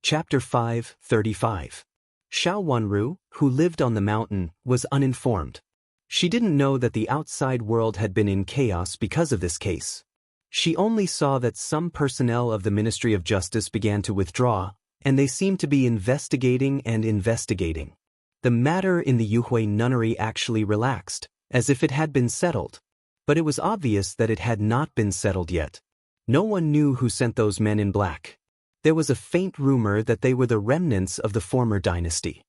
Chapter 5:35. Xiao Wanru, who lived on the mountain, was uninformed. She didn't know that the outside world had been in chaos because of this case. She only saw that some personnel of the Ministry of Justice began to withdraw, and they seemed to be investigating. The matter in the Yuhui nunnery actually relaxed, as if it had been settled. But it was obvious that it had not been settled yet. No one knew who sent those men in black. There was a faint rumor that they were the remnants of the former dynasty.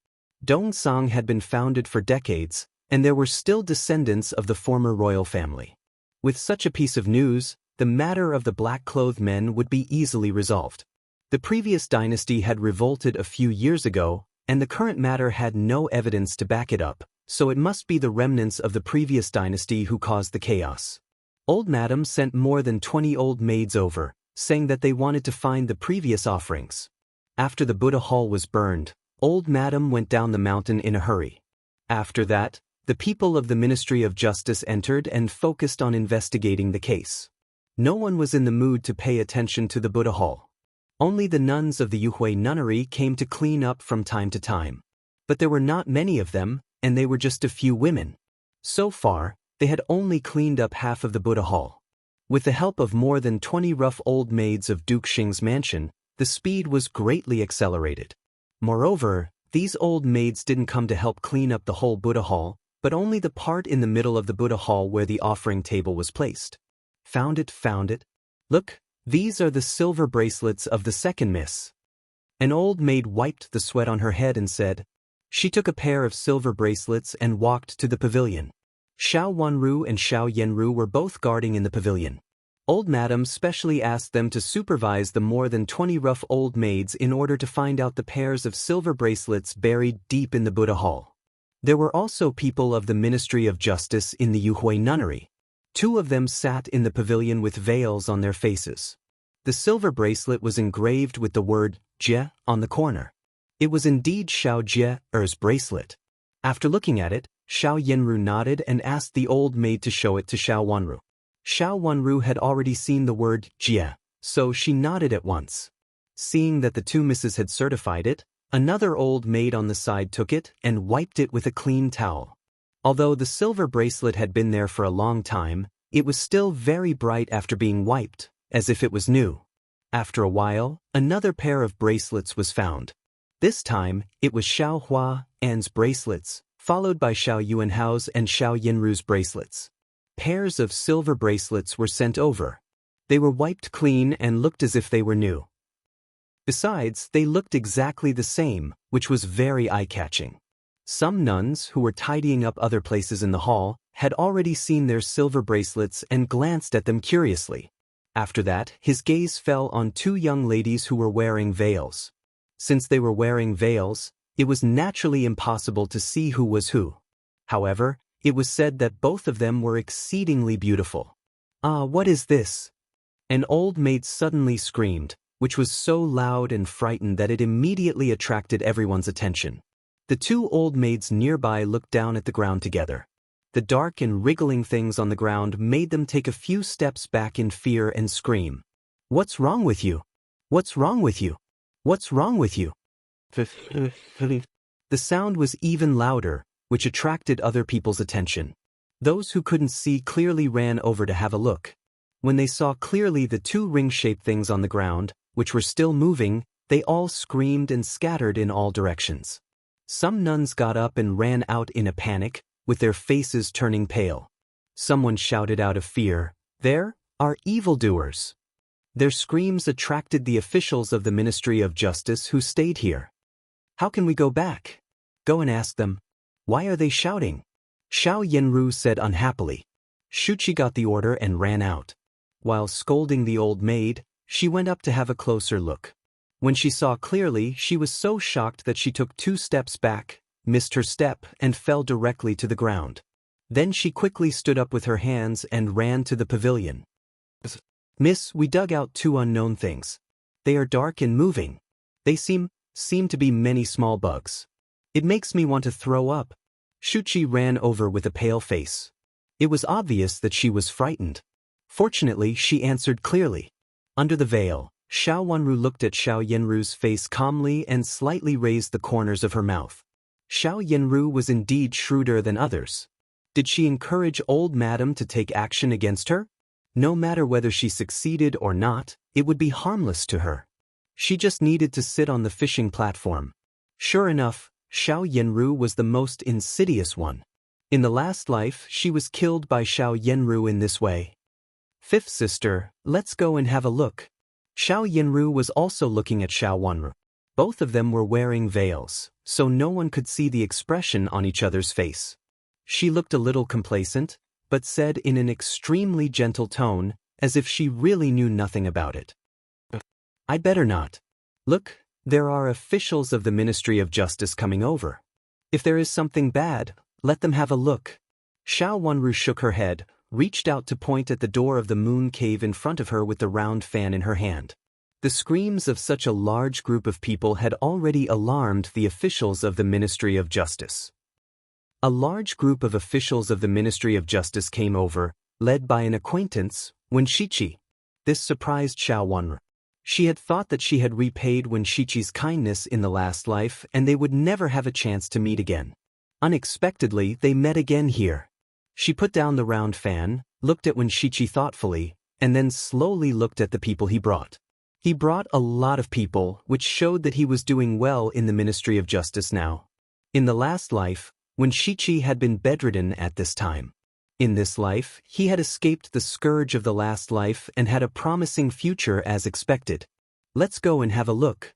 Dongsang had been founded for decades, and there were still descendants of the former royal family. With such a piece of news, the matter of the black-clothed men would be easily resolved. The previous dynasty had revolted a few years ago, and the current matter had no evidence to back it up, so it must be the remnants of the previous dynasty who caused the chaos. Old Madam sent more than 20 old maids over, saying that they wanted to find the previous offerings. After the Buddha hall was burned, Old Madam went down the mountain in a hurry. After that, the people of the Ministry of Justice entered and focused on investigating the case. No one was in the mood to pay attention to the Buddha hall. Only the nuns of the Yuhui nunnery came to clean up from time to time. But there were not many of them, and they were just a few women. So far, they had only cleaned up half of the Buddha hall. With the help of more than 20 rough old maids of Duke Xing's mansion, the speed was greatly accelerated. Moreover, these old maids didn't come to help clean up the whole Buddha hall, but only the part in the middle of the Buddha hall where the offering table was placed. Found it. Look, these are the silver bracelets of the second miss. An old maid wiped the sweat on her head and said. She took a pair of silver bracelets and walked to the pavilion. Xiao Wanru and Xiao Yenru were both guarding in the pavilion. Old Madam specially asked them to supervise the more than 20 rough old maids in order to find out the pairs of silver bracelets buried deep in the Buddha hall. There were also people of the Ministry of Justice in the Yuhui nunnery. 2 of them sat in the pavilion with veils on their faces. The silver bracelet was engraved with the word Jie on the corner. It was indeed Xiao Jie's bracelet. After looking at it, Xiao Yenru nodded and asked the old maid to show it to Xiao Wanru. Xiao Wanru had already seen the word Jie, so she nodded at once. Seeing that the 2 misses had certified it, another old maid on the side took it and wiped it with a clean towel. Although the silver bracelet had been there for a long time, it was still very bright after being wiped, as if it was new. After a while, another pair of bracelets was found. This time, it was Xiao Hua An's bracelets, followed by Xiao Yuanhao's and Xiao Yenru's bracelets. Pairs of silver bracelets were sent over. They were wiped clean and looked as if they were new. Besides, they looked exactly the same, which was very eye-catching. Some nuns, who were tidying up other places in the hall, had already seen their silver bracelets and glanced at them curiously. After that, his gaze fell on 2 young ladies who were wearing veils. Since they were wearing veils, it was naturally impossible to see who was who. However, it was said that both of them were exceedingly beautiful. "Ah, what is this?" An old maid suddenly screamed, which was so loud and frightened that it immediately attracted everyone's attention. The 2 old maids nearby looked down at the ground together. The dark and wriggling things on the ground made them take a few steps back in fear and scream. "What's wrong with you? What's wrong with you? What's wrong with you?" The sound was even louder, which attracted other people's attention. Those who couldn't see clearly ran over to have a look. When they saw clearly the 2 ring-shaped things on the ground, which were still moving, they all screamed and scattered in all directions. Some nuns got up and ran out in a panic, with their faces turning pale. Someone shouted out of fear, "There are evildoers!" Their screams attracted the officials of the Ministry of Justice who stayed here. "How can we go back? Go and ask them. Why are they shouting?" Xiao Yenru said unhappily. Shuchi got the order and ran out. While scolding the old maid, she went up to have a closer look. When she saw clearly, she was so shocked that she took 2 steps back, missed her step, and fell directly to the ground. Then she quickly stood up with her hands and ran to the pavilion. "Miss, we dug out 2 unknown things. They are dark and moving. They seem to be many small bugs. It makes me want to throw up." Shuchi ran over with a pale face. It was obvious that she was frightened. Fortunately, she answered clearly. "Under the veil, Xiao Wanru looked at Xiao Yanru's face calmly and slightly raised the corners of her mouth. Xiao Yanru was indeed shrewder than others. Did she encourage old madam to take action against her? No matter whether she succeeded or not, it would be harmless to her. She just needed to sit on the fishing platform. Sure enough, Xiao Yanru was the most insidious one. In the last life, she was killed by Xiao Yanru in this way. Fifth sister, let's go and have a look. Xiao Yanru was also looking at Xiao Wanru. Both of them were wearing veils, so no one could see the expression on each other's face. She looked a little complacent, but said in an extremely gentle tone, as if she really knew nothing about it. I'd better not. Look, there are officials of the Ministry of Justice coming over. If there is something bad, let them have a look. Xiao Wanru shook her head, reached out to point at the door of the moon cave in front of her with the round fan in her hand. The screams of such a large group of people had already alarmed the officials of the Ministry of Justice. A large group of officials of the Ministry of Justice came over, led by an acquaintance, Wenshichi. This surprised Xiao Wanru. She had thought that she had repaid Wenshichi's kindness in the last life and they would never have a chance to meet again. Unexpectedly, they met again here. She put down the round fan, looked at Wenshichi thoughtfully, and then slowly looked at the people he brought. He brought a lot of people, which showed that he was doing well in the Ministry of Justice now. In the last life, Wenshichi had been bedridden at this time. In this life, he had escaped the scourge of the last life and had a promising future as expected. Let's go and have a look.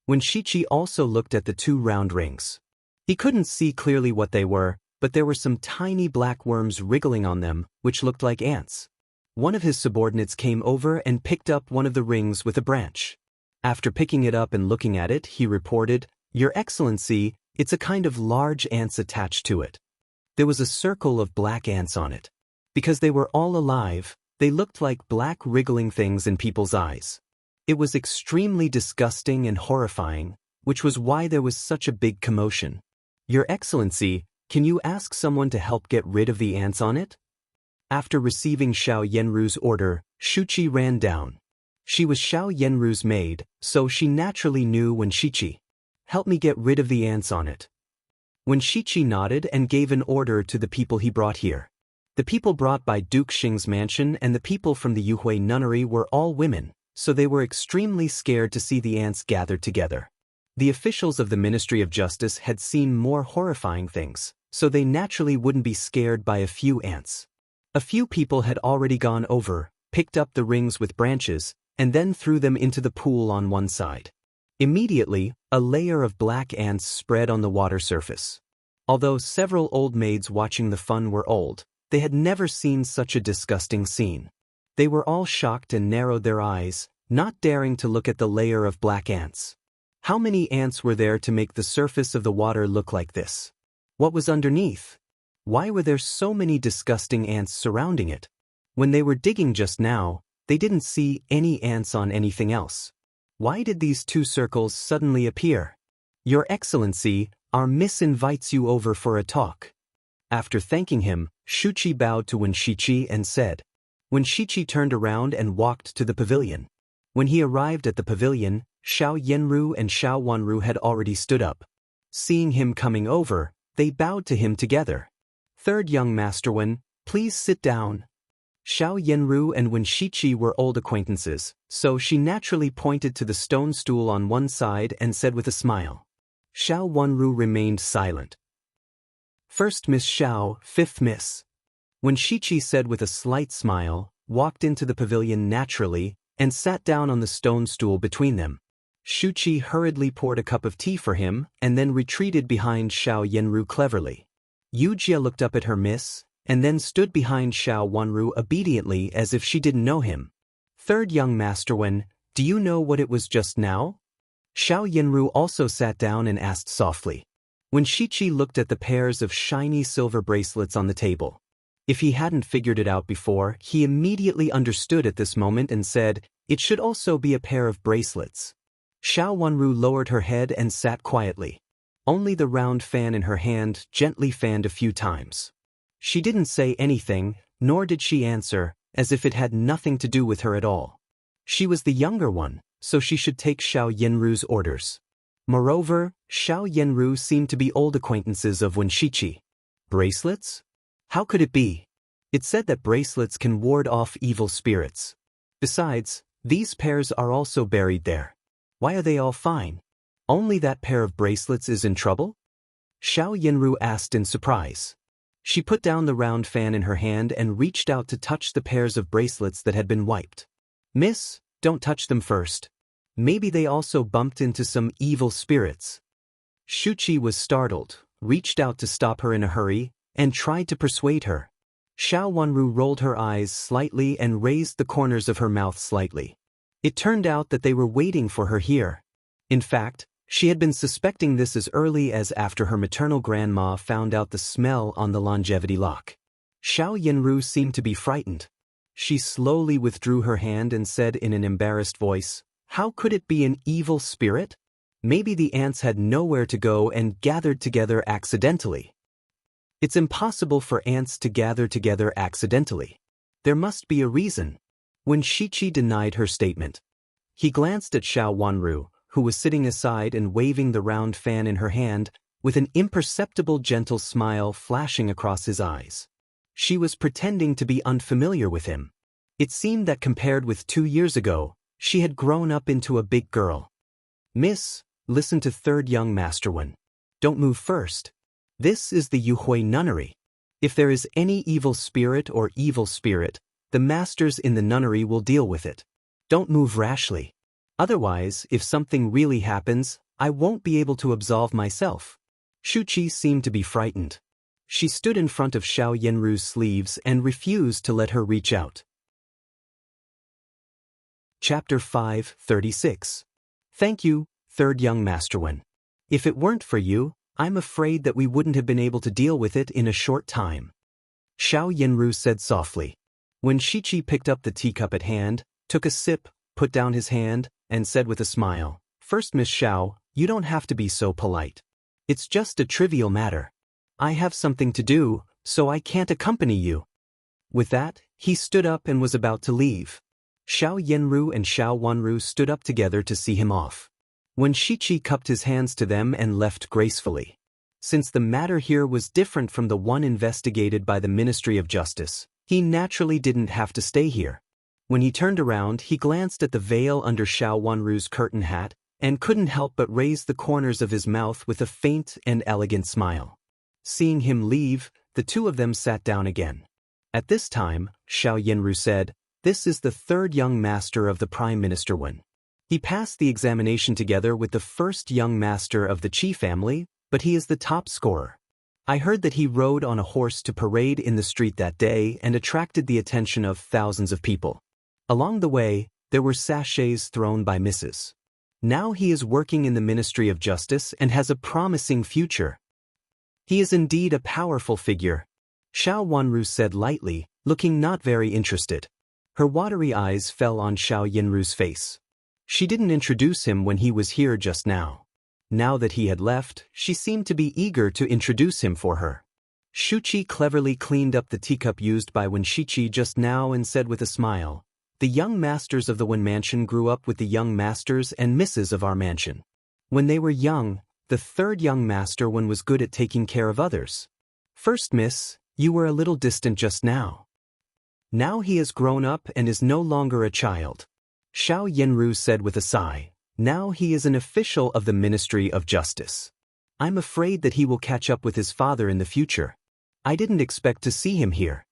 Wenshichi also looked at the two round rings. He couldn't see clearly what they were, but there were some tiny black worms wriggling on them, which looked like ants. One of his subordinates came over and picked up one of the rings with a branch. After picking it up and looking at it, he reported, "Your Excellency, it's a kind of large ants attached to it." There was a circle of black ants on it. Because they were all alive, they looked like black wriggling things in people's eyes. It was extremely disgusting and horrifying, which was why there was such a big commotion. "Your Excellency, can you ask someone to help get rid of the ants on it?" After receiving Xiao Yanru's order, Shuchi ran down. She was Xiao Yanru's maid, so she naturally knew Wenshichi. "Help me get rid of the ants on it." Wenshichi nodded and gave an order to the people he brought here. The people brought by Duke Xing's mansion and the people from the Yuhui nunnery were all women, so they were extremely scared to see the ants gathered together. The officials of the Ministry of Justice had seen more horrifying things, so they naturally wouldn't be scared by a few ants. A few people had already gone over, picked up the rings with branches, and then threw them into the pool on one side. Immediately, a layer of black ants spread on the water surface. Although several old maids watching the fun were old, they had never seen such a disgusting scene. They were all shocked and narrowed their eyes, not daring to look at the layer of black ants. How many ants were there to make the surface of the water look like this? What was underneath? Why were there so many disgusting ants surrounding it? When they were digging just now, they didn't see any ants on anything else. Why did these two circles suddenly appear? "Your Excellency, our miss invites you over for a talk." After thanking him, Shuchi bowed to Wenshichi and said. Wenshichi turned around and walked to the pavilion. When he arrived at the pavilion, Xiao Yanru and Xiao Wanru had already stood up. Seeing him coming over, they bowed to him together. "Third young masterwan, please sit down." Xiao Yanru and Wenshichi were old acquaintances, so she naturally pointed to the stone stool on one side and said with a smile. Xiao Wanru remained silent. "First Miss Xiao, fifth Miss." Wenshichi said with a slight smile, walked into the pavilion naturally, and sat down on the stone stool between them. Shuchi hurriedly poured a cup of tea for him and then retreated behind Xiao Yanru cleverly. Yujia looked up at her miss, and then stood behind Xiao Wanru obediently as if she didn't know him. "Third young masterwan, do you know what it was just now?" Xiao Yanru also sat down and asked softly. Wenshichi looked at the pairs of shiny silver bracelets on the table. If he hadn't figured it out before, he immediately understood at this moment and said, "It should also be a pair of bracelets." Xiao Wanru lowered her head and sat quietly. Only the round fan in her hand gently fanned a few times. She didn't say anything, nor did she answer, as if it had nothing to do with her at all. She was the younger one, so she should take Xiao Yanru's orders. Moreover, Xiao Yanru seemed to be old acquaintances of Wenxiqi. Bracelets? How could it be? It said that bracelets can ward off evil spirits. Besides, these pairs are also buried there. Why are they all fine? Only that pair of bracelets is in trouble? Xiao Yanru asked in surprise. She put down the round fan in her hand and reached out to touch the pairs of bracelets that had been wiped. Miss, don't touch them first. Maybe they also bumped into some evil spirits. Shuqi was startled, reached out to stop her in a hurry, and tried to persuade her. Xiao Wanru rolled her eyes slightly and raised the corners of her mouth slightly. It turned out that they were waiting for her here. In fact, she had been suspecting this as early as after her maternal grandma found out the smell on the longevity lock. Xiao Yanru seemed to be frightened. She slowly withdrew her hand and said in an embarrassed voice, "How could it be an evil spirit? Maybe the ants had nowhere to go and gathered together accidentally." It's impossible for ants to gather together accidentally. There must be a reason. When Shichi denied her statement, he glanced at Xiao Wanru, who was sitting aside and waving the round fan in her hand, with an imperceptible gentle smile flashing across his eyes. She was pretending to be unfamiliar with him. It seemed that compared with 2 years ago, she had grown up into a big girl. "Miss, listen to third young master one. Don't move first. This is the Yuhui nunnery. If there is any evil spirit, the masters in the nunnery will deal with it. Don't move rashly. Otherwise, if something really happens, I won't be able to absolve myself." Shuqi seemed to be frightened. She stood in front of Xiao Yanru's sleeves and refused to let her reach out. Chapter 5:36. Thank you, third young master one. If it weren't for you, I'm afraid that we wouldn't have been able to deal with it in a short time. Xiao Yanru said softly. When Shichi picked up the teacup at hand, took a sip, put down his hand, and said with a smile, "First, Miss Xiao, you don't have to be so polite. It's just a trivial matter. I have something to do, so I can't accompany you." With that, he stood up and was about to leave. Xiao Yanru and Xiao Wanru stood up together to see him off. When Shichi cupped his hands to them and left gracefully. Since the matter here was different from the one investigated by the Ministry of Justice, he naturally didn't have to stay here. When he turned around, he glanced at the veil under Xiao Wanru's curtain hat and couldn't help but raise the corners of his mouth with a faint and elegant smile. Seeing him leave, the two of them sat down again. At this time, Xiao Yanru said, "This is the third young master of the Prime Minister one. He passed the examination together with the first young master of the Qi family, but he is the top scorer. I heard that he rode on a horse to parade in the street that day and attracted the attention of thousands of people. Along the way, there were sachets thrown by misses. Now he is working in the Ministry of Justice and has a promising future. He is indeed a powerful figure," Xiao Wanru said lightly, looking not very interested. Her watery eyes fell on Xiao Yanru's face. She didn't introduce him when he was here just now. Now that he had left, she seemed to be eager to introduce him for her. Shuqi cleverly cleaned up the teacup used by Wenxiqi just now and said with a smile, "The young masters of the Wen mansion grew up with the young masters and misses of our mansion. When they were young, the third young master one was good at taking care of others. First, miss, you were a little distant just now. Now he has grown up and is no longer a child." Xiao Yanru said with a sigh, "Now he is an official of the Ministry of Justice. I'm afraid that he will catch up with his father in the future. I didn't expect to see him here."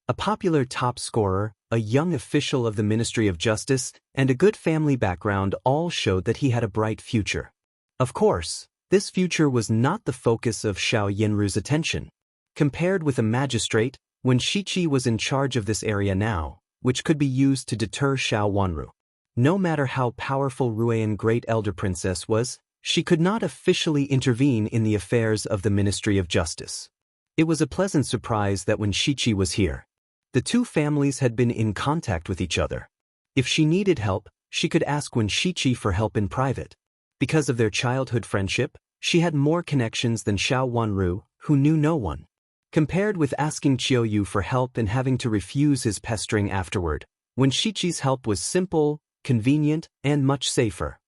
A popular top scorer, a young official of the Ministry of Justice, and a good family background all showed that he had a bright future. Of course, this future was not the focus of Xiao Yanru's attention. Compared with a magistrate, when Shichi was in charge of this area now, which could be used to deter Xiao Wanru. No matter how powerful Ruian Great Elder Princess was, she could not officially intervene in the affairs of the Ministry of Justice. It was a pleasant surprise that when Shichi was here, the two families had been in contact with each other. If she needed help, she could ask Wenxiqi for help in private. Because of their childhood friendship, she had more connections than Xiao Wanru, who knew no one. Compared with asking Qiuyu for help and having to refuse his pestering afterward, Wenxiqi's help was simple, convenient, and much safer.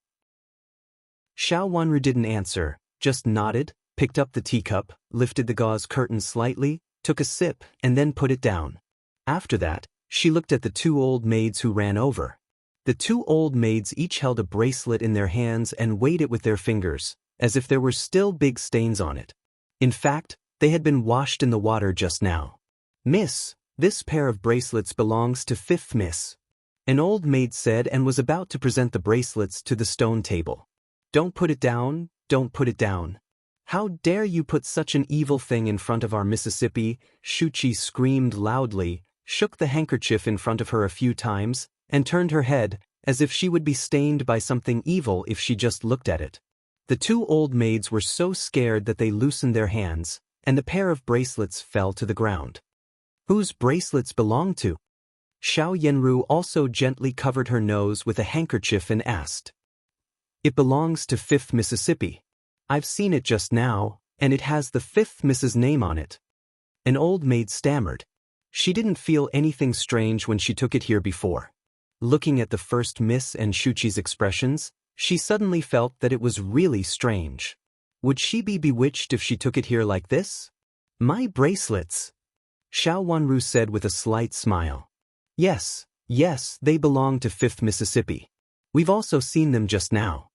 Xiao Wanru didn't answer, just nodded, picked up the teacup, lifted the gauze curtain slightly, took a sip, and then put it down. After that, she looked at the two old maids who ran over. The two old maids each held a bracelet in their hands and weighed it with their fingers, as if there were still big stains on it. In fact, they had been washed in the water just now. "Miss, this pair of bracelets belongs to fifth miss," an old maid said and was about to present the bracelets to the stone table. "Don't put it down, don't put it down. How dare you put such an evil thing in front of our Mississippi?" Shuchi screamed loudly, shook the handkerchief in front of her a few times, and turned her head, as if she would be stained by something evil if she just looked at it. The two old maids were so scared that they loosened their hands, and the pair of bracelets fell to the ground. Whose bracelets belong to? Xiao Yanru also gently covered her nose with a handkerchief and asked. "It belongs to Fifth Mississippi. I've seen it just now, and it has the Fifth Miss's name on it." An old maid stammered. She didn't feel anything strange when she took it here before. Looking at the first miss and Shuchi's expressions, she suddenly felt that it was really strange. Would she be bewitched if she took it here like this? "My bracelets," Xiao Wanru said with a slight smile. Yes, they belong to Fifth Mississippi. We've also seen them just now."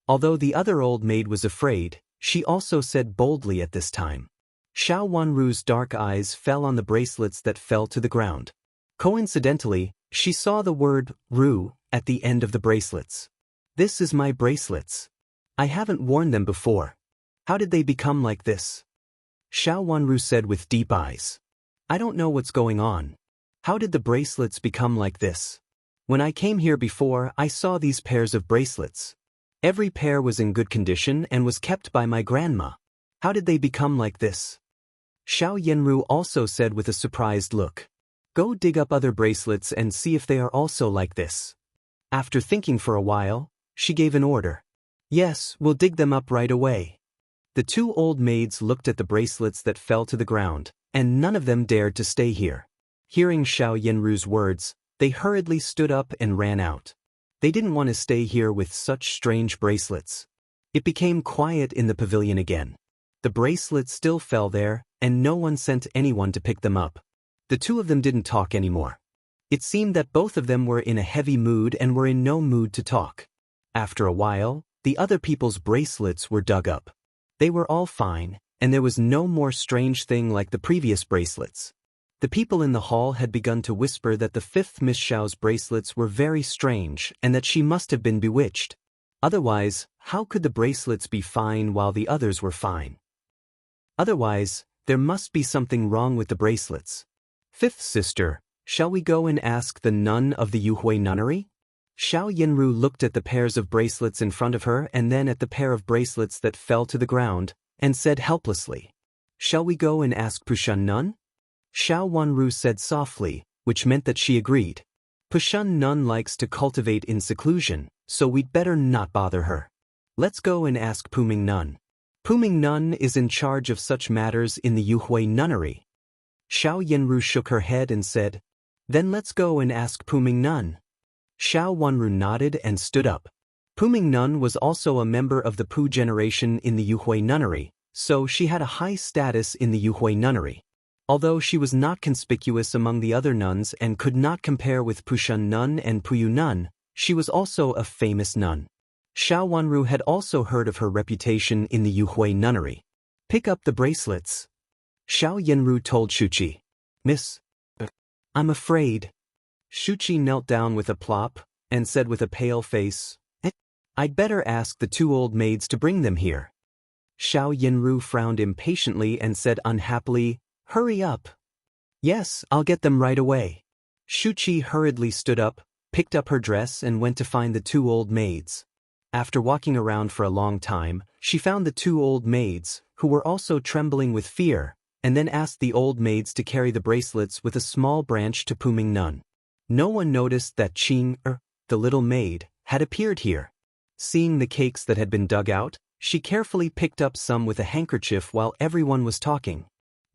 Although the other old maid was afraid, she also said boldly at this time. Xiao Wanru's dark eyes fell on the bracelets that fell to the ground. Coincidentally, she saw the word "Ru" at the end of the bracelets. "This is my bracelets. I haven't worn them before. How did they become like this?" Xiao Wanru said with deep eyes. "I don't know what's going on. How did the bracelets become like this? When I came here before, I saw these pairs of bracelets. Every pair was in good condition and was kept by my grandma. How did they become like this?" Xiao Yanru also said with a surprised look. "Go dig up other bracelets and see if they are also like this." After thinking for a while, she gave an order. "Yes, we'll dig them up right away." The two old maids looked at the bracelets that fell to the ground, and none of them dared to stay here. Hearing Xiao Yanru's words, they hurriedly stood up and ran out. They didn't want to stay here with such strange bracelets. It became quiet in the pavilion again. The bracelets still fell there, and no one sent anyone to pick them up. The two of them didn't talk anymore. It seemed that both of them were in a heavy mood and were in no mood to talk. After a while, the other people's bracelets were dug up. They were all fine, and there was no more strange thing like the previous bracelets. The people in the hall had begun to whisper that the fifth Miss Xiao's bracelets were very strange and that she must have been bewitched. Otherwise, how could the bracelets be fine while the others were fine? Otherwise, there must be something wrong with the bracelets. "Fifth sister, shall we go and ask the nun of the Yuhui nunnery?" Xiao Yanru looked at the pairs of bracelets in front of her and then at the pair of bracelets that fell to the ground, and said helplessly, "Shall we go and ask Pushun Nun?" Xiao Wanru said softly, which meant that she agreed. "Pushun Nun likes to cultivate in seclusion, so we'd better not bother her. Let's go and ask Puming Nun. Puming Nun is in charge of such matters in the Yuhui nunnery." Xiao Yanru shook her head and said, "Then let's go and ask Puming Nun." Xiao Wanru nodded and stood up. Puming Nun was also a member of the Pu generation in the Yuhui nunnery, so she had a high status in the Yuhui nunnery. Although she was not conspicuous among the other nuns and could not compare with Pushun Nun and Puyu Nun, she was also a famous nun. Xiao Wanru had also heard of her reputation in the Yuhui nunnery. "Pick up the bracelets," Xiao Yanru told Shuchi. "Miss, I'm afraid." Shuchi knelt down with a plop and said with a pale face, "I'd better ask the two old maids to bring them here." Xiao Yanru frowned impatiently and said unhappily, "Hurry up." "Yes, I'll get them right away." Shuchi hurriedly stood up, picked up her dress and went to find the two old maids. After walking around for a long time, she found the two old maids, who were also trembling with fear, and then asked the old maids to carry the bracelets with a small branch to Puming Nun. No one noticed that Qing, the little maid, had appeared here. Seeing the cakes that had been dug out, she carefully picked up some with a handkerchief while everyone was talking.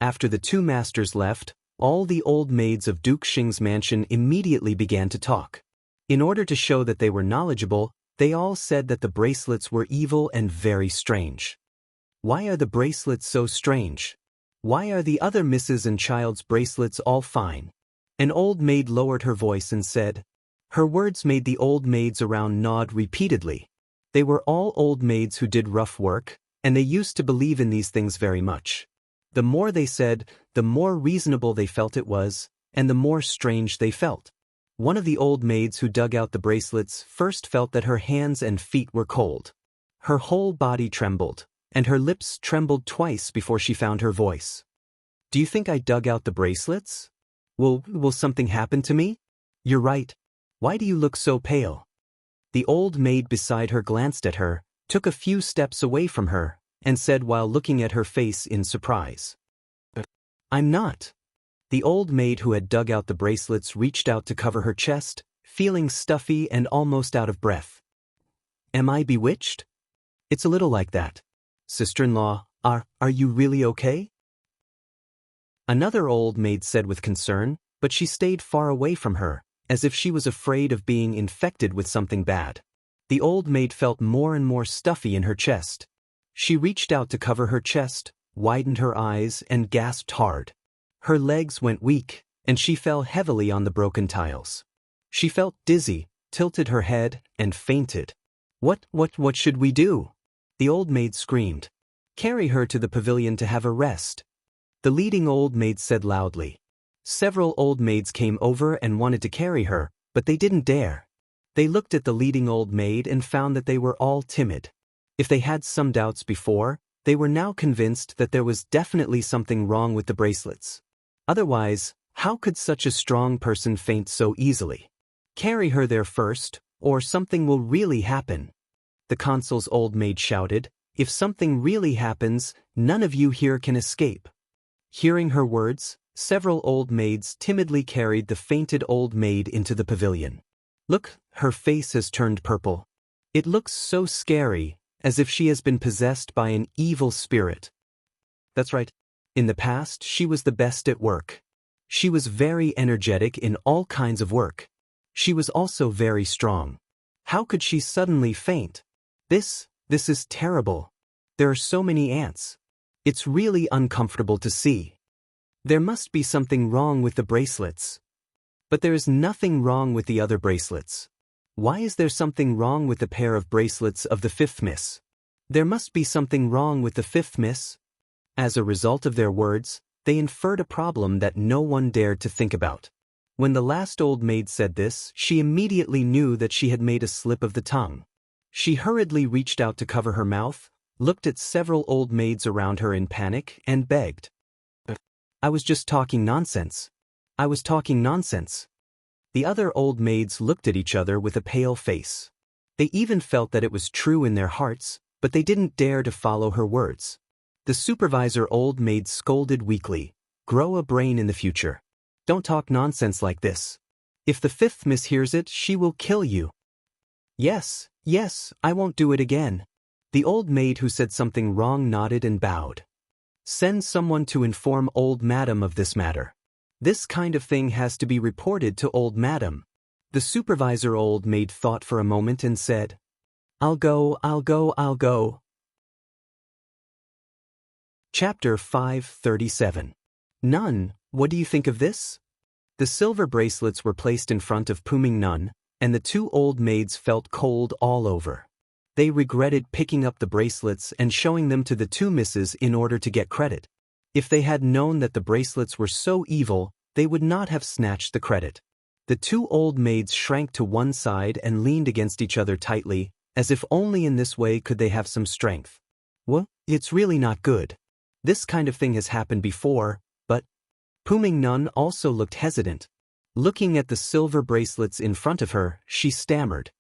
After the two masters left, all the old maids of Duke Xing's mansion immediately began to talk. In order to show that they were knowledgeable, they all said that the bracelets were evil and very strange. Why are the bracelets so strange? Why are the other Mrs. and Child's bracelets all fine? An old maid lowered her voice and said. Her words made the old maids around nod repeatedly. They were all old maids who did rough work, and they used to believe in these things very much. The more they said, the more reasonable they felt it was, and the more strange they felt. One of the old maids who dug out the bracelets first felt that her hands and feet were cold. Her whole body trembled, and her lips trembled twice before she found her voice. Do you think I dug out the bracelets? Will something happen to me? You're right. Why do you look so pale? The old maid beside her glanced at her, took a few steps away from her, and said while looking at her face in surprise. I'm not. The old maid who had dug out the bracelets reached out to cover her chest, feeling stuffy and almost out of breath. Am I bewitched? It's a little like that. Sister-in-law, are you really okay? Another old maid said with concern, but she stayed far away from her, as if she was afraid of being infected with something bad. The old maid felt more and more stuffy in her chest. She reached out to cover her chest, widened her eyes, and gasped hard. Her legs went weak, and she fell heavily on the broken tiles. She felt dizzy, tilted her head, and fainted. What should we do? The old maid screamed. Carry her to the pavilion to have a rest. The leading old maid said loudly. Several old maids came over and wanted to carry her, but they didn't dare. They looked at the leading old maid and found that they were all timid. If they had some doubts before, they were now convinced that there was definitely something wrong with the bracelets. Otherwise, how could such a strong person faint so easily? Carry her there first, or something will really happen. The consul's old maid shouted, If something really happens, none of you here can escape. Hearing her words, several old maids timidly carried the fainted old maid into the pavilion. Look, her face has turned purple. It looks so scary, as if she has been possessed by an evil spirit. That's right. In the past, she was the best at work. She was very energetic in all kinds of work. She was also very strong. How could she suddenly faint? This is terrible. There are so many ants. It's really uncomfortable to see. There must be something wrong with the bracelets. But there is nothing wrong with the other bracelets. Why is there something wrong with the pair of bracelets of the fifth miss? There must be something wrong with the fifth miss. As a result of their words, they inferred a problem that no one dared to think about. When the last old maid said this, she immediately knew that she had made a slip of the tongue. She hurriedly reached out to cover her mouth, looked at several old maids around her in panic, and begged. I was just talking nonsense. I was talking nonsense. The other old maids looked at each other with a pale face. They even felt that it was true in their hearts, but they didn't dare to follow her words. The supervisor old maid scolded weakly. Grow a brain in the future. Don't talk nonsense like this. If the fifth miss hears it, she will kill you. Yes, I won't do it again. The old maid who said something wrong nodded and bowed. Send someone to inform old madam of this matter. This kind of thing has to be reported to old madam. The supervisor old maid thought for a moment and said, I'll go. Chapter 537. Nun, what do you think of this? The silver bracelets were placed in front of Puming Nun, and the two old maids felt cold all over. They regretted picking up the bracelets and showing them to the two misses in order to get credit. If they had known that the bracelets were so evil, they would not have snatched the credit. The two old maids shrank to one side and leaned against each other tightly, as if only in this way could they have some strength. Well, it's really not good. This kind of thing has happened before, but Puming Nun also looked hesitant. Looking at the silver bracelets in front of her, she stammered.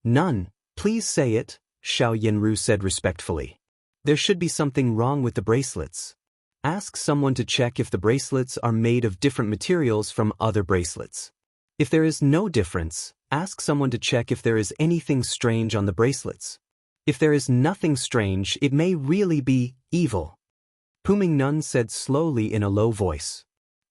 Nun, please say it, Xiao Yanru said respectfully. There should be something wrong with the bracelets. Ask someone to check if the bracelets are made of different materials from other bracelets. If there is no difference, ask someone to check if there is anything strange on the bracelets. If there is nothing strange, it may really be evil. Puming Nun said slowly in a low voice.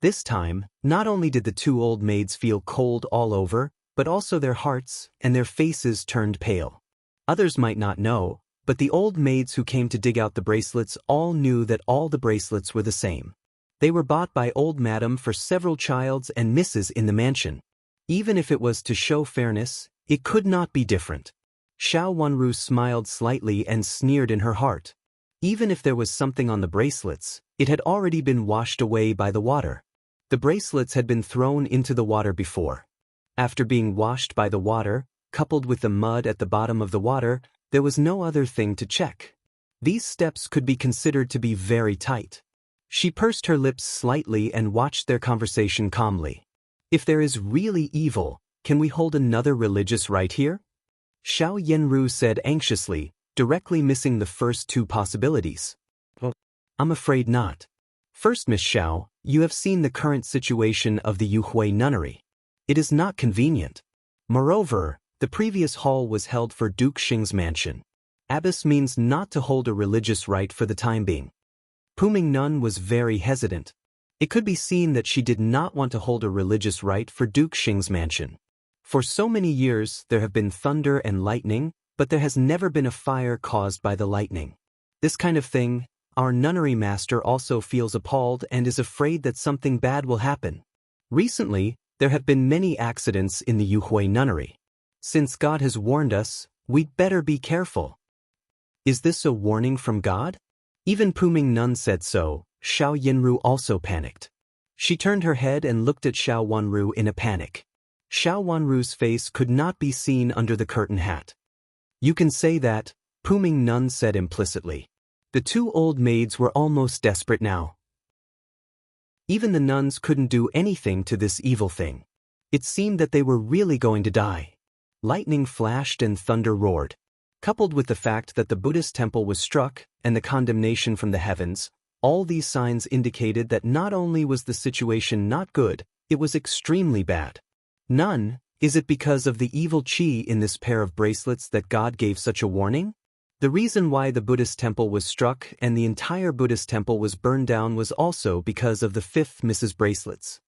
This time, not only did the two old maids feel cold all over, but also their hearts, and their faces turned pale. Others might not know, but the old maids who came to dig out the bracelets all knew that all the bracelets were the same. They were bought by old madam for several childs and misses in the mansion. Even if it was to show fairness, it could not be different. Xiao Wanru smiled slightly and sneered in her heart. Even if there was something on the bracelets, it had already been washed away by the water. The bracelets had been thrown into the water before. After being washed by the water, coupled with the mud at the bottom of the water, there was no other thing to check. These steps could be considered to be very tight. She pursed her lips slightly and watched their conversation calmly. If there is really evil, can we hold another religious rite here? Xiao Yanru said anxiously, directly missing the first two possibilities. I'm afraid not. First, Miss Xiao, you have seen the current situation of the Yuhui nunnery. It is not convenient. Moreover, the previous hall was held for Duke Xing's mansion. Abbess means not to hold a religious rite for the time being. Puming Nun was very hesitant. It could be seen that she did not want to hold a religious rite for Duke Xing's mansion. For so many years there have been thunder and lightning, but there has never been a fire caused by the lightning. This kind of thing, our nunnery master also feels appalled and is afraid that something bad will happen. Recently, there have been many accidents in the Yuhui nunnery. Since God has warned us, we'd better be careful. Is this a warning from God? Even Puming Nun said so. Xiao Yanru also panicked. She turned her head and looked at Xiao Wanru in a panic. Xiao Wanru's face could not be seen under the curtain hat. You can say that, Puming Nun said implicitly. The two old maids were almost desperate now. Even the nuns couldn't do anything to this evil thing. It seemed that they were really going to die. Lightning flashed and thunder roared. Coupled with the fact that the Buddhist temple was struck, and the condemnation from the heavens, all these signs indicated that not only was the situation not good, it was extremely bad. Nun, is it because of the evil qi in this pair of bracelets that God gave such a warning? The reason why the Buddhist temple was struck and the entire Buddhist temple was burned down was also because of the fifth Mrs. bracelets.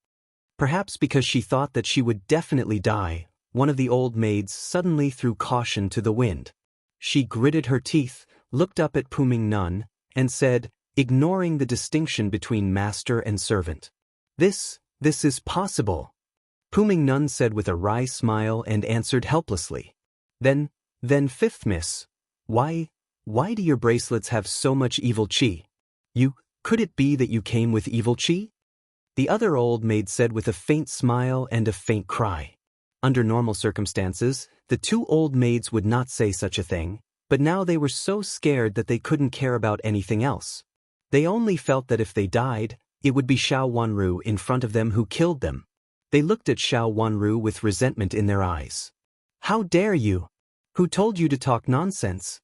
Perhaps because she thought that she would definitely die, one of the old maids suddenly threw caution to the wind. She gritted her teeth, looked up at Puming Nun, and said, ignoring the distinction between master and servant. This is possible. Puming Nun said with a wry smile and answered helplessly. Then fifth miss, why do your bracelets have so much evil qi? Could it be that you came with evil qi? The other old maid said with a faint smile and a faint cry. Under normal circumstances, the two old maids would not say such a thing, but now they were so scared that they couldn't care about anything else. They only felt that if they died, it would be Xiao Wanru in front of them who killed them. They looked at Xiao Wanru with resentment in their eyes. How dare you? Who told you to talk nonsense?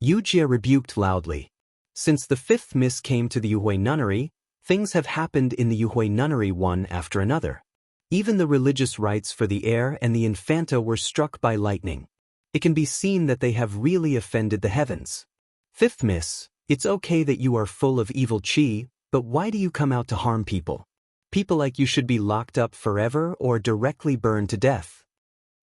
Yujia rebuked loudly. Since the fifth miss came to the Yuhui nunnery, things have happened in the Yuhui nunnery one after another. Even the religious rites for the heir and the infanta were struck by lightning. It can be seen that they have really offended the heavens. Fifth miss, it's okay that you are full of evil qi, but why do you come out to harm people? People like you should be locked up forever or directly burned to death.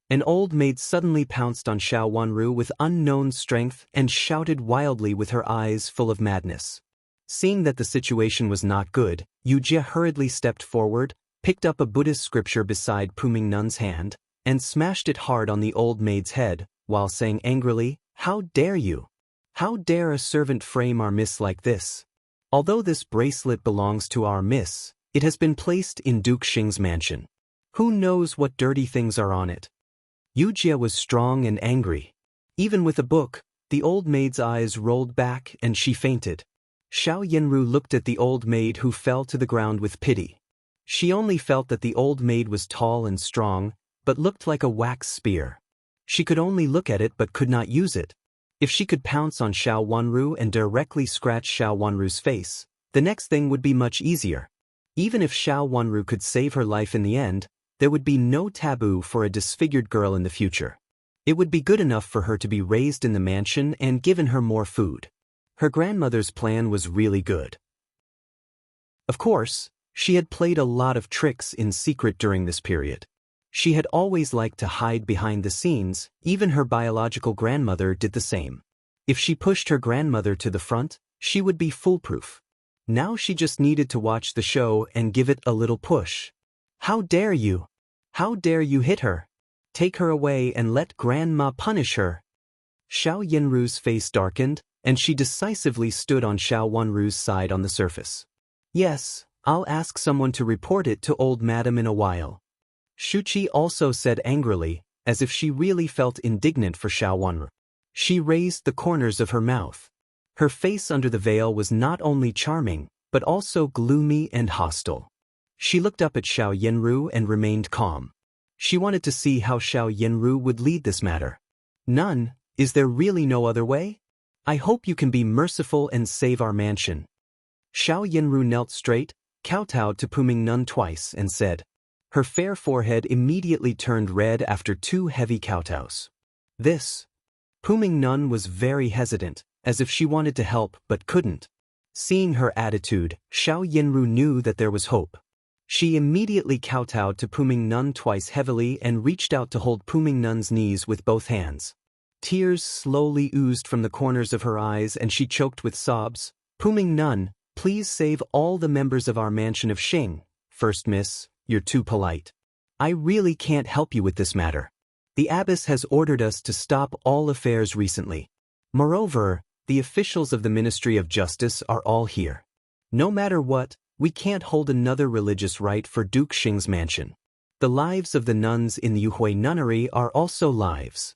An old maid suddenly pounced on Xiao Wanru with unknown strength and shouted wildly with her eyes full of madness. Seeing that the situation was not good, Yujia hurriedly stepped forward, picked up a Buddhist scripture beside Puming Nun's hand, and smashed it hard on the old maid's head, while saying angrily, "How dare you? How dare a servant frame our miss like this? Although this bracelet belongs to our miss, it has been placed in Duke Xing's mansion. Who knows what dirty things are on it?" Yujia was strong and angry. Even with a book, the old maid's eyes rolled back and she fainted. Xiao Yanru looked at the old maid who fell to the ground with pity. She only felt that the old maid was tall and strong, but looked like a wax spear. She could only look at it but could not use it. If she could pounce on Xiao Wanru and directly scratch Xiao Wanru's face, the next thing would be much easier. Even if Xiao Wanru could save her life in the end, there would be no taboo for a disfigured girl in the future. It would be good enough for her to be raised in the mansion and given her more food. Her grandmother's plan was really good. Of course, she had played a lot of tricks in secret during this period. She had always liked to hide behind the scenes, even her biological grandmother did the same. If she pushed her grandmother to the front, she would be foolproof. Now she just needed to watch the show and give it a little push. How dare you? How dare you hit her? Take her away and let Grandma punish her. Xiao Yinru's face darkened, and she decisively stood on Xiao Wanru's side on the surface. Yes, I'll ask someone to report it to old madam in a while. Shuqi also said angrily, as if she really felt indignant for Xiao Wanru. She raised the corners of her mouth. Her face under the veil was not only charming, but also gloomy and hostile. She looked up at Xiao Yinru and remained calm. She wanted to see how Xiao Yinru would lead this matter. None, is there really no other way? I hope you can be merciful and save our mansion. Xiao Yinru knelt straight, kowtowed to Puming Nun twice and said. Her fair forehead immediately turned red after 2 heavy kowtows. This. Puming Nun was very hesitant, as if she wanted to help but couldn't. Seeing her attitude, Xiao Yinru knew that there was hope. She immediately kowtowed to Puming Nun twice heavily and reached out to hold Puming Nun's knees with both hands. Tears slowly oozed from the corners of her eyes and she choked with sobs. Puming Nun, please save all the members of our mansion of Xing. First miss, you're too polite. I really can't help you with this matter. The abbess has ordered us to stop all affairs recently. Moreover, the officials of the Ministry of Justice are all here. No matter what, we can't hold another religious rite for Duke Xing's mansion. The lives of the nuns in the Yuhui nunnery are also lives.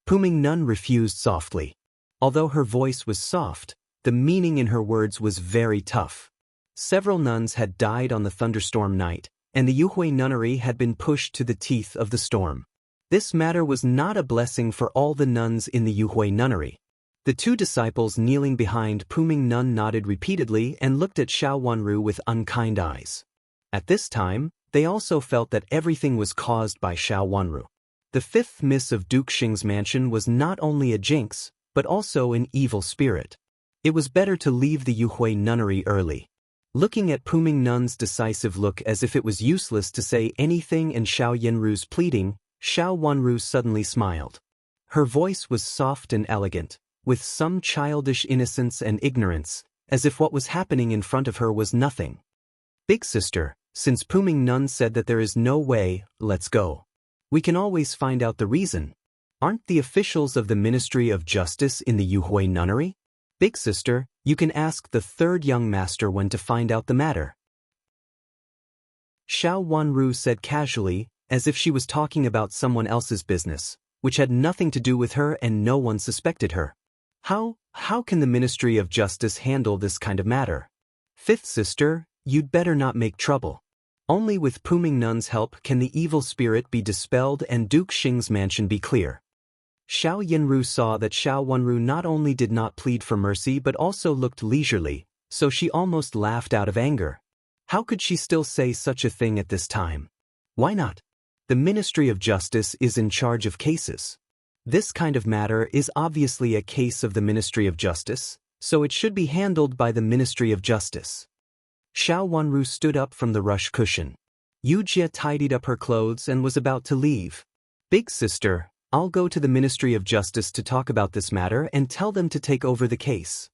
Puming Nun refused softly. Although her voice was soft, the meaning in her words was very tough. Several nuns had died on the thunderstorm night, and the Yuhui nunnery had been pushed to the teeth of the storm. This matter was not a blessing for all the nuns in the Yuhui nunnery. The 2 disciples kneeling behind Puming Nun nodded repeatedly and looked at Xiao Wanru with unkind eyes. At this time, they also felt that everything was caused by Xiao Wanru. The 5th miss of Duke Xing's mansion was not only a jinx, but also an evil spirit. It was better to leave the Yuhui nunnery early. Looking at Puming Nun's decisive look as if it was useless to say anything and Xiao Yinru's pleading, Xiao Wanru suddenly smiled. Her voice was soft and elegant, with some childish innocence and ignorance, as if what was happening in front of her was nothing. Big sister, since Puming Nun said that there is no way, let's go. We can always find out the reason. Aren't the officials of the Ministry of Justice in the Yuhui nunnery? Big sister, you can ask the 3rd young master when to find out the matter. Xiao Wanru said casually, as if she was talking about someone else's business, which had nothing to do with her and no one suspected her. How can the Ministry of Justice handle this kind of matter? 5th sister, you'd better not make trouble. Only with Puming Nun's help can the evil spirit be dispelled and Duke Xing's mansion be clear. Xiao Yinru saw that Xiao Wanru not only did not plead for mercy but also looked leisurely, so she almost laughed out of anger. How could she still say such a thing at this time? Why not? The Ministry of Justice is in charge of cases. This kind of matter is obviously a case of the Ministry of Justice, so it should be handled by the Ministry of Justice. Xiao Wanru stood up from the rush cushion. Yujia tidied up her clothes and was about to leave. Big sister, I'll go to the Ministry of Justice to talk about this matter and tell them to take over the case.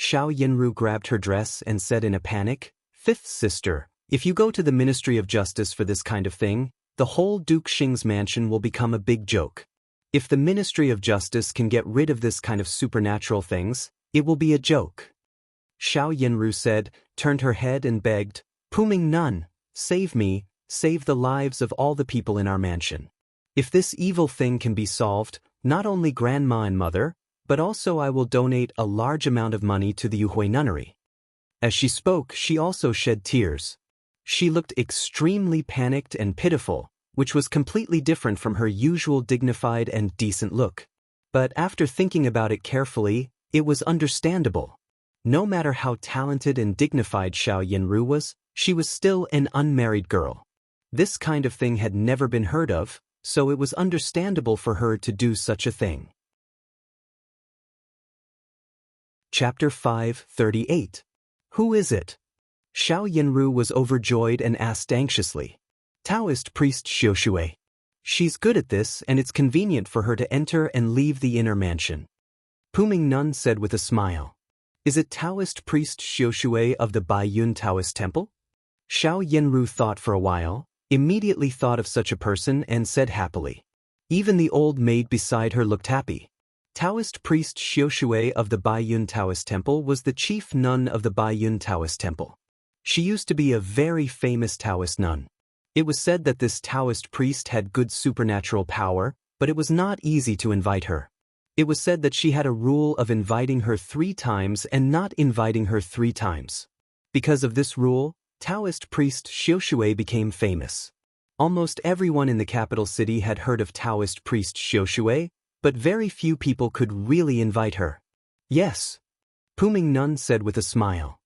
Xiao Yinru grabbed her dress and said in a panic, 5th sister, if you go to the Ministry of Justice for this kind of thing, the whole Duke Xing's mansion will become a big joke. If the Ministry of Justice can get rid of this kind of supernatural things, it will be a joke. Xiao Yinru said, turned her head and begged, Puming Nun, save me, save the lives of all the people in our mansion. If this evil thing can be solved, not only grandma and mother, but also I will donate a large amount of money to the Yuhui nunnery. As she spoke, she also shed tears. She looked extremely panicked and pitiful, which was completely different from her usual dignified and decent look. But after thinking about it carefully, it was understandable. No matter how talented and dignified Xiao Yinru was, she was still an unmarried girl. This kind of thing had never been heard of, so it was understandable for her to do such a thing. Chapter 5:38. Who is it? Xiao Yinru was overjoyed and asked anxiously. Taoist priest Xiushui. She's good at this and it's convenient for her to enter and leave the inner mansion. Puming Nun said with a smile. Is it Taoist priest Xiushui of the Baiyun Taoist temple? Xiao Yenru thought for a while, immediately thought of such a person and said happily. Even the old maid beside her looked happy. Taoist priest Xiushui of the Baiyun Taoist temple was the chief nun of the Baiyun Taoist temple. She used to be a very famous Taoist nun. It was said that this Taoist priest had good supernatural power, but it was not easy to invite her. It was said that she had a rule of inviting her 3 times and not inviting her 3 times. Because of this rule, Taoist priest Xiushui became famous. Almost everyone in the capital city had heard of Taoist priest Xiushui, but very few people could really invite her. Yes. Puming Nun said with a smile.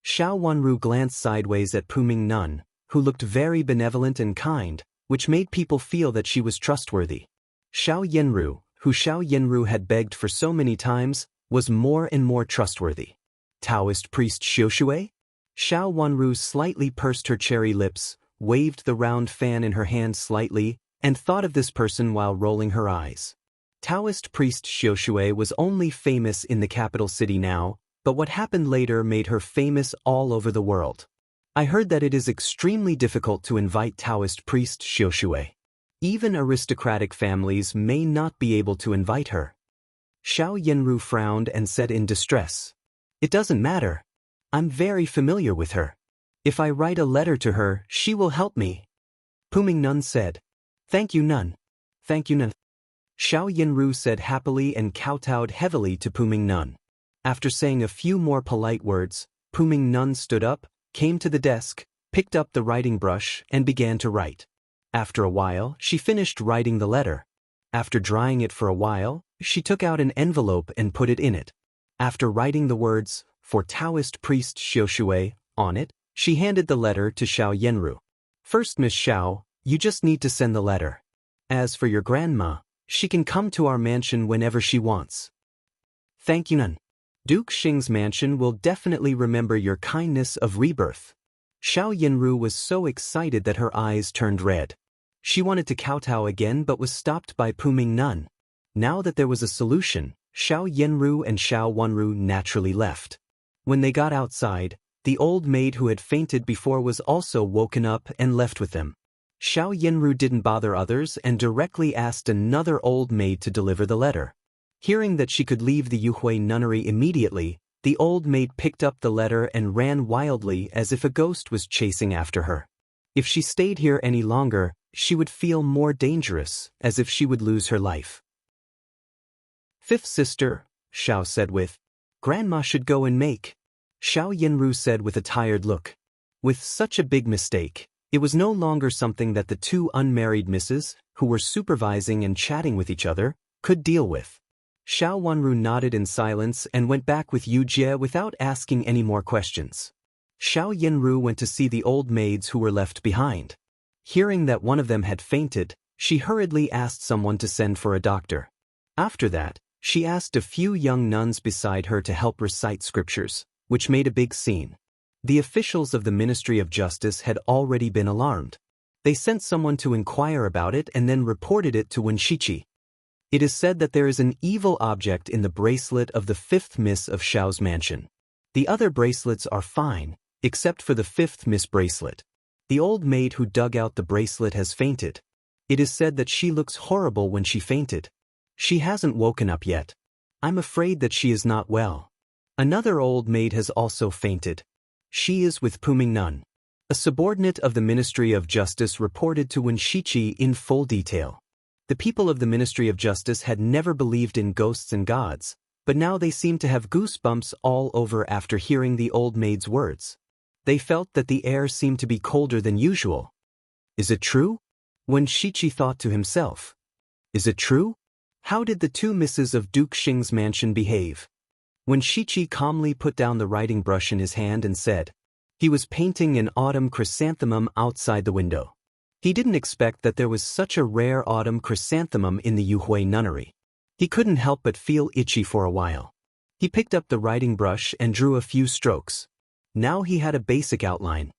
Xiao Wanru glanced sideways at Puming Nun, who looked very benevolent and kind, which made people feel that she was trustworthy. Xiao Yenru, who Xiao Yenru had begged for so many times, was more and more trustworthy. Taoist priest Xiushui? Xiao Wanru slightly pursed her cherry lips, waved the round fan in her hand slightly, and thought of this person while rolling her eyes. Taoist priest Xiushui was only famous in the capital city now, but what happened later made her famous all over the world. I heard that it is extremely difficult to invite Taoist priest Xiushui. Even aristocratic families may not be able to invite her. Xiao Yenru frowned and said in distress. It doesn't matter. I'm very familiar with her. If I write a letter to her, she will help me. Puming Nun said. Thank you, Nun. Thank you, Nun. Xiao Yenru said happily and kowtowed heavily to Puming Nun. After saying a few more polite words, Puming Nun stood up, came to the desk, picked up the writing brush, and began to write. After a while, she finished writing the letter. After drying it for a while, she took out an envelope and put it in it. After writing the words, for Taoist priest Xiushui, on it, she handed the letter to Xiao Yenru. First, Miss Xiao, you just need to send the letter. As for your grandma, she can come to our mansion whenever she wants. Thank you, Nun. Duke Xing's mansion will definitely remember your kindness of rebirth. Xiao Yenru was so excited that her eyes turned red. She wanted to kowtow again but was stopped by Puming Nun. Now that there was a solution, Xiao Yenru and Xiao Wanru naturally left. When they got outside, the old maid who had fainted before was also woken up and left with them. Xiao Yenru didn't bother others and directly asked another old maid to deliver the letter. Hearing that she could leave the Yuhui nunnery immediately, the old maid picked up the letter and ran wildly as if a ghost was chasing after her. If she stayed here any longer, she would feel more dangerous, as if she would lose her life. Fifth sister, Xiao said with, Grandma should go and make. Xiao Yenru said with a tired look. With such a big mistake, it was no longer something that the 2 unmarried misses, who were supervising and chatting with each other, could deal with. Xiao Wanru nodded in silence and went back with Yu Jie without asking any more questions. Xiao Yenru went to see the old maids who were left behind. Hearing that one of them had fainted, she hurriedly asked someone to send for a doctor. After that, she asked a few young nuns beside her to help recite scriptures, which made a big scene. The officials of the Ministry of Justice had already been alarmed. They sent someone to inquire about it and then reported it to Wenshichi. It is said that there is an evil object in the bracelet of the 5th miss of Xiao's mansion. The other bracelets are fine, except for the 5th miss bracelet. The old maid who dug out the bracelet has fainted. It is said that she looks horrible when she fainted. She hasn't woken up yet. I'm afraid that she is not well. Another old maid has also fainted. She is with Puming Nun. A subordinate of the Ministry of Justice reported to Wenshichi in full detail. The people of the Ministry of Justice had never believed in ghosts and gods, but now they seemed to have goosebumps all over after hearing the old maid's words. They felt that the air seemed to be colder than usual. Is it true? Wenshichi thought to himself. Is it true? How did the 2 misses of Duke Xing's mansion behave? Wenshichi calmly put down the writing brush in his hand and said. He was painting an autumn chrysanthemum outside the window. He didn't expect that there was such a rare autumn chrysanthemum in the Yuhui nunnery. He couldn't help but feel itchy for a while. He picked up the writing brush and drew a few strokes. Now he had a basic outline.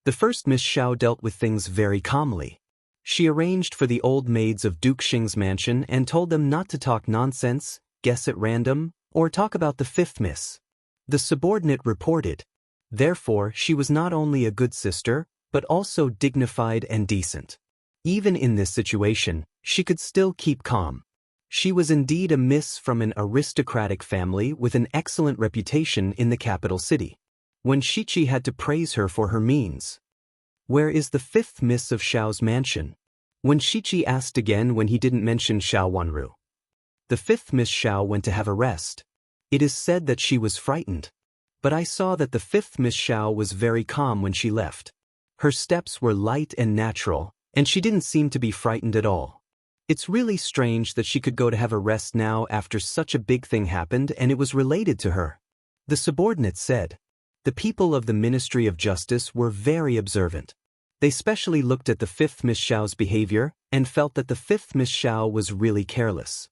The first Miss Xiao dealt with things very calmly. She arranged for the old maids of Duke Xing's mansion and told them not to talk nonsense, guess at random, or talk about the fifth miss. The subordinate reported. Therefore, she was not only a good sister, but also dignified and decent. Even in this situation, she could still keep calm. She was indeed a miss from an aristocratic family with an excellent reputation in the capital city. When Shichi had to praise her for her means. Where is the fifth miss of Xiao's mansion? When Shichi asked again when he didn't mention Xiao Wanru. The fifth Miss Xiao went to have a rest. It is said that she was frightened. But I saw that the fifth Miss Xiao was very calm when she left. Her steps were light and natural, and she didn't seem to be frightened at all. It's really strange that she could go to have a rest now after such a big thing happened and it was related to her. The subordinate said. The people of the Ministry of Justice were very observant. They specially looked at the fifth Miss Xiao's behavior and felt that the fifth Miss Xiao was really careless.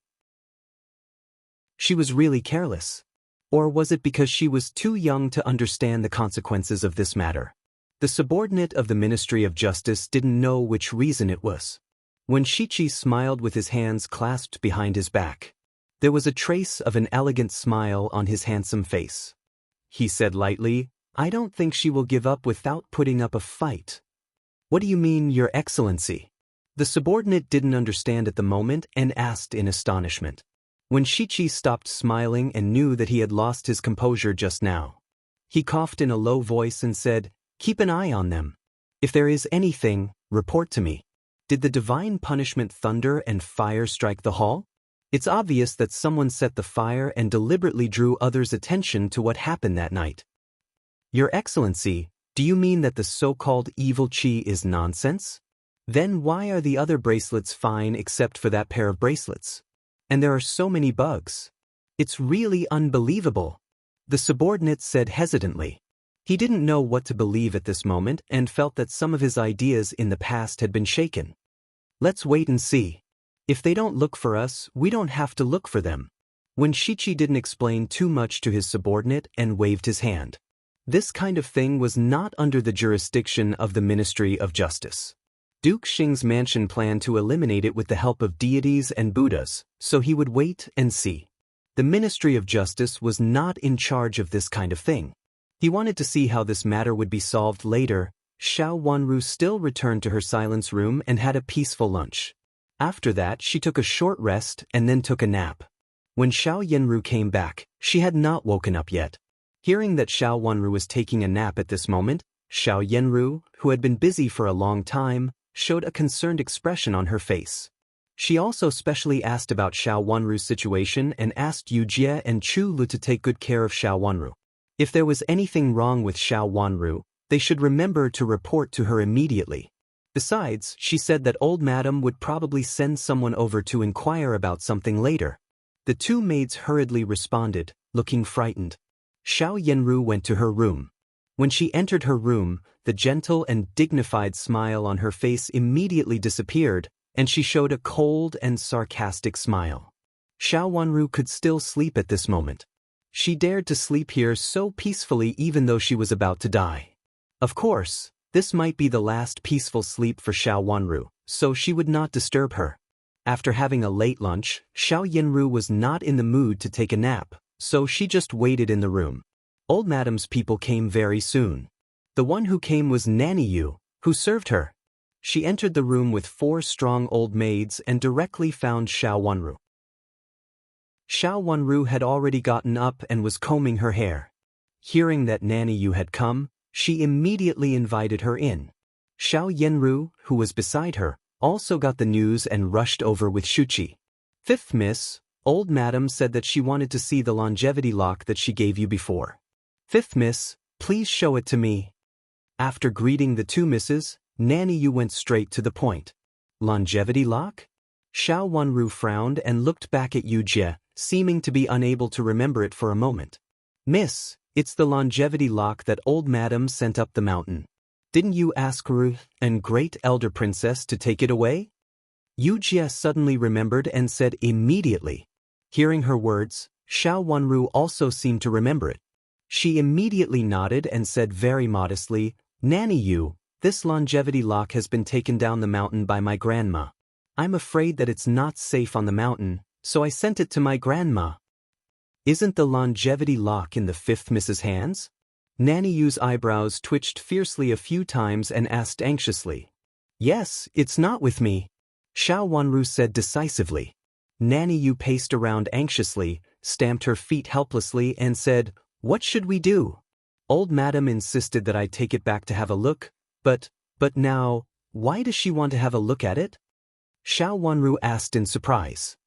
She was really careless. Or was it because she was too young to understand the consequences of this matter? The subordinate of the Ministry of Justice didn't know which reason it was. When Shichi smiled with his hands clasped behind his back, there was a trace of an elegant smile on his handsome face. He said lightly, I don't think she will give up without putting up a fight. What do you mean, Your Excellency? The subordinate didn't understand at the moment and asked in astonishment. When Shichi stopped smiling and knew that he had lost his composure just now, he coughed in a low voice and said, Keep an eye on them. If there is anything, report to me. Did the divine punishment thunder and fire strike the hall? It's obvious that someone set the fire and deliberately drew others' attention to what happened that night. Your Excellency, do you mean that the so-called evil qi is nonsense? Then why are the other bracelets fine except for that pair of bracelets? And there are so many bugs. It's really unbelievable. The subordinate said hesitantly. He didn't know what to believe at this moment and felt that some of his ideas in the past had been shaken. Let's wait and see. If they don't look for us, we don't have to look for them. When Shichi didn't explain too much to his subordinate and waved his hand. This kind of thing was not under the jurisdiction of the Ministry of Justice. Duke Xing's mansion planned to eliminate it with the help of deities and Buddhas, so he would wait and see. The Ministry of Justice was not in charge of this kind of thing. He wanted to see how this matter would be solved later. Xiao Wanru still returned to her silence room and had a peaceful lunch. After that, she took a short rest and then took a nap. When Xiao Yanru came back, she had not woken up yet. Hearing that Xiao Wanru was taking a nap at this moment, Xiao Yanru, who had been busy for a long time, showed a concerned expression on her face. She also specially asked about Xiao Wanru's situation and asked Yu Jie and Chu Lu to take good care of Xiao Wanru. If there was anything wrong with Xiao Wanru, they should remember to report to her immediately. Besides, she said that old madam would probably send someone over to inquire about something later. The two maids hurriedly responded, looking frightened. Xiao Yanru went to her room. When she entered her room, the gentle and dignified smile on her face immediately disappeared, and she showed a cold and sarcastic smile. Xiao Wanru could still sleep at this moment. She dared to sleep here so peacefully even though she was about to die. Of course, this might be the last peaceful sleep for Xiao Wanru, so she would not disturb her. After having a late lunch, Xiao Yanru was not in the mood to take a nap, so she just waited in the room. Old madam's people came very soon. The one who came was Nanny Yu, who served her. She entered the room with 4 strong old maids and directly found Xiao Wanru. Xiao Wanru had already gotten up and was combing her hair. Hearing that Nanny Yu had come, she immediately invited her in. Xiao Yanru, who was beside her, also got the news and rushed over with Shuchi. Fifth Miss, old madam said that she wanted to see the longevity lock that she gave you before. Fifth Miss, please show it to me. After greeting the two misses, Nanny Yu went straight to the point. Longevity lock? Xiao Wanru frowned and looked back at Yu Jie, seeming to be unable to remember it for a moment. Miss, it's the longevity lock that old madam sent up the mountain. Didn't you ask Ru and great elder princess to take it away? Yu Jie suddenly remembered and said immediately. Hearing her words, Xiao Wanru also seemed to remember it. She immediately nodded and said very modestly, Nanny Yu, This longevity lock has been taken down the mountain by my grandma. I'm afraid that it's not safe on the mountain, so I sent it to my grandma. Isn't the longevity lock in the fifth Miss's hands? Nanny Yu's eyebrows twitched fiercely a few times and asked anxiously. Yes, it's not with me, Xiao Wanru said decisively. Nanny Yu paced around anxiously, stamped her feet helplessly and said, What should we do? Old Madam insisted that I take it back to have a look, but now, why does she want to have a look at it? Xiao Wanru asked in surprise.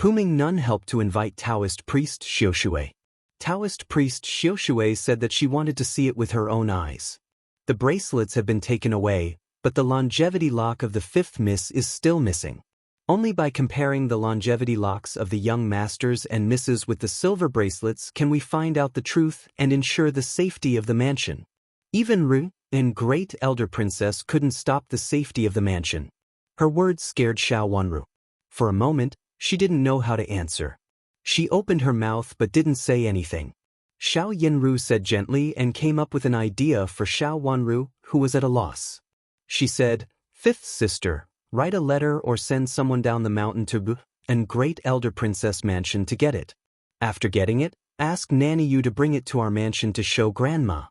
Puming Nun helped to invite Taoist priest Xiushui. Taoist priest Xiushui said that she wanted to see it with her own eyes. The bracelets have been taken away, but the longevity lock of the fifth Miss is still missing. Only by comparing the longevity locks of the young masters and misses with the silver bracelets can we find out the truth and ensure the safety of the mansion. Even Ru, and great elder princess, couldn't stop the safety of the mansion. Her words scared Xiao Wanru. For a moment, she didn't know how to answer. She opened her mouth but didn't say anything. Xiao Yanru said gently and came up with an idea for Xiao Wanru, who was at a loss. She said, Fifth sister, write a letter or send someone down the mountain to Bu and great elder princess mansion to get it. After getting it, ask Nanny Yu to bring it to our mansion to show grandma.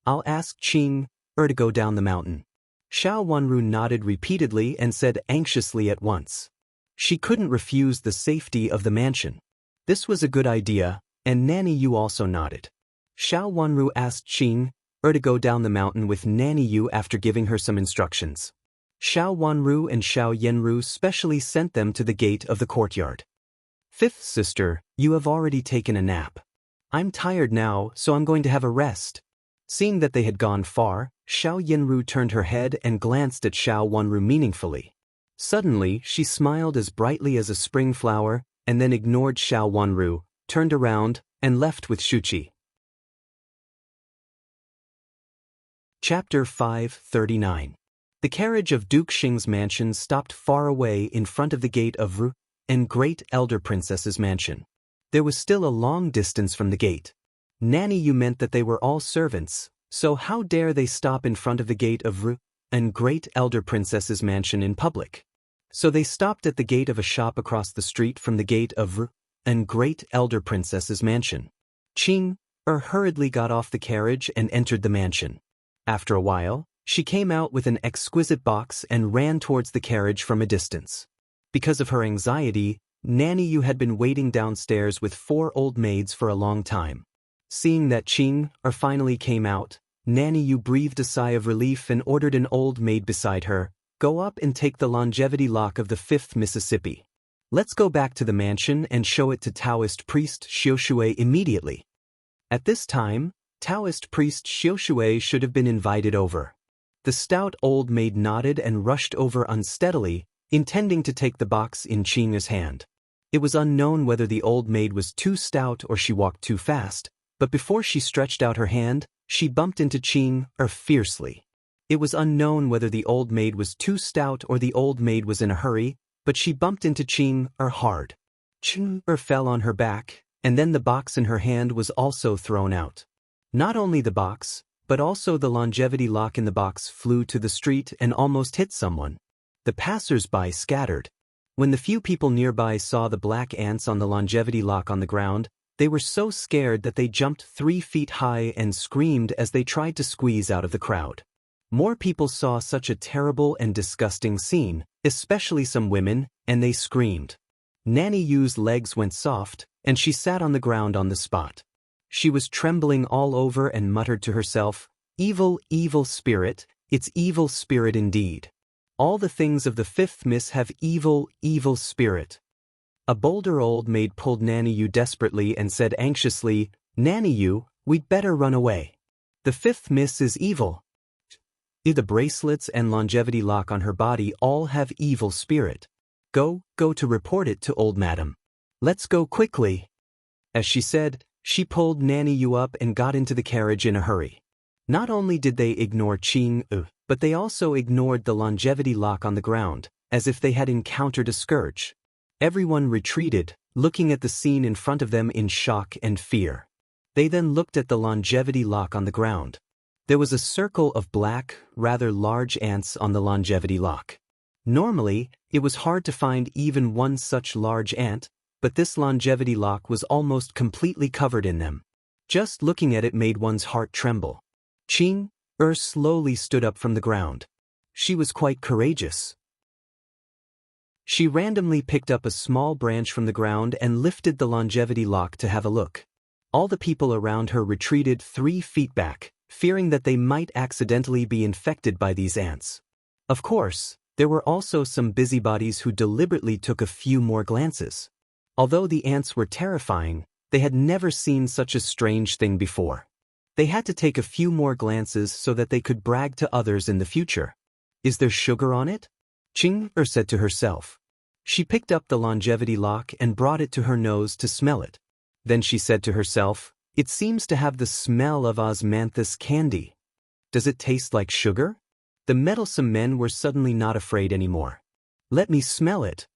I'll ask Qing to go down the mountain. Xiao Wanru nodded repeatedly and said anxiously at once. She couldn't refuse the safety of the mansion. This was a good idea, and Nanny Yu also nodded. Xiao Wanru asked Qing to go down the mountain with Nanny Yu after giving her some instructions. Xiao Wanru and Xiao Yanru specially sent them to the gate of the courtyard. Fifth sister, you have already taken a nap. I'm tired now, so I'm going to have a rest. Seeing that they had gone far, Xiao Yanru turned her head and glanced at Xiao Wanru meaningfully. Suddenly, she smiled as brightly as a spring flower, and then ignored Xiao Wanru, turned around, and left with Shuqi. Chapter 539. The carriage of Duke Xing's mansion stopped far away in front of the gate of Ru and great elder princess's mansion. There was still a long distance from the gate. Nanny Yu meant that they were all servants, so how dare they stop in front of the gate of Ru and great elder princess's mansion in public? So they stopped at the gate of a shop across the street from the gate of Ru and great elder princess's mansion. Qing hurriedly got off the carriage and entered the mansion. After a while, she came out with an exquisite box and ran towards the carriage from a distance. Because of her anxiety, Nanny Yu had been waiting downstairs with 4 old maids for a long time. Seeing that Qing finally came out, Nanny Yu breathed a sigh of relief and ordered an old maid beside her, Go up and take the longevity lock of the 5th Mississippi. Let's go back to the mansion and show it to Taoist priest Xiushui immediately. At this time, Taoist priest Xiushui should have been invited over. The stout old maid nodded and rushed over unsteadily, intending to take the box in Qing's hand. It was unknown whether the old maid was too stout or she walked too fast, but before she stretched out her hand, she bumped into Qing fiercely. It was unknown whether the old maid was too stout or the old maid was in a hurry, but she bumped into Qing hard. Qing fell on her back, and then the box in her hand was also thrown out. Not only the box, but also the longevity lock in the box flew to the street and almost hit someone. The passers-by scattered. When the few people nearby saw the black ants on the longevity lock on the ground, they were so scared that they jumped 3 feet high and screamed as they tried to squeeze out of the crowd. More people saw such a terrible and disgusting scene, especially some women, and they screamed. Nanny Yu's legs went soft, and she sat on the ground on the spot. She was trembling all over and muttered to herself, Evil, evil spirit, it's evil spirit indeed. All the things of the 5th Miss have evil, evil spirit. A bolder old maid pulled Nanny Yu desperately and said anxiously, Nanny Yu, we'd better run away. The 5th Miss is evil. The bracelets and longevity lock on her body all have evil spirit. Go to report it to old madam. Let's go quickly. As she said, she pulled Nanny Yu up and got into the carriage in a hurry. Not only did they ignore Qing, but they also ignored the longevity lock on the ground, as if they had encountered a scourge. Everyone retreated, looking at the scene in front of them in shock and fear. They then looked at the longevity lock on the ground. There was a circle of black, rather large ants on the longevity lock. Normally, it was hard to find even one such large ant, but this longevity lock was almost completely covered in them. Just looking at it made one's heart tremble. Ching slowly stood up from the ground. She was quite courageous. She randomly picked up a small branch from the ground and lifted the longevity lock to have a look. All the people around her retreated 3 feet back, fearing that they might accidentally be infected by these ants. Of course, there were also some busybodies who deliberately took a few more glances. Although the ants were terrifying, they had never seen such a strange thing before. They had to take a few more glances so that they could brag to others in the future. Is there sugar on it? Ching said to herself. She picked up the longevity lock and brought it to her nose to smell it. Then she said to herself, it seems to have the smell of osmanthus candy. Does it taste like sugar? The meddlesome men were suddenly not afraid anymore. Let me smell it.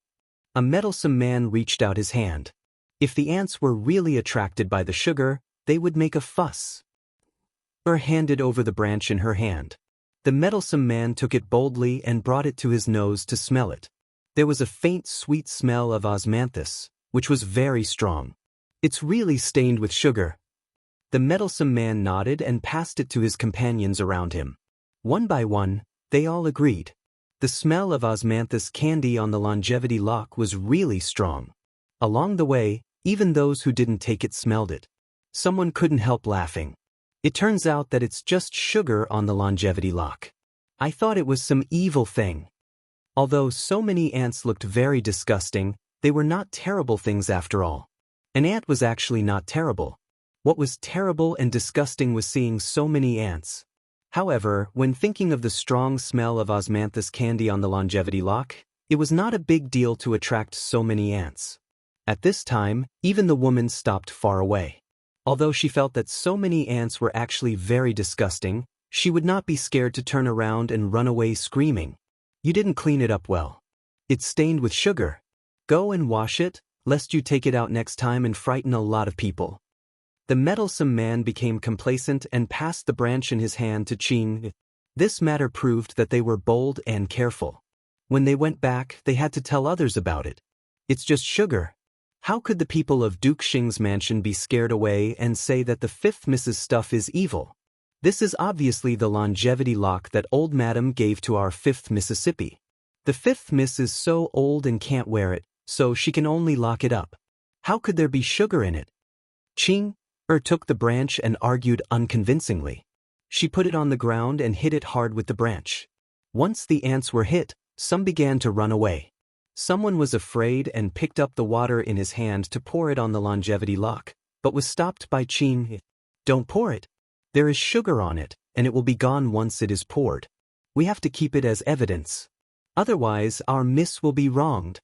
A meddlesome man reached out his hand. If the ants were really attracted by the sugar, they would make a fuss. Handed over the branch in her hand. The meddlesome man took it boldly and brought it to his nose to smell it. There was a faint sweet smell of osmanthus, which was very strong. It's really stained with sugar. The meddlesome man nodded and passed it to his companions around him. One by one, they all agreed. The smell of osmanthus candy on the longevity lock was really strong. Along the way, even those who didn't take it smelled it. Someone couldn't help laughing. It turns out that it's just sugar on the longevity lock. I thought it was some evil thing. Although so many ants looked very disgusting, they were not terrible things after all. An ant was actually not terrible. What was terrible and disgusting was seeing so many ants. However, when thinking of the strong smell of osmanthus candy on the longevity lock, it was not a big deal to attract so many ants. At this time, even the woman stopped far away. Although she felt that so many ants were actually very disgusting, she would not be scared to turn around and run away screaming. You didn't clean it up well. It's stained with sugar. Go and wash it, lest you take it out next time and frighten a lot of people. The meddlesome man became complacent and passed the branch in his hand to Ching. This matter proved that they were bold and careful. When they went back, they had to tell others about it. It's just sugar. How could the people of Duke Xing's mansion be scared away and say that the 5th Miss's stuff is evil? This is obviously the longevity lock that old madam gave to our 5th Mississippi. The 5th Miss is so old and can't wear it, so she can only lock it up. How could there be sugar in it? Ching took the branch and argued unconvincingly. She put it on the ground and hit it hard with the branch. Once the ants were hit, some began to run away. Someone was afraid and picked up the water in his hand to pour it on the longevity lock, but was stopped by Ching. Don't pour it. There is sugar on it, and it will be gone once it is poured. We have to keep it as evidence. Otherwise, our miss will be wronged.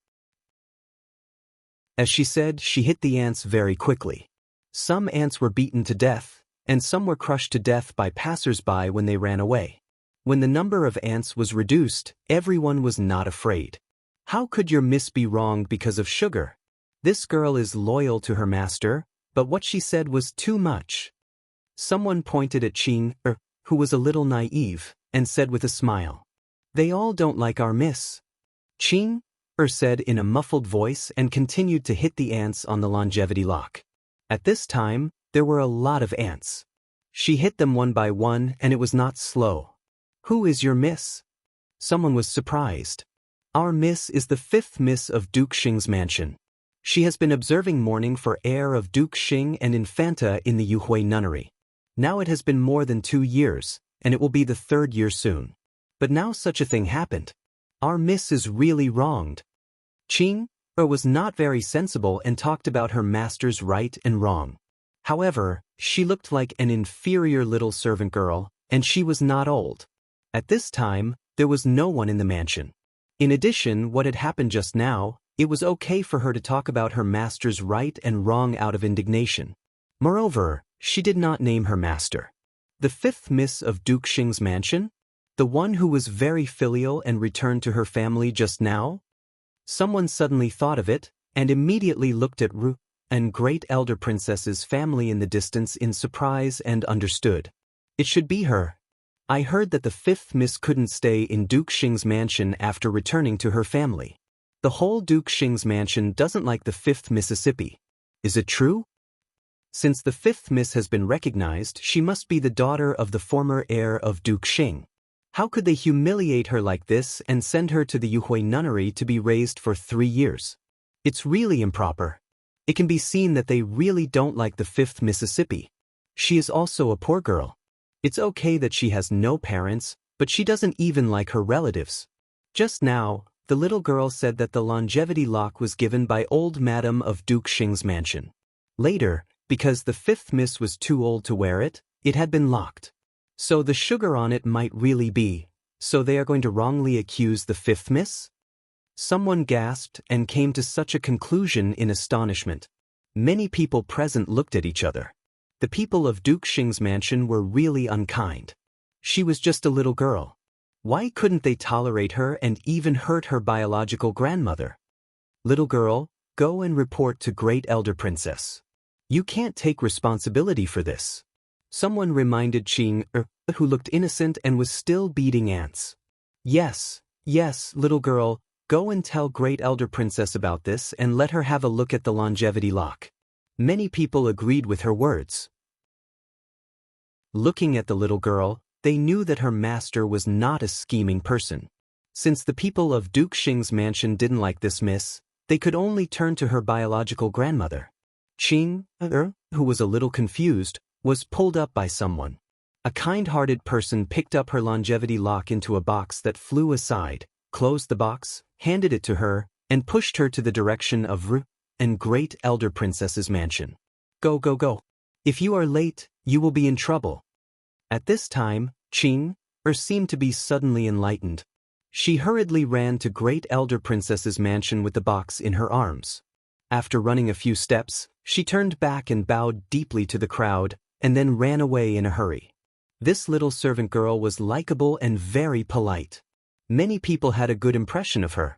As she said, she hit the ants very quickly. Some ants were beaten to death, and some were crushed to death by passers-by when they ran away. When the number of ants was reduced, everyone was not afraid. How could your miss be wronged because of sugar? This girl is loyal to her master, but what she said was too much. Someone pointed at Ching, who was a little naive, and said with a smile, "They all don't like our miss." Ching said in a muffled voice and continued to hit the ants on the longevity lock. At this time, there were a lot of ants. She hit them one by one, and it was not slow. Who is your miss? Someone was surprised. Our miss is the 5th Miss of Duke Xing's mansion. She has been observing mourning for heir of Duke Xing and Infanta in the Yuhui nunnery. Now it has been more than 2 years, and it will be the 3rd year soon. But now such a thing happened. Our miss is really wronged. Ching was not very sensible and talked about her master's right and wrong. However, she looked like an inferior little servant girl, and she was not old. At this time, there was no one in the mansion. In addition, what had happened just now, it was okay for her to talk about her master's right and wrong out of indignation. Moreover, she did not name her master. The 5th Miss of Duke Xing's mansion? The one who was very filial and returned to her family just now? Someone suddenly thought of it, and immediately looked at Ru and great elder princess's family in the distance in surprise and understood. It should be her. I heard that the fifth Miss couldn't stay in Duke Xing's mansion after returning to her family. The whole Duke Xing's mansion doesn't like the fifth Mississippi. Is it true? Since the fifth Miss has been recognized, she must be the daughter of the former heir of Duke Xing. How could they humiliate her like this and send her to the Yuhui nunnery to be raised for 3 years? It's really improper. It can be seen that they really don't like the fifth Mississippi. She is also a poor girl. It's okay that she has no parents, but she doesn't even like her relatives. Just now, the little girl said that the longevity lock was given by old Madam of Duke Xing's mansion. Later, because the fifth Miss was too old to wear it, it had been locked. So the sugar on it might really be, so they are going to wrongly accuse the fifth Miss? Someone gasped and came to such a conclusion in astonishment. Many people present looked at each other. The people of Duke Xing's mansion were really unkind. She was just a little girl. Why couldn't they tolerate her and even hurt her biological grandmother? Little girl, go and report to Great Elder Princess. You can't take responsibility for this. Someone reminded Qing, who looked innocent and was still beating ants. Yes, little girl, go and tell Great Elder Princess about this and let her have a look at the longevity lock. Many people agreed with her words. Looking at the little girl, they knew that her master was not a scheming person. Since the people of Duke Xing's mansion didn't like this miss, they could only turn to her biological grandmother. Qing, who was a little confused, was pulled up by someone. A kind-hearted person picked up her longevity lock into a box that flew aside, closed the box, handed it to her, and pushed her to the direction of and Great Elder Princess's mansion. Go, go, go. If you are late, you will be in trouble. At this time, Qing seemed to be suddenly enlightened. She hurriedly ran to Great Elder Princess's mansion with the box in her arms. After running a few steps, she turned back and bowed deeply to the crowd, and then ran away in a hurry. This little servant girl was likable and very polite. Many people had a good impression of her.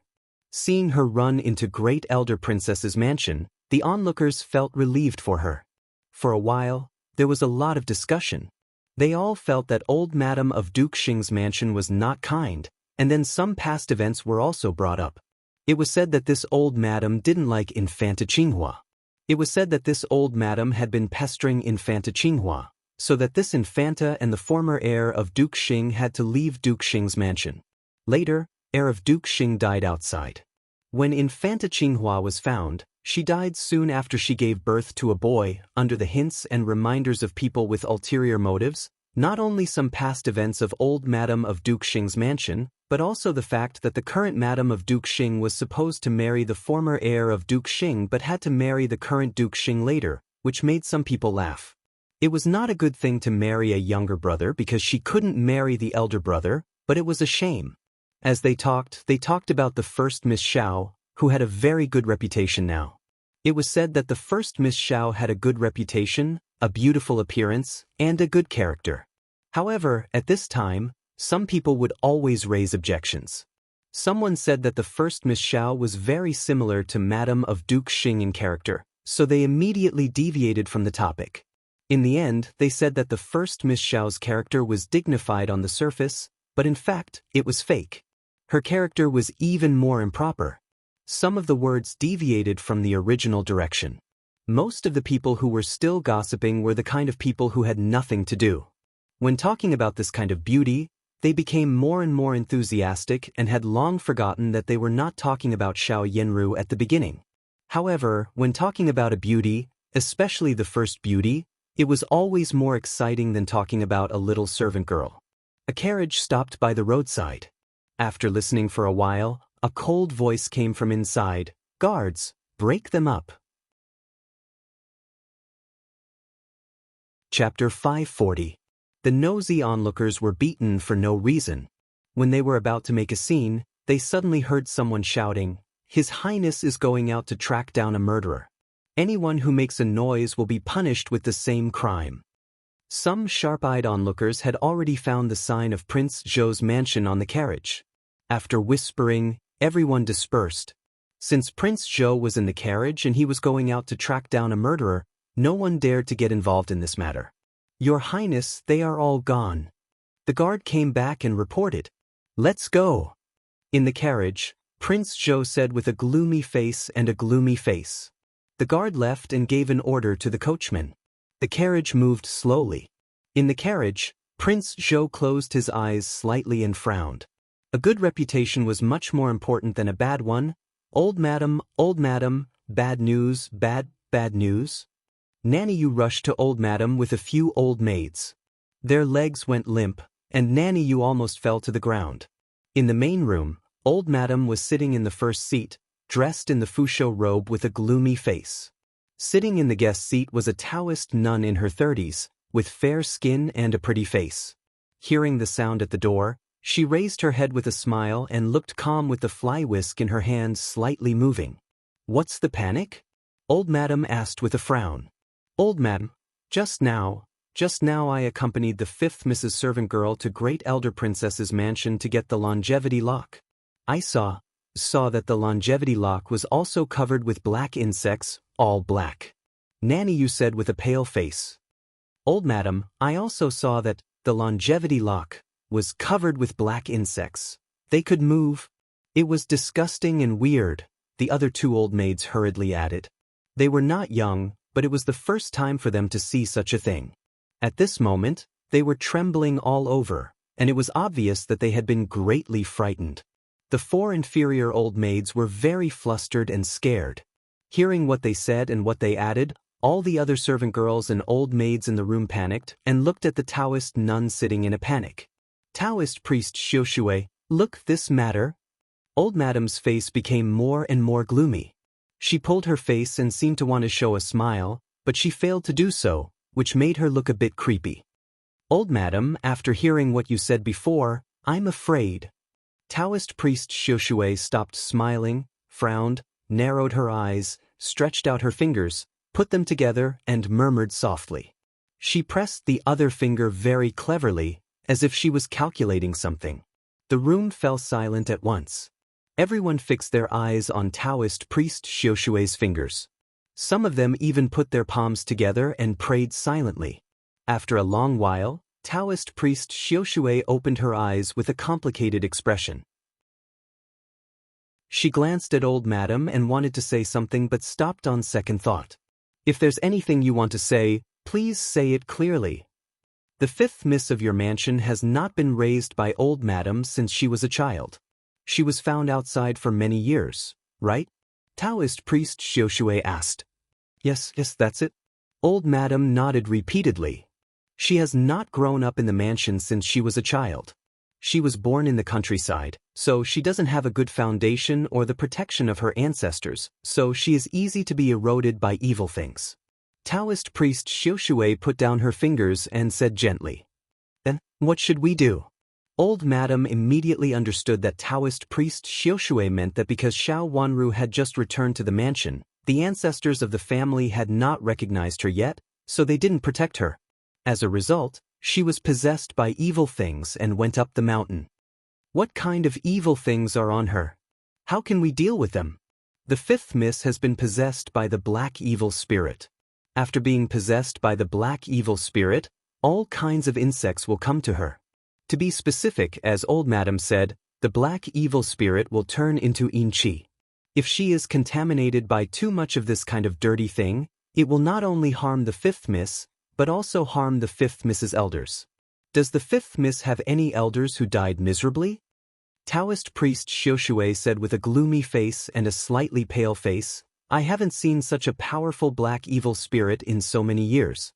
Seeing her run into Great Elder Princess's mansion, the onlookers felt relieved for her. For a while, there was a lot of discussion. They all felt that old Madam of Duke Xing's mansion was not kind, and then some past events were also brought up. It was said that this old madam didn't like Infanta Qinghua. It was said that this old madam had been pestering Infanta Qinghua, so that this Infanta and the former heir of Duke Xing had to leave Duke Xing's mansion. Later, heir of Duke Xing died outside. When Infanta Qinghua was found, she died soon after she gave birth to a boy, under the hints and reminders of people with ulterior motives, not only some past events of old Madam of Duke Xing's mansion, but also the fact that the current Madam of Duke Xing was supposed to marry the former heir of Duke Xing but had to marry the current Duke Xing later, which made some people laugh. It was not a good thing to marry a younger brother because she couldn't marry the elder brother, but it was a shame. As they talked about the first Miss Xiao, who had a very good reputation now. It was said that the first Miss Xiao had a good reputation, a beautiful appearance, and a good character. However, at this time, some people would always raise objections. Someone said that the first Miss Xiao was very similar to Madam of Duke Xing in character, so they immediately deviated from the topic. In the end, they said that the first Miss Xiao's character was dignified on the surface, but in fact, it was fake. Her character was even more improper. Some of the words deviated from the original direction. Most of the people who were still gossiping were the kind of people who had nothing to do. When talking about this kind of beauty, they became more and more enthusiastic and had long forgotten that they were not talking about Xiao Yanru at the beginning. However, when talking about a beauty, especially the first beauty, it was always more exciting than talking about a little servant girl. A carriage stopped by the roadside. After listening for a while, a cold voice came from inside. Guards, break them up. Chapter 540. The nosy onlookers were beaten for no reason. When they were about to make a scene, they suddenly heard someone shouting, "His Highness is going out to track down a murderer. Anyone who makes a noise will be punished with the same crime." Some sharp-eyed onlookers had already found the sign of Prince Zhou's mansion on the carriage. After whispering, everyone dispersed. Since Prince Zhou was in the carriage and he was going out to track down a murderer, no one dared to get involved in this matter. Your Highness, they are all gone. The guard came back and reported. Let's go. In the carriage, Prince Zhou said with a gloomy face and a gloomy face. The guard left and gave an order to the coachman. The carriage moved slowly. In the carriage, Prince Zhou closed his eyes slightly and frowned. A good reputation was much more important than a bad one. Old madam, bad news, bad news. Nanny Yu rushed to old madam with a few old maids. Their legs went limp, and Nanny Yu almost fell to the ground. In the main room, old madam was sitting in the first seat, dressed in the Fusho robe with a gloomy face. Sitting in the guest seat was a Taoist nun in her 30s, with fair skin and a pretty face. Hearing the sound at the door, she raised her head with a smile and looked calm with the fly whisk in her hand slightly moving. What's the panic? Old madam asked with a frown. Old madam, just now I accompanied the 5th Mrs. Servant Girl to Great Elder Princess's mansion to get the longevity lock. I saw that the longevity lock was also covered with black insects, all black. Nanny Yu said with a pale face. Old madam, I also saw that the longevity lock was covered with black insects. They could move. It was disgusting and weird, the other 2 old maids hurriedly added. They were not young, but it was the first time for them to see such a thing. At this moment, they were trembling all over, and it was obvious that they had been greatly frightened. The 4 inferior old maids were very flustered and scared. Hearing what they said and what they added, all the other servant girls and old maids in the room panicked and looked at the Taoist nun sitting in a panic. Taoist priest Xiushui, look this matter. Old madam's face became more and more gloomy. She pulled her face and seemed to want to show a smile, but she failed to do so, which made her look a bit creepy. Old madam, after hearing what you said before, I'm afraid. Taoist priest Xiushui stopped smiling, frowned, narrowed her eyes, stretched out her fingers, put them together and murmured softly. She pressed the other finger very cleverly, as if she was calculating something. The room fell silent at once. Everyone fixed their eyes on Taoist priest Xiushui's fingers. Some of them even put their palms together and prayed silently. After a long while, Taoist priest Xiushui opened her eyes with a complicated expression. She glanced at old madam and wanted to say something but stopped on second thought. If there's anything you want to say, please say it clearly. The 5th miss of your mansion has not been raised by old madam since she was a child. She was found outside for many years, right? Taoist priest Xiushui asked. Yes, that's it. Old madam nodded repeatedly. She has not grown up in the mansion since she was a child. She was born in the countryside, so she doesn't have a good foundation or the protection of her ancestors, so she is easy to be eroded by evil things. Taoist priest Xiushui put down her fingers and said gently. Then, what should we do? Old madam immediately understood that Taoist priest Xiushui meant that because Xiao Wanru had just returned to the mansion, the ancestors of the family had not recognized her yet, so they didn't protect her. As a result, she was possessed by evil things and went up the mountain. What kind of evil things are on her? How can we deal with them? The 5th miss has been possessed by the black evil spirit. After being possessed by the black evil spirit, all kinds of insects will come to her. To be specific, as old madam said, the black evil spirit will turn into Inchi. If she is contaminated by too much of this kind of dirty thing, it will not only harm the 5th miss, but also harm the 5th miss's elders. Does the 5th miss have any elders who died miserably? Taoist priest Xiushui said with a gloomy face and a slightly pale face, I haven't seen such a powerful black evil spirit in so many years.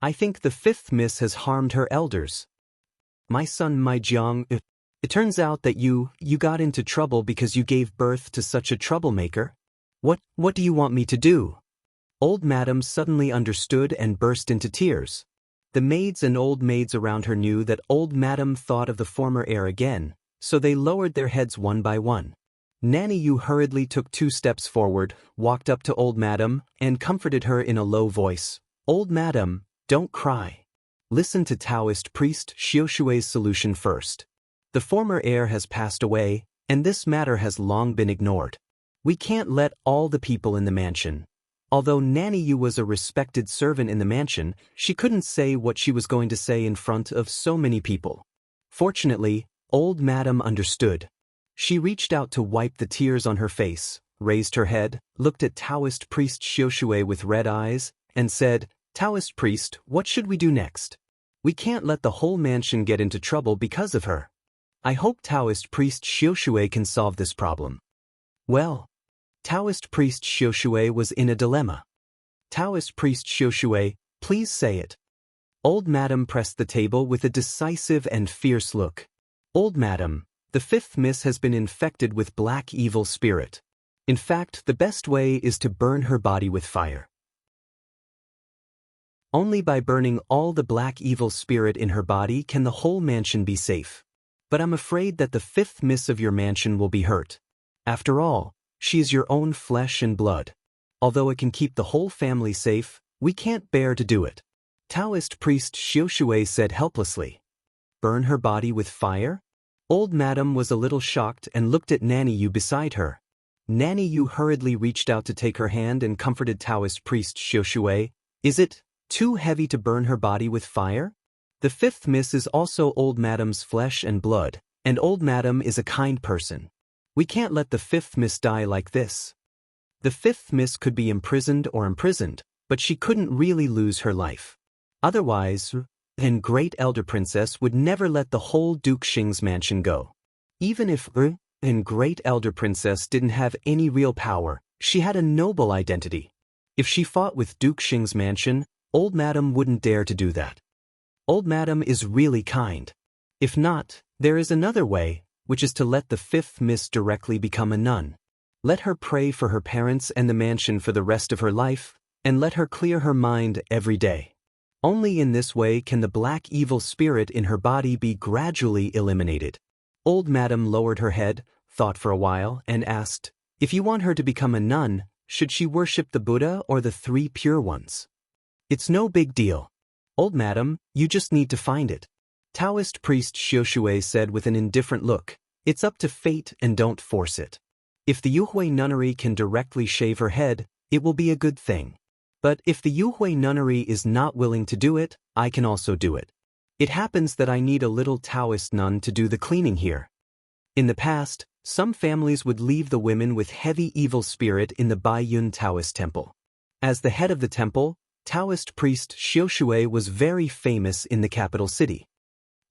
I think the 5th miss has harmed her elders. My son Mai Jiang, it turns out that you got into trouble because you gave birth to such a troublemaker. What do you want me to do? Old madam suddenly understood and burst into tears. The maids and old maids around her knew that old madam thought of the former heir again, so they lowered their heads one by one. Nanny Yu hurriedly took 2 steps forward, walked up to old madam, and comforted her in a low voice. Old madam, don't cry. Listen to Taoist priest Xiushui's solution first. The former heir has passed away, and this matter has long been ignored. We can't let all the people in the mansion, Although Nanny Yu was a respected servant in the mansion, she couldn't say what she was going to say in front of so many people. Fortunately, old Madam understood. She reached out to wipe the tears on her face, raised her head, looked at Taoist priest Xiushui with red eyes, and said, "Taoist priest, what should we do next? We can't let the whole mansion get into trouble because of her. I hope Taoist priest Xiushui can solve this problem." Well, Taoist priest Xiushui was in a dilemma. "Taoist priest Xiushui, please say it." Old Madam pressed the table with a decisive and fierce look. "Old Madam, the fifth miss has been infected with black evil spirit. In fact, the best way is to burn her body with fire. Only by burning all the black evil spirit in her body can the whole mansion be safe. But I'm afraid that the fifth miss of your mansion will be hurt. After all, she is your own flesh and blood. Although it can keep the whole family safe, we can't bear to do it." Taoist priest Xiushui said helplessly. "Burn her body with fire?" Old Madam was a little shocked and looked at Nanny Yu beside her. Nanny Yu hurriedly reached out to take her hand and comforted Taoist priest Xiushui. "Is it too heavy to burn her body with fire? The fifth miss is also Old Madam's flesh and blood, and Old Madam is a kind person. We can't let the fifth miss die like this." The fifth miss could be imprisoned, but she couldn't really lose her life. Otherwise, and Great Elder Princess would never let the whole Duke Xing's mansion go. Even if and Great Elder Princess didn't have any real power, she had a noble identity. If she fought with Duke Xing's mansion, Old Madam wouldn't dare to do that. Old Madam is really kind. If not, there is another way, which is to let the fifth miss directly become a nun. Let her pray for her parents and the mansion for the rest of her life, and let her clear her mind every day. Only in this way can the black evil spirit in her body be gradually eliminated. Old Madam lowered her head, thought for a while, and asked, "If you want her to become a nun, should she worship the Buddha or the three pure ones?" "It's no big deal. Old Madam, you just need to find it." Taoist priest Xiushui said with an indifferent look, "It's up to fate and don't force it. If the Yuhui nunnery can directly shave her head, it will be a good thing. But if the Yuhui nunnery is not willing to do it, I can also do it. It happens that I need a little Taoist nun to do the cleaning here." In the past, some families would leave the women with heavy evil spirit in the Baiyun Taoist temple. As the head of the temple, Taoist priest Xiushui was very famous in the capital city.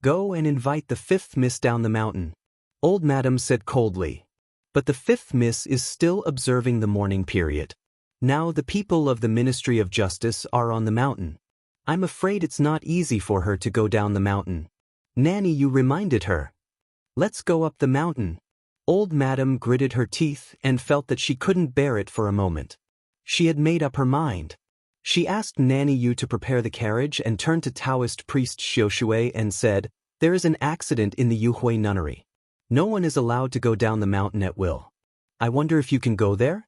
"Go and invite the fifth miss down the mountain," Old Madam said coldly. But the fifth miss is still observing the mourning period. Now the people of the Ministry of Justice are on the mountain. I'm afraid it's not easy for her to go down the mountain. Nanny Yu reminded her. "Let's go up the mountain." Old Madam gritted her teeth and felt that she couldn't bear it for a moment. She had made up her mind. She asked Nanny Yu to prepare the carriage and turned to Taoist priest Xiushui and said, "There is an accident in the Yuhui nunnery. No one is allowed to go down the mountain at will. I wonder if you can go there?"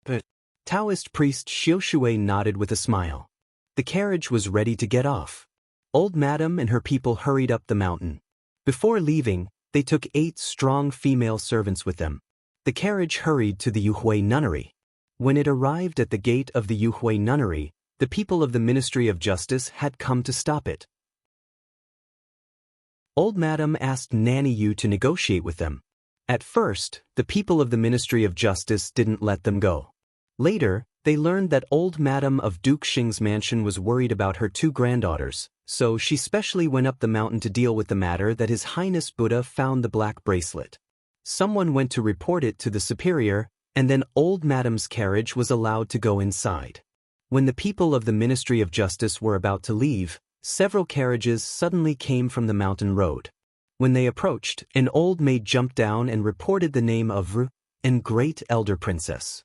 But Taoist priest Xiushui nodded with a smile. The carriage was ready to get off. Old Madam and her people hurried up the mountain. Before leaving, they took 8 strong female servants with them. The carriage hurried to the Yuhui nunnery. When it arrived at the gate of the Yuhui nunnery, the people of the Ministry of Justice had come to stop it. Old Madam asked Nanny Yu to negotiate with them. At first, the people of the Ministry of Justice didn't let them go. Later, they learned that Old Madam of Duke Xing's mansion was worried about her 2 granddaughters, so she specially went up the mountain to deal with the matter that His Highness Buddha found the black bracelet. Someone went to report it to the superior, and then Old Madam's carriage was allowed to go inside. When the people of the Ministry of Justice were about to leave, several carriages suddenly came from the mountain road. When they approached, an old maid jumped down and reported the name of and Great Elder Princess.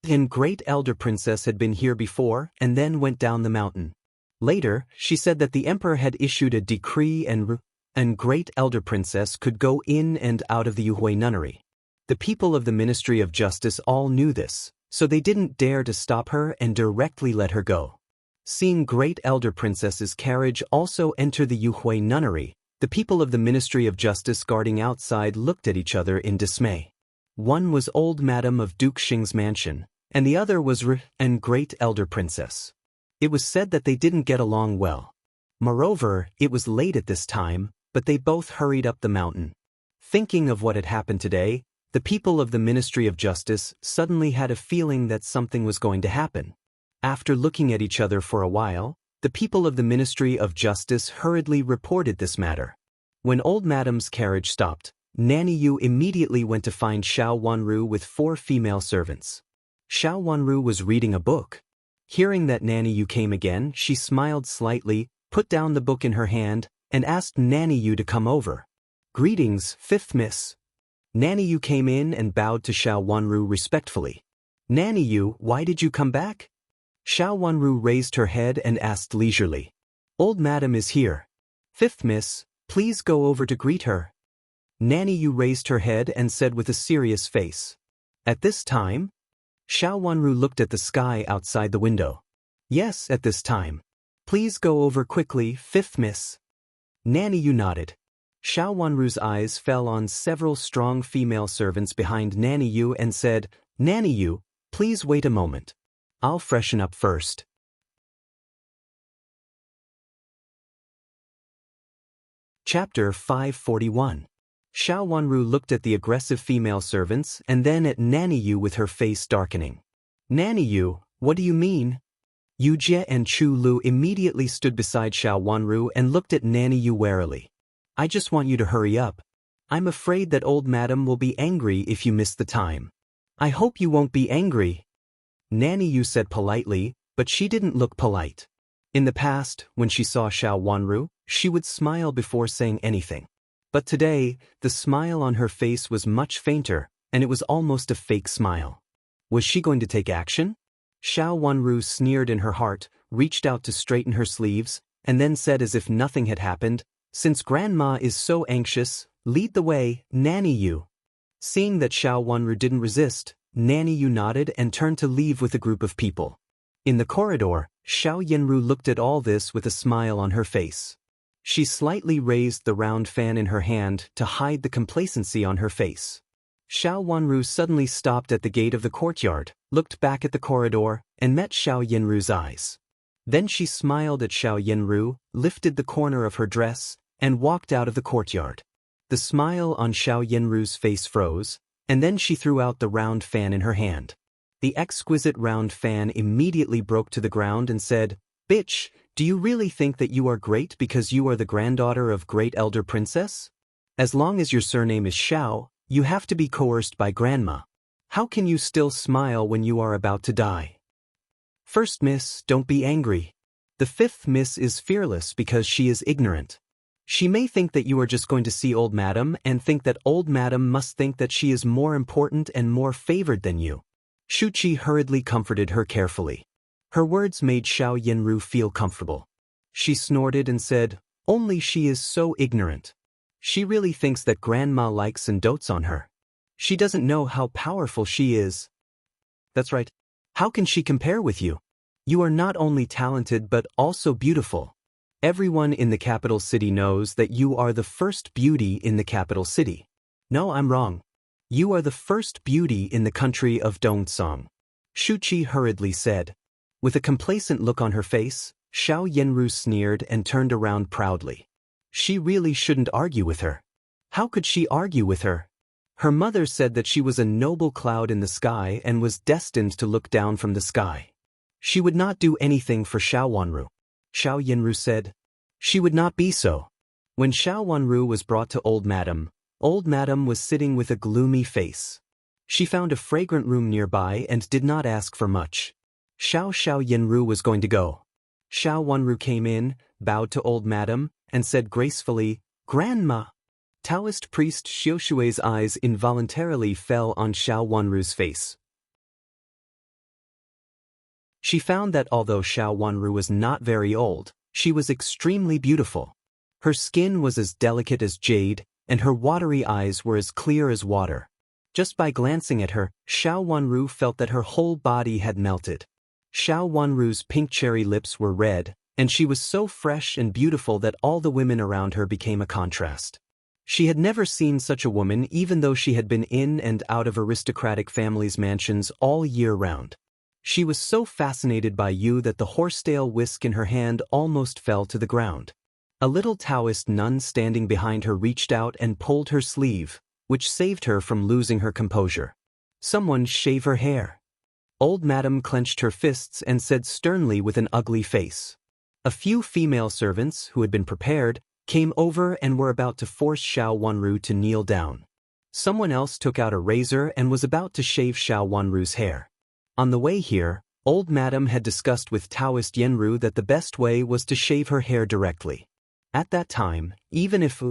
And Great Elder Princess had been here before and then went down the mountain. Later, she said that the emperor had issued a decree and Great Elder Princess could go in and out of the Yuhui nunnery. The people of the Ministry of Justice all knew this, so they didn't dare to stop her and directly let her go. Seeing Great Elder Princess's carriage also enter the Yuhui nunnery, the people of the Ministry of Justice guarding outside looked at each other in dismay. One was Old Madam of Duke Xing's mansion, and the other was and great elder princess. It was said that they didn't get along well. Moreover, it was late at this time, but they both hurried up the mountain. Thinking of what had happened today, the people of the Ministry of Justice suddenly had a feeling that something was going to happen. After looking at each other for a while, the people of the Ministry of Justice hurriedly reported this matter. When old Madam's carriage stopped, Nanny Yu immediately went to find Xiao Wanru with 4 female servants. Xiao Wanru was reading a book. Hearing that Nanny Yu came again, she smiled slightly, put down the book in her hand, and asked Nanny Yu to come over. "Greetings, 5th Miss." Nanny Yu came in and bowed to Xiao Wanru respectfully. "Nanny Yu, why did you come back?" Xiao Wanru raised her head and asked leisurely. "Old Madam is here. 5th Miss, please go over to greet her." Nanny Yu raised her head and said with a serious face. "At this time?" Xiao Wanru looked at the sky outside the window. "Yes, at this time. Please go over quickly, 5th Miss." Nanny Yu nodded. Xiao Wanru's eyes fell on several strong female servants behind Nanny Yu and said, "Nanny Yu, please wait a moment. I'll freshen up first." Chapter 541. Xiao Wanru looked at the aggressive female servants and then at Nanny Yu with her face darkening. "Nanny Yu, what do you mean?" Yu Jie and Chu Lu immediately stood beside Xiao Wanru and looked at Nanny Yu warily. "I just want you to hurry up. I'm afraid that old Madam will be angry if you miss the time." "I hope you won't be angry," Nanny Yu said politely, but she didn't look polite. In the past, when she saw Xiao Wanru, she would smile before saying anything. But today, the smile on her face was much fainter, and it was almost a fake smile. Was she going to take action? Xiao Wanru sneered in her heart, reached out to straighten her sleeves, and then said as if nothing had happened, "Since Grandma is so anxious, lead the way, Nanny Yu." Seeing that Xiao Wanru didn't resist, Nanny Yu nodded and turned to leave with a group of people. In the corridor, Xiao Yanru looked at all this with a smile on her face. She slightly raised the round fan in her hand to hide the complacency on her face. Xiao Wanru suddenly stopped at the gate of the courtyard, looked back at the corridor, and met Xiao Yanru's eyes. Then she smiled at Xiao Yanru, lifted the corner of her dress, and walked out of the courtyard. The smile on Xiao Yanru's face froze, and then she threw out the round fan in her hand. The exquisite round fan immediately broke to the ground and said, "Bitch, do you really think that you are great because you are the granddaughter of great elder princess? As long as your surname is Xiao, you have to be coerced by grandma. How can you still smile when you are about to die?" "First Miss, don't be angry. The 5th Miss is fearless because she is ignorant. She may think that you are just going to see old Madam and think that old Madam must think that she is more important and more favored than you." Shuqi hurriedly comforted her carefully. Her words made Xiao Yanru feel comfortable. She snorted and said, "Only she is so ignorant. She really thinks that Grandma likes and dotes on her. She doesn't know how powerful she is." "That's right. How can she compare with you? You are not only talented but also beautiful. Everyone in the capital city knows that you are the first beauty in the capital city." "No, I'm wrong. You are the first beauty in the country of Dongtsang," Shuqi hurriedly said. With a complacent look on her face, Xiao Yanru sneered and turned around proudly. She really shouldn't argue with her. How could she argue with her? Her mother said that she was a noble cloud in the sky and was destined to look down from the sky. She would not do anything for Xiao Wanru. Xiao Yanru said. She would not be so. When Xiao Wanru was brought to Old Madam was sitting with a gloomy face. She found a fragrant room nearby and did not ask for much. Xiao Yanru was going to go. Xiao Wanru came in, bowed to Old Madam, and said gracefully, "Grandma." Taoist priest Xiushui's eyes involuntarily fell on Xiao Wanru's face. She found that although Xiao Wanru was not very old, she was extremely beautiful. Her skin was as delicate as jade, and her watery eyes were as clear as water. Just by glancing at her, Xiao Wanru felt that her whole body had melted. Xiao Wanru's pink cherry lips were red, and she was so fresh and beautiful that all the women around her became a contrast. She had never seen such a woman even though she had been in and out of aristocratic families' mansions all year round. She was so fascinated by you that the horsetail whisk in her hand almost fell to the ground. A little Taoist nun standing behind her reached out and pulled her sleeve, which saved her from losing her composure. Someone shave her hair. Old Madam clenched her fists and said sternly with an ugly face. A few female servants, who had been prepared, came over and were about to force Xiao Wanru to kneel down. Someone else took out a razor and was about to shave Xiao Wanru's hair. On the way here, Old Madam had discussed with Taoist Yenru that the best way was to shave her hair directly. At that time, even if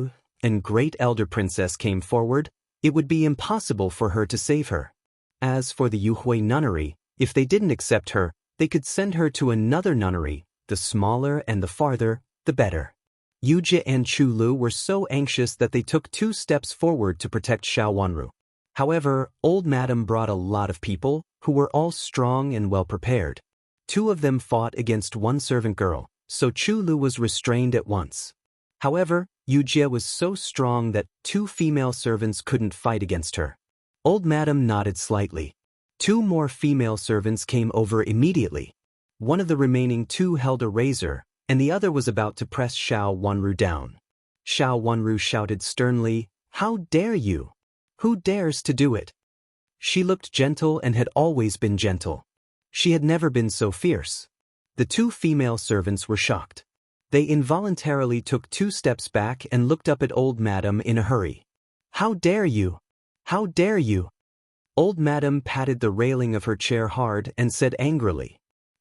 an great elder princess came forward, it would be impossible for her to save her. As for the Yuhui nunnery, if they didn't accept her, they could send her to another nunnery, the smaller and the farther, the better. Yujie and Chulu were so anxious that they took 2 steps forward to protect Xiao Wanru. However, Old Madam brought a lot of people, who were all strong and well prepared. 2 of them fought against 1 servant girl, so Chulu was restrained at once. However, Yujie was so strong that 2 female servants couldn't fight against her. Old Madam nodded slightly. 2 more female servants came over immediately. One of the remaining 2 held a razor, and the other was about to press Xiao Wanru down. Xiao Wanru shouted sternly, "How dare you? Who dares to do it?" She looked gentle and had always been gentle. She had never been so fierce. The 2 female servants were shocked. They involuntarily took 2 steps back and looked up at Old Madam in a hurry. "How dare you? How dare you?" Old Madam patted the railing of her chair hard and said angrily.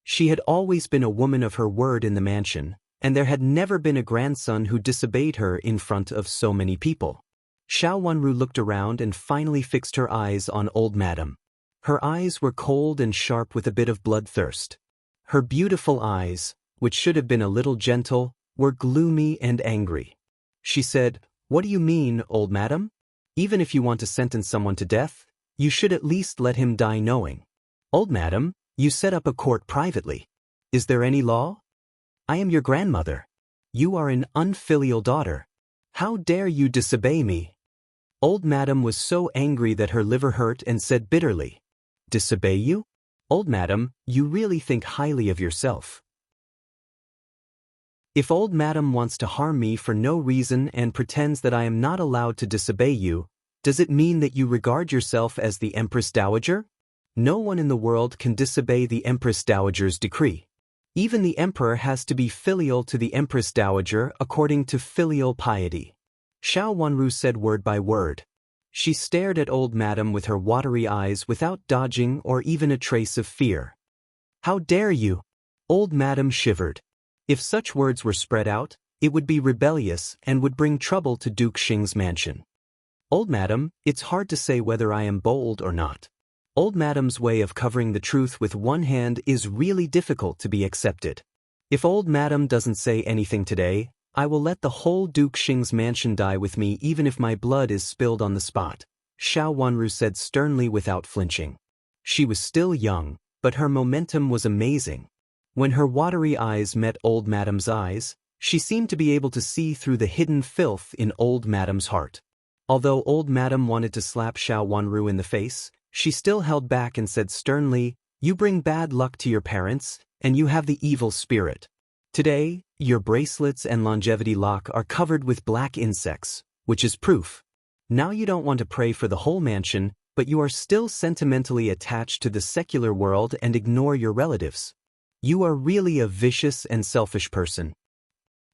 She had always been a woman of her word in the mansion, and there had never been a grandson who disobeyed her in front of so many people. Xiao Wanru looked around and finally fixed her eyes on Old Madam. Her eyes were cold and sharp with a bit of bloodthirst. Her beautiful eyes, which should have been a little gentle, were gloomy and angry. She said, "What do you mean, Old Madam? Even if you want to sentence someone to death, you should at least let him die knowing. Old Madam, you set up a court privately. Is there any law? I am your grandmother. You are an unfilial daughter. How dare you disobey me?" Old Madam was so angry that her liver hurt and said bitterly, "Disobey you? Old Madam, you really think highly of yourself. If Old Madam wants to harm me for no reason and pretends that I am not allowed to disobey you, does it mean that you regard yourself as the Empress Dowager? No one in the world can disobey the Empress Dowager's decree. Even the Emperor has to be filial to the Empress Dowager according to filial piety." Xiao Wanru said word by word. She stared at Old Madam with her watery eyes without dodging or even a trace of fear. "How dare you?" Old Madam shivered. If such words were spread out, it would be rebellious and would bring trouble to Duke Xing's mansion. "Old Madam, it's hard to say whether I am bold or not. Old Madam's way of covering the truth with one hand is really difficult to be accepted. If Old Madam doesn't say anything today, I will let the whole Duke Xing's mansion die with me even if my blood is spilled on the spot," Xiao Wanru said sternly without flinching. She was still young, but her momentum was amazing. When her watery eyes met Old Madam's eyes, she seemed to be able to see through the hidden filth in Old Madam's heart. Although Old Madam wanted to slap Xiao Wanru in the face, she still held back and said sternly, "You bring bad luck to your parents, and you have the evil spirit. Today, your bracelets and longevity lock are covered with black insects, which is proof. Now you don't want to pray for the whole mansion, but you are still sentimentally attached to the secular world and ignore your relatives. You are really a vicious and selfish person."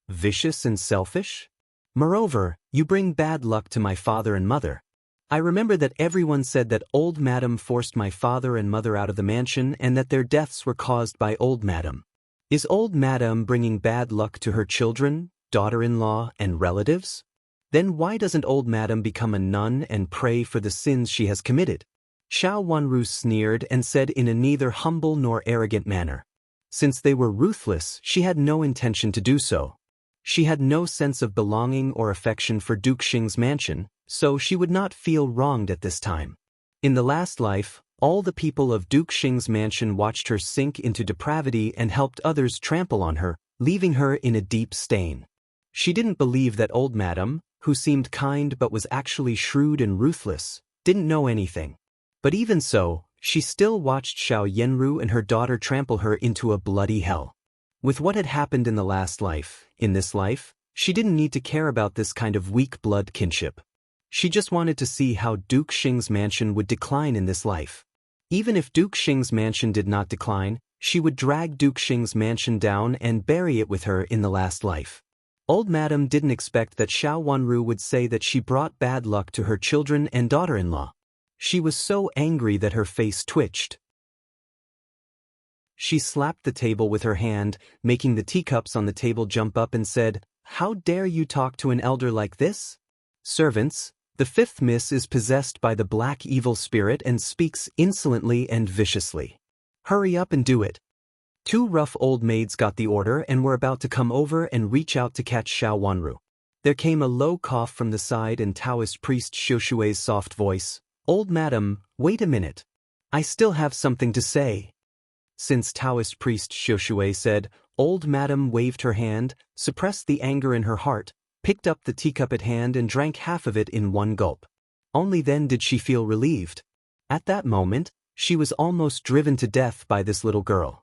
Vicious and selfish? Moreover, you bring bad luck to my father and mother. I remember that everyone said that Old Madam forced my father and mother out of the mansion and that their deaths were caused by Old Madam. Is Old Madam bringing bad luck to her children, daughter-in-law, and relatives? Then why doesn't Old Madam become a nun and pray for the sins she has committed? Xiao Wanru sneered and said in a neither humble nor arrogant manner. Since they were ruthless, she had no intention to do so. She had no sense of belonging or affection for Duke Xing's mansion, so she would not feel wronged at this time. In the last life, all the people of Duke Xing's mansion watched her sink into depravity and helped others trample on her, leaving her in a deep stain. She didn't believe that Old Madam, who seemed kind but was actually shrewd and ruthless, didn't know anything. But even so, she still watched Xiao Yanru and her daughter trample her into a bloody hell. With what had happened in the last life, in this life, she didn't need to care about this kind of weak blood kinship. She just wanted to see how Duke Xing's mansion would decline in this life. Even if Duke Xing's mansion did not decline, she would drag Duke Xing's mansion down and bury it with her in the last life. Old Madam didn't expect that Xiao Wanru would say that she brought bad luck to her children and daughter-in-law. She was so angry that her face twitched. She slapped the table with her hand, making the teacups on the table jump up, and said, "How dare you talk to an elder like this? Servants, the fifth miss is possessed by the black evil spirit and speaks insolently and viciously. Hurry up and do it." Two rough old maids got the order and were about to come over and reach out to catch Xiao Wanru. There came a low cough from the side and Taoist priest Xiushui's soft voice, "Old Madam, wait a minute. I still have something to say." Since Taoist priest Xiushui said, Old Madam waved her hand, suppressed the anger in her heart, picked up the teacup at hand and drank half of it in one gulp. Only then did she feel relieved. At that moment, she was almost driven to death by this little girl.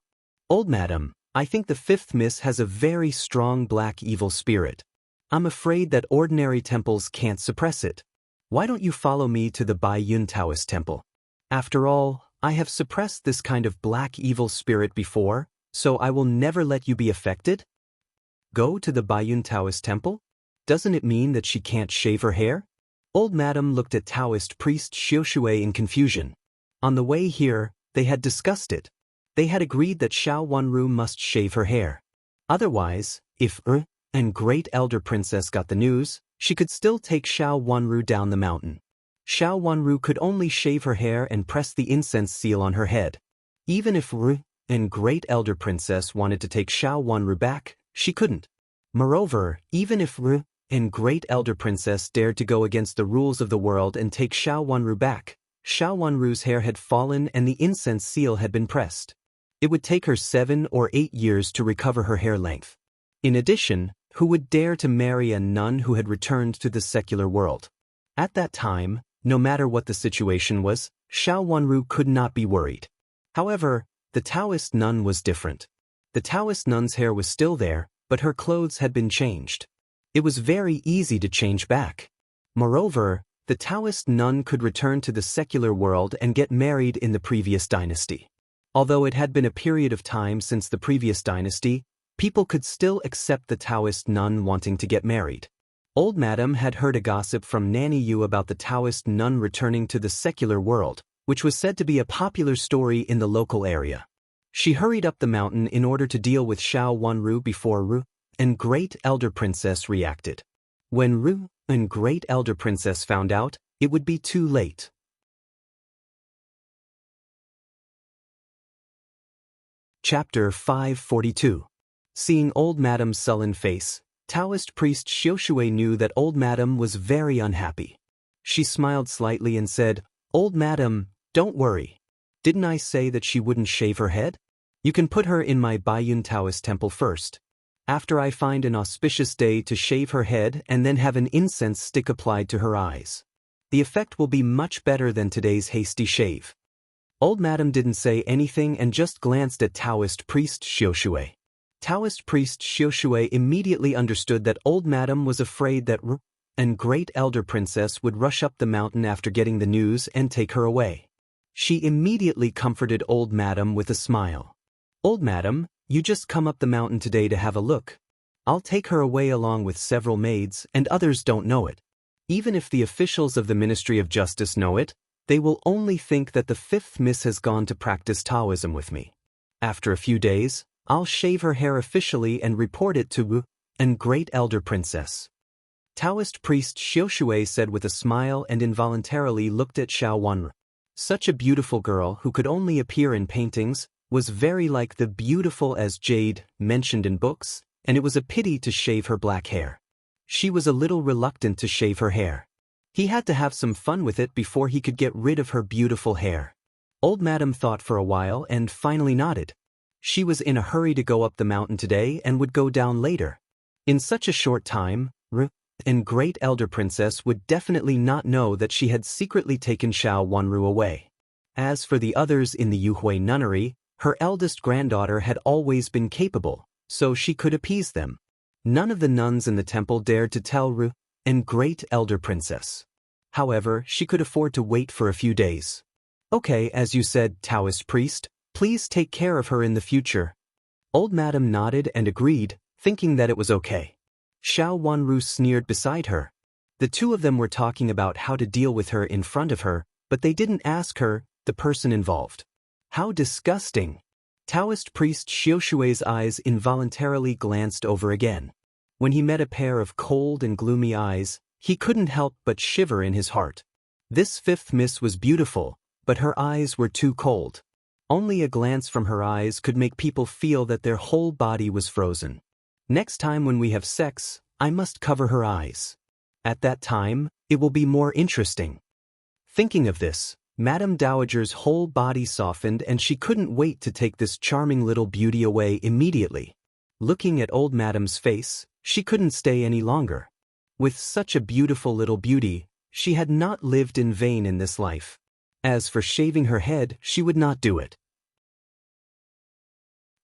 "Old Madam, I think the fifth miss has a very strong black evil spirit. I'm afraid that ordinary temples can't suppress it. Why don't you follow me to the Baiyun Taoist temple? After all, I have suppressed this kind of black evil spirit before, so I will never let you be affected." Go to the Baiyun Taoist temple? Doesn't it mean that she can't shave her hair? Old Madam looked at Taoist priest Xiushui in confusion. On the way here, they had discussed it. They had agreed that Xiao Wanru must shave her hair. Otherwise, if and Great Elder Princess got the news, she could still take Xiao Wanru down the mountain. Xiao Wanru could only shave her hair and press the incense seal on her head. Even if and Great Elder Princess wanted to take Xiao Wanru back, she couldn't. Moreover, even if and Great Elder Princess dared to go against the rules of the world and take Xiao Wanru back, Xiao Wanru's hair had fallen and the incense seal had been pressed. It would take her 7 or 8 years to recover her hair length. In addition, who would dare to marry a nun who had returned to the secular world? At that time, no matter what the situation was, Xiao Wanru could not be worried. However, the Taoist nun was different. The Taoist nun's hair was still there, but her clothes had been changed. It was very easy to change back. Moreover, the Taoist nun could return to the secular world and get married in the previous dynasty. Although it had been a period of time since the previous dynasty, people could still accept the Taoist nun wanting to get married. Old Madam had heard a gossip from Nanny Yu about the Taoist nun returning to the secular world, which was said to be a popular story in the local area. She hurried up the mountain in order to deal with Xiao Wanru before and Great Elder Princess reacted. When and Great Elder Princess found out, it would be too late. Chapter 542. Seeing Old Madam's sullen face, Taoist priest Xiushui knew that Old Madam was very unhappy. She smiled slightly and said, "Old Madam, don't worry. Didn't I say that she wouldn't shave her head? You can put her in my Baiyun Taoist temple first. After I find an auspicious day to shave her head and then have an incense stick applied to her eyes. The effect will be much better than today's hasty shave." Old Madam didn't say anything and just glanced at Taoist priest Xiushui. Taoist priest Xiushui immediately understood that Old Madam was afraid that and Great Elder Princess would rush up the mountain after getting the news and take her away. She immediately comforted Old Madam with a smile. "Old Madam, you just come up the mountain today to have a look. I'll take her away along with several maids and others don't know it. Even if the officials of the Ministry of Justice know it, they will only think that the fifth miss has gone to practice Taoism with me. After a few days, I'll shave her hair officially and report it to and Great Elder Princess." Taoist priest Xiushui said with a smile and involuntarily looked at Xiao Wanru. Such a beautiful girl who could only appear in paintings, was very like the beautiful as jade mentioned in books, and it was a pity to shave her black hair. She was a little reluctant to shave her hair. He had to have some fun with it before he could get rid of her beautiful hair. Old Madam thought for a while and finally nodded. She was in a hurry to go up the mountain today and would go down later. In such a short time, and Great Elder Princess would definitely not know that she had secretly taken Xiao Wanru away. As for the others in the Yuhui nunnery, her eldest granddaughter had always been capable, so she could appease them. None of the nuns in the temple dared to tell Ru and Great Elder Princess. However, she could afford to wait for a few days. Okay, as you said, Taoist priest, please take care of her in the future. Old Madam nodded and agreed, thinking that it was okay. Xiao Wanru sneered beside her. The two of them were talking about how to deal with her in front of her, but they didn't ask her, the person involved. How disgusting! Taoist priest Xiushui's eyes involuntarily glanced over again. When he met a pair of cold and gloomy eyes, he couldn't help but shiver in his heart. This fifth miss was beautiful, but her eyes were too cold. Only a glance from her eyes could make people feel that their whole body was frozen. Next time when we have sex, I must cover her eyes. At that time, it will be more interesting. Thinking of this, Madame Dowager's whole body softened and she couldn't wait to take this charming little beauty away immediately. Looking at old Madame's face, she couldn't stay any longer. With such a beautiful little beauty, she had not lived in vain in this life. As for shaving her head, she would not do it.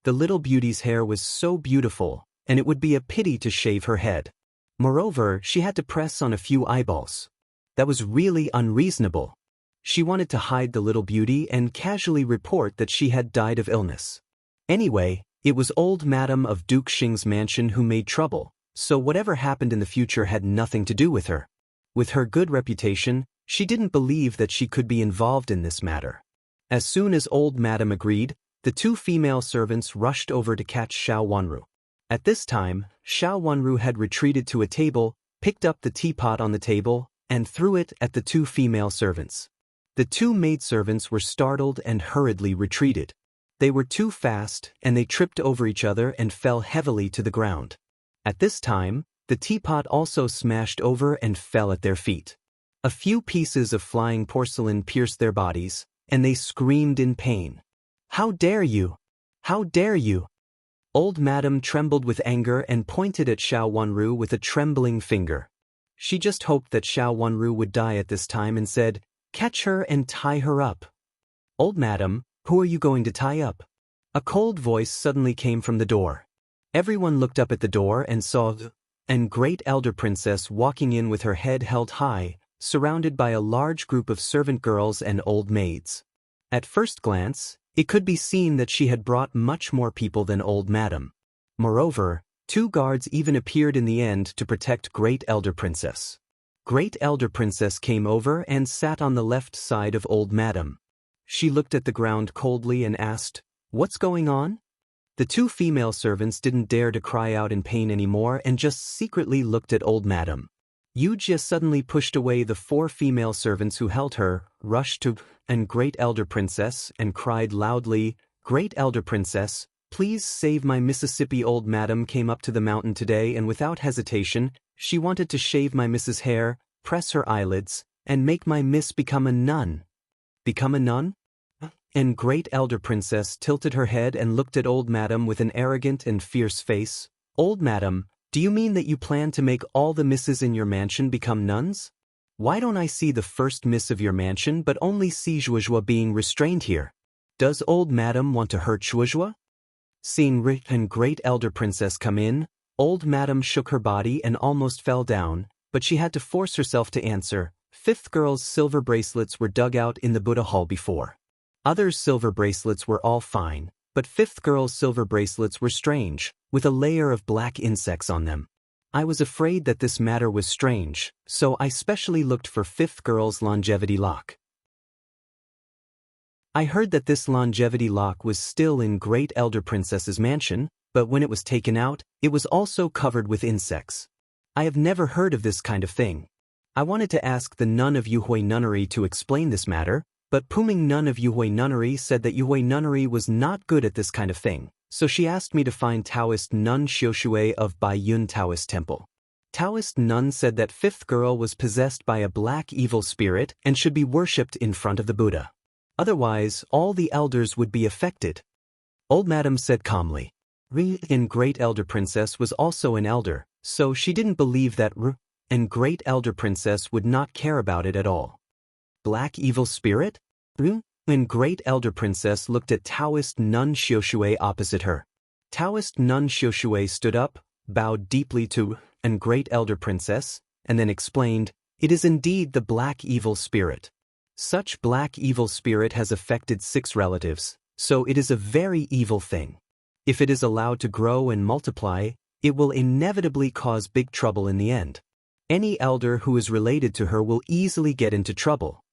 The little beauty's hair was so beautiful, and it would be a pity to shave her head. Moreover, she had to press on a few eyeballs. That was really unreasonable. She wanted to hide the little beauty and casually report that she had died of illness. Anyway, it was old Madame of Duke Xing's mansion who made trouble, so whatever happened in the future had nothing to do with her. With her good reputation, she didn't believe that she could be involved in this matter. As soon as old Madame agreed, the two female servants rushed over to catch Xiao Wanru. At this time, Xiao Wanru had retreated to a table, picked up the teapot on the table, and threw it at the two female servants. The two maidservants were startled and hurriedly retreated. They were too fast, and they tripped over each other and fell heavily to the ground. At this time, the teapot also smashed over and fell at their feet. A few pieces of flying porcelain pierced their bodies, and they screamed in pain. "How dare you! How dare you!" Old Madame trembled with anger and pointed at Xiao Wanru with a trembling finger. She just hoped that Xiao Wanru would die at this time and said, "Catch her and tie her up." "Old Madam, who are you going to tie up?" A cold voice suddenly came from the door. Everyone looked up at the door and saw and Great Elder Princess walking in with her head held high, surrounded by a large group of servant girls and old maids. At first glance, it could be seen that she had brought much more people than old Madame. Moreover, two guards even appeared in the end to protect Great Elder Princess. Great Elder Princess came over and sat on the left side of old Madame. She looked at the ground coldly and asked, "What's going on?" The two female servants didn't dare to cry out in pain anymore and just secretly looked at old Madame. Yujia suddenly pushed away the four female servants who held her, rushed to and Great Elder Princess and cried loudly, "Great Elder Princess, please save my Mississippi." Old Madame came up to the mountain today and without hesitation, she wanted to shave my Miss's hair, press her eyelids, and make my Miss become a nun. Become a nun? And Great Elder Princess tilted her head and looked at old Madame with an arrogant and fierce face. "Old Madame, do you mean that you plan to make all the misses in your mansion become nuns? Why don't I see the first miss of your mansion but only see Zhuozhua being restrained here? Does old Madame want to hurt Zhuozhua?" Seeing Rit and Great Elder Princess come in, old Madame shook her body and almost fell down, but she had to force herself to answer. Fifth girl's silver bracelets were dug out in the Buddha hall before. Others' silver bracelets were all fine, but fifth girl's silver bracelets were strange, with a layer of black insects on them. I was afraid that this matter was strange, so I specially looked for fifth girl's longevity lock. I heard that this longevity lock was still in Great Elder Princess's mansion, but when it was taken out, it was also covered with insects. I have never heard of this kind of thing. I wanted to ask the nun of Yuhui Nunnery to explain this matter, but Puming Nun of Yuhui Nunnery said that Yuhui Nunnery was not good at this kind of thing, so she asked me to find Taoist Nun Xiushui of Baiyun Taoist Temple. Taoist Nun said that fifth girl was possessed by a black evil spirit and should be worshipped in front of the Buddha. Otherwise, all the elders would be affected. Old Madame said calmly. Ri and Great Elder Princess was also an elder, so she didn't believe that and Great Elder Princess would not care about it at all. Black evil spirit? When Great Elder Princess looked at Taoist Nun Xiushui opposite her. Taoist Nun Xiushui stood up, bowed deeply to and Great Elder Princess, and then explained, "It is indeed the black evil spirit. Such black evil spirit has affected 6 relatives, so it is a very evil thing. If it is allowed to grow and multiply, it will inevitably cause big trouble in the end. Any elder who is related to her will easily get into trouble."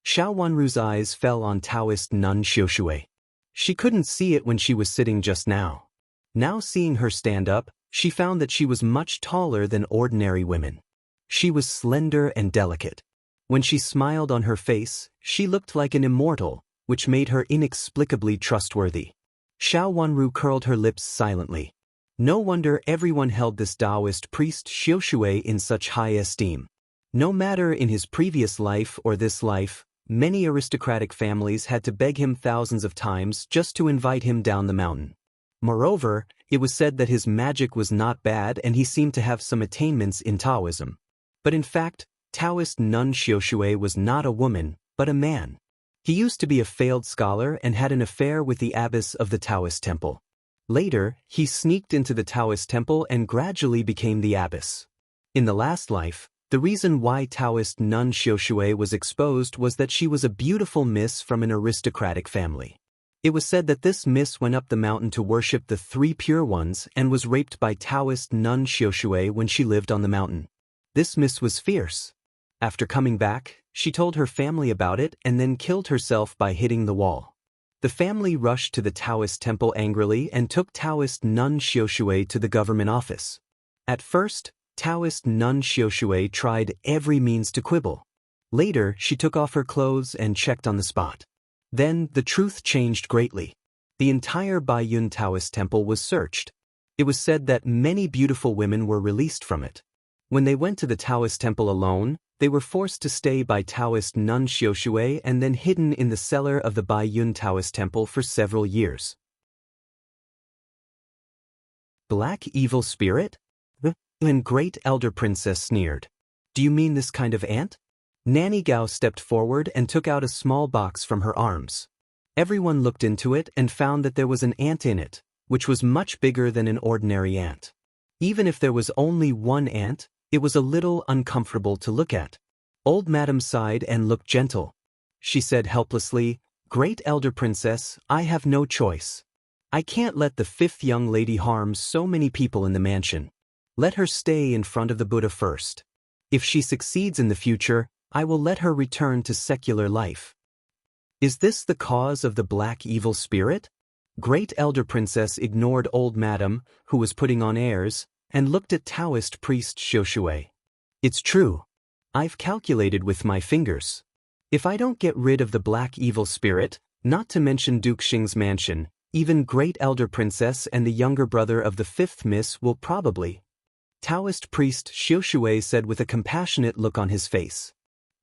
Xiao Wanru's eyes fell on Taoist Nun Xiushui. She couldn't see it when she was sitting just now. Now seeing her stand up, she found that she was much taller than ordinary women. She was slender and delicate. When she smiled on her face, she looked like an immortal, which made her inexplicably trustworthy. Xiao Wanru curled her lips silently. No wonder everyone held this Taoist priest Xiushui in such high esteem. No matter in his previous life or this life, many aristocratic families had to beg him thousands of times just to invite him down the mountain. Moreover, it was said that his magic was not bad and he seemed to have some attainments in Taoism. But in fact, Taoist Nun Xiushui was not a woman, but a man. He used to be a failed scholar and had an affair with the abbess of the Taoist temple. Later, he sneaked into the Taoist temple and gradually became the abbess. In the last life, the reason why Taoist Nun Xiushui was exposed was that she was a beautiful miss from an aristocratic family. It was said that this miss went up the mountain to worship the 3 pure ones and was raped by Taoist Nun Xiushui when she lived on the mountain. This miss was fierce. After coming back, she told her family about it and then killed herself by hitting the wall. The family rushed to the Taoist temple angrily and took Taoist Nun Xiushui to the government office. At first, Taoist Nun Xiushui tried every means to quibble. Later, she took off her clothes and checked on the spot. Then, the truth changed greatly. The entire Baiyun Taoist temple was searched. It was said that many beautiful women were released from it. When they went to the Taoist temple alone, they were forced to stay by Taoist Nun Xiushui and then hidden in the cellar of the Baiyun Taoist temple for several years. Black evil spirit? And Great Elder Princess sneered. "Do you mean this kind of ant?" Nanny Gao stepped forward and took out a small box from her arms. Everyone looked into it and found that there was an ant in it, which was much bigger than an ordinary ant. Even if there was only one ant, it was a little uncomfortable to look at. Old Madam sighed and looked gentle. She said helplessly, "Great Elder Princess, I have no choice. I can't let the 5th young lady harm so many people in the mansion. Let her stay in front of the Buddha first. If she succeeds in the future, I will let her return to secular life." Is this the cause of the black evil spirit? Great Elder Princess ignored Old Madam, who was putting on airs, and looked at Taoist priest Xiushui. "It's true. I've calculated with my fingers. If I don't get rid of the black evil spirit, not to mention Duke Xing's mansion, even Great Elder Princess and the younger brother of the 5th miss will probably..." Taoist priest Xiushui said with a compassionate look on his face.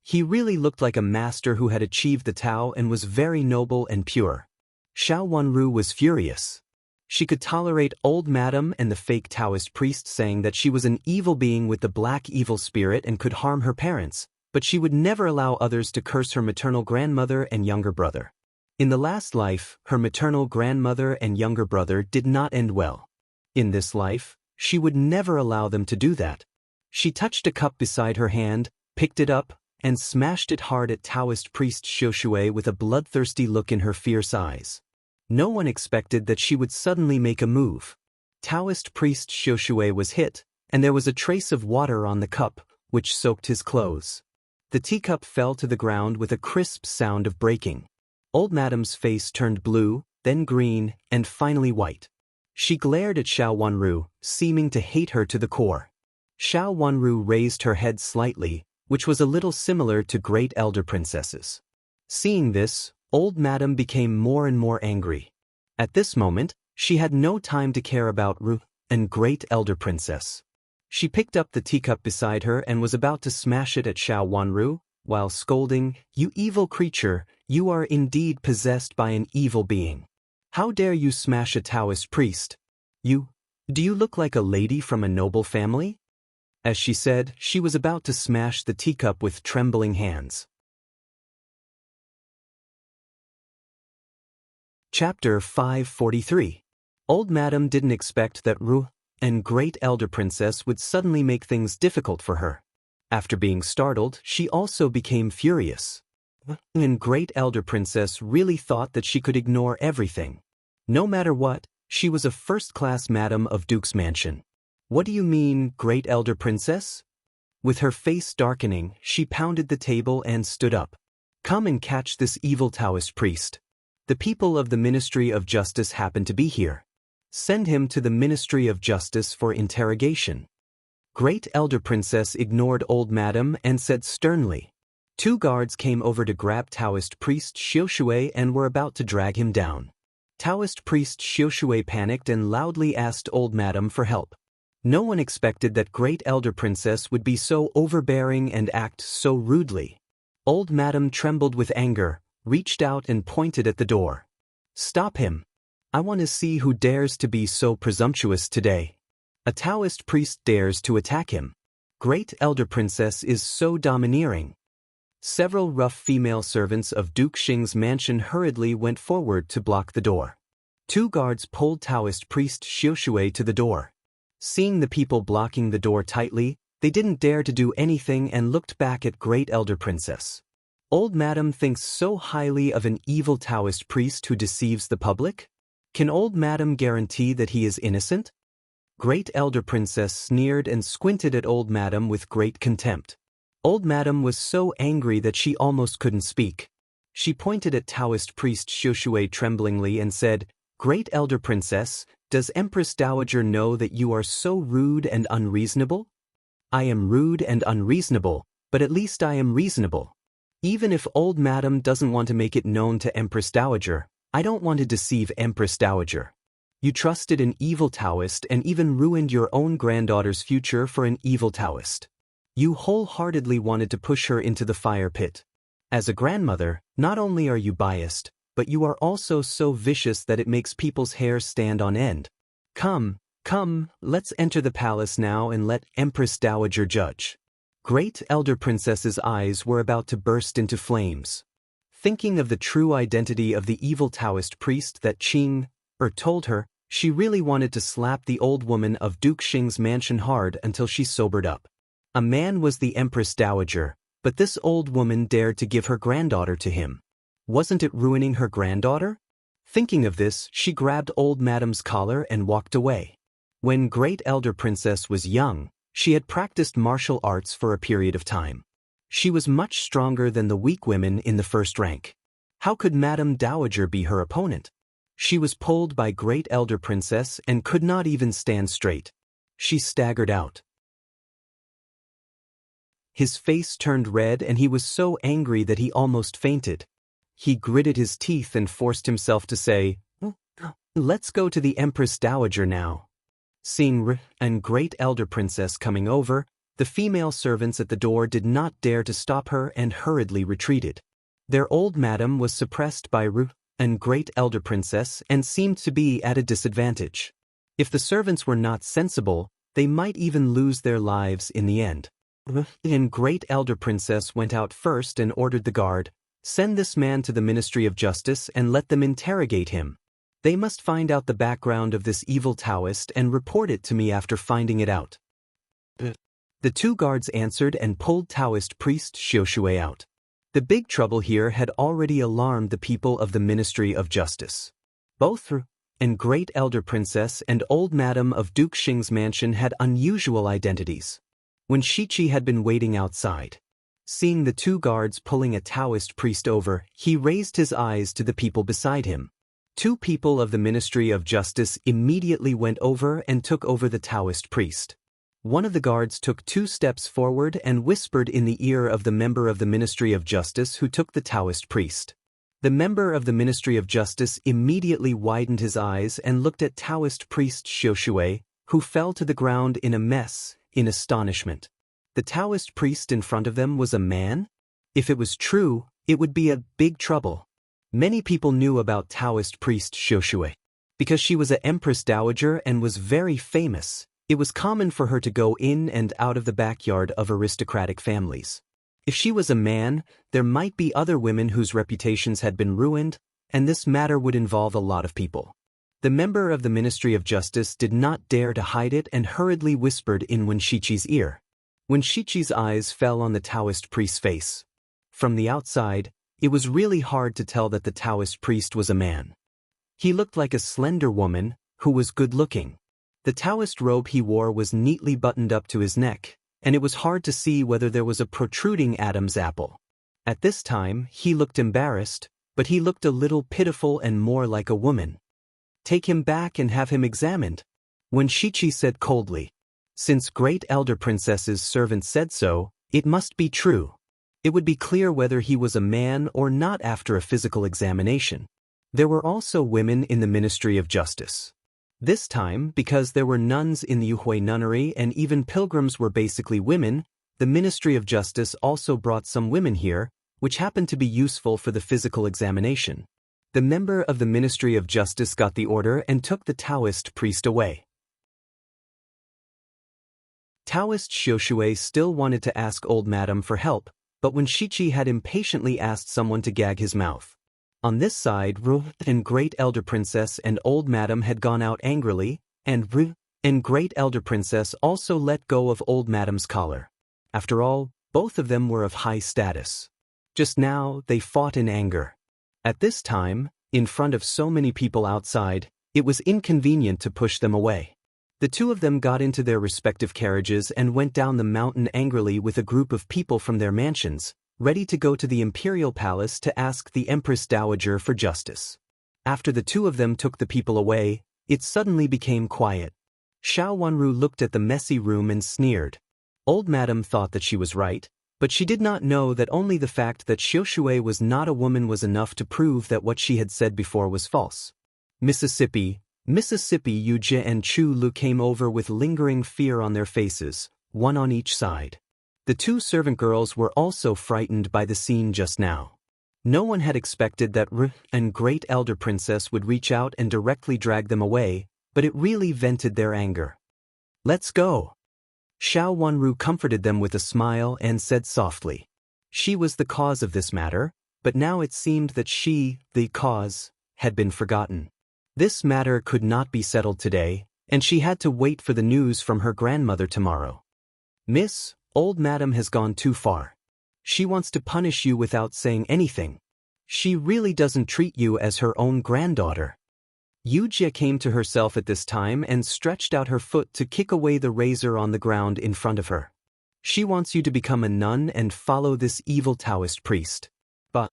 He really looked like a master who had achieved the Tao and was very noble and pure. Xiao Wanru was furious. She could tolerate Old Madam and the fake Taoist priest saying that she was an evil being with the black evil spirit and could harm her parents, but she would never allow others to curse her maternal grandmother and younger brother. In the last life, her maternal grandmother and younger brother did not end well. In this life, she would never allow them to do that. She touched a cup beside her hand, picked it up, and smashed it hard at Taoist priest Xiushui with a bloodthirsty look in her fierce eyes. No one expected that she would suddenly make a move. Taoist priest Xiushui was hit, and there was a trace of water on the cup, which soaked his clothes. The teacup fell to the ground with a crisp sound of breaking. Old Madam's face turned blue, then green, and finally white. She glared at Xiao Wanru, seeming to hate her to the core. Xiao Wanru raised her head slightly, which was a little similar to Great Elder Princess's. Seeing this, Old Madam became more and more angry. At this moment, she had no time to care about Ru and Great Elder Princess. She picked up the teacup beside her and was about to smash it at Xiao Wanru, while scolding, "You evil creature, you are indeed possessed by an evil being. How dare you smash a Taoist priest? Do you look like a lady from a noble family?" As she said, she was about to smash the teacup with trembling hands. Chapter 543. Old Madam didn't expect that Ru and Great Elder Princess would suddenly make things difficult for her. After being startled, she also became furious. And Great Elder Princess really thought that she could ignore everything. No matter what, she was a first-class madam of Duke's mansion. What do you mean, Great Elder Princess? With her face darkening, she pounded the table and stood up. Come and catch this evil Taoist priest. The people of the Ministry of Justice happen to be here. Send him to the Ministry of Justice for interrogation. Great Elder Princess ignored Old Madam and said sternly. 2 guards came over to grab Taoist priest Xiushui and were about to drag him down. Taoist priest Xiushui panicked and loudly asked Old Madam for help. No one expected that Great Elder Princess would be so overbearing and act so rudely. Old Madam trembled with anger, reached out and pointed at the door. Stop him. I want to see who dares to be so presumptuous today. A Taoist priest dares to attack him. Great Elder Princess is so domineering. Several rough female servants of Duke Xing's mansion hurriedly went forward to block the door. 2 guards pulled Taoist priest Xiushui to the door. Seeing the people blocking the door tightly, they didn't dare to do anything and looked back at Great Elder Princess. Old Madam thinks so highly of an evil Taoist priest who deceives the public? Can Old Madam guarantee that he is innocent? Great Elder Princess sneered and squinted at Old Madam with great contempt. Old Madam was so angry that she almost couldn't speak. She pointed at Taoist priest Xiushui tremblingly and said, Great Elder Princess, does Empress Dowager know that you are so rude and unreasonable? I am rude and unreasonable, but at least I am reasonable. Even if Old Madam doesn't want to make it known to Empress Dowager, I don't want to deceive Empress Dowager. You trusted an evil Taoist and even ruined your own granddaughter's future for an evil Taoist. You wholeheartedly wanted to push her into the fire pit. As a grandmother, not only are you biased, but you are also so vicious that it makes people's hair stand on end. Come, let's enter the palace now and let Empress Dowager judge. Great Elder Princess's eyes were about to burst into flames. Thinking of the true identity of the evil Taoist priest that told her, she really wanted to slap the old woman of Duke Xing's mansion hard until she sobered up. A man was the Empress Dowager, but this old woman dared to give her granddaughter to him. Wasn't it ruining her granddaughter? Thinking of this, she grabbed Old Madam's collar and walked away. When Great Elder Princess was young, she had practiced martial arts for a period of time. She was much stronger than the weak women in the first rank. How could Madame Dowager be her opponent? She was pulled by Great Elder Princess and could not even stand straight. She staggered out. His face turned red and he was so angry that he almost fainted. He gritted his teeth and forced himself to say, Let's go to the Empress Dowager now. Seeing and Great Elder Princess coming over, the female servants at the door did not dare to stop her and hurriedly retreated. Their old madam was suppressed by and Great Elder Princess and seemed to be at a disadvantage. If the servants were not sensible, they might even lose their lives in the end. And Great Elder Princess went out first and ordered the guard, Send this man to the Ministry of Justice and let them interrogate him. They must find out the background of this evil Taoist and report it to me after finding it out. The 2 guards answered and pulled Taoist priest Xiushui out. The big trouble here had already alarmed the people of the Ministry of Justice. Both and Great Elder Princess and Old Madam of Duke Xing's mansion had unusual identities. When Shichi had been waiting outside, seeing the 2 guards pulling a Taoist priest over, he raised his eyes to the people beside him. 2 people of the Ministry of Justice immediately went over and took over the Taoist priest. One of the guards took 2 steps forward and whispered in the ear of the member of the Ministry of Justice who took the Taoist priest. The member of the Ministry of Justice immediately widened his eyes and looked at Taoist priest Xiushui, who fell to the ground in a mess, in astonishment. The Taoist priest in front of them was a man? If it was true, it would be a big trouble. Many people knew about Taoist priest Xiushui. Because she was an Empress Dowager and was very famous, It was common for her to go in and out of the backyard of aristocratic families. If she was a man, there might be other women whose reputations had been ruined, and this matter would involve a lot of people. The member of the Ministry of Justice did not dare to hide it and hurriedly whispered in Wenshichi's ear. Wenshichi's eyes fell on the Taoist priest's face. From the outside, it was really hard to tell that the Taoist priest was a man. He looked like a slender woman, who was good-looking. The Taoist robe he wore was neatly buttoned up to his neck, and it was hard to see whether there was a protruding Adam's apple. At this time, he looked embarrassed, but he looked a little pitiful and more like a woman. "Take him back and have him examined," Wenshichi said coldly. Since Great Elder Princess's servant said so, it must be true. It would be clear whether he was a man or not after a physical examination. There were also women in the Ministry of Justice. This time, because there were nuns in the Yuhui nunnery and even pilgrims were basically women, the Ministry of Justice also brought some women here, which happened to be useful for the physical examination. The member of the Ministry of Justice got the order and took the Taoist priest away. Taoist Xiaoshui still wanted to ask old madam for help, but Wenshichi had impatiently asked someone to gag his mouth. On this side, Ru and Great Elder Princess and Old Madam had gone out angrily, and Ru and Great Elder Princess also let go of Old Madam's collar. After all, both of them were of high status. Just now, they fought in anger. At this time, in front of so many people outside, it was inconvenient to push them away. The two of them got into their respective carriages and went down the mountain angrily with a group of people from their mansions, ready to go to the Imperial Palace to ask the Empress Dowager for justice. After the two of them took the people away, it suddenly became quiet. Xiao Wanru looked at the messy room and sneered. Old Madam thought that she was right, but she did not know that only the fact that Xiaoshui was not a woman was enough to prove that what she had said before was false. Mississippi, Yu Jie and Chu Lu came over with lingering fear on their faces, one on each side. The two servant girls were also frightened by the scene just now. No one had expected that Ru and Great Elder Princess would reach out and directly drag them away, but it really vented their anger. "Let's go." Xiao Wanru comforted them with a smile and said softly. She was the cause of this matter, but now it seemed that she, the cause, had been forgotten. This matter could not be settled today, and she had to wait for the news from her grandmother tomorrow. "Miss, Old Madam has gone too far. She wants to punish you without saying anything. She really doesn't treat you as her own granddaughter." Yu Jie came to herself at this time and stretched out her foot to kick away the razor on the ground in front of her. "She wants you to become a nun and follow this evil Taoist priest." But,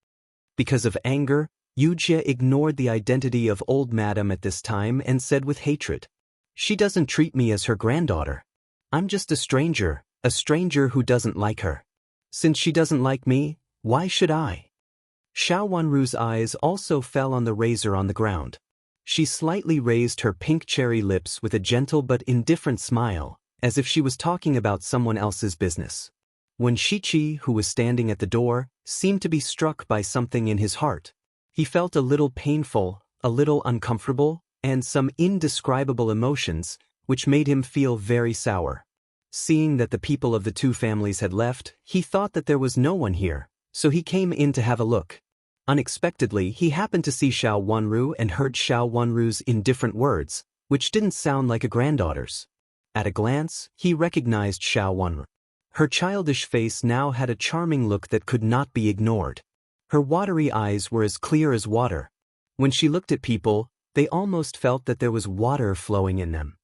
because of anger, Yu Jie ignored the identity of Old Madam at this time and said with hatred, "She doesn't treat me as her granddaughter. I'm just a stranger who doesn't like her. Since she doesn't like me, why should I?" Xiao Wanru's eyes also fell on the razor on the ground. She slightly raised her pink cherry lips with a gentle but indifferent smile, as if she was talking about someone else's business. Wenshichi, who was standing at the door, seemed to be struck by something in his heart. He felt a little painful, a little uncomfortable, and some indescribable emotions, which made him feel very sour. Seeing that the people of the two families had left, he thought that there was no one here, so he came in to have a look. Unexpectedly, he happened to see Xiao Wanru and heard Xiao Wanru's indifferent words, which didn't sound like a granddaughter's. At a glance, he recognized Xiao Wanru. Her childish face now had a charming look that could not be ignored. Her watery eyes were as clear as water. When she looked at people, they almost felt that there was water flowing in them.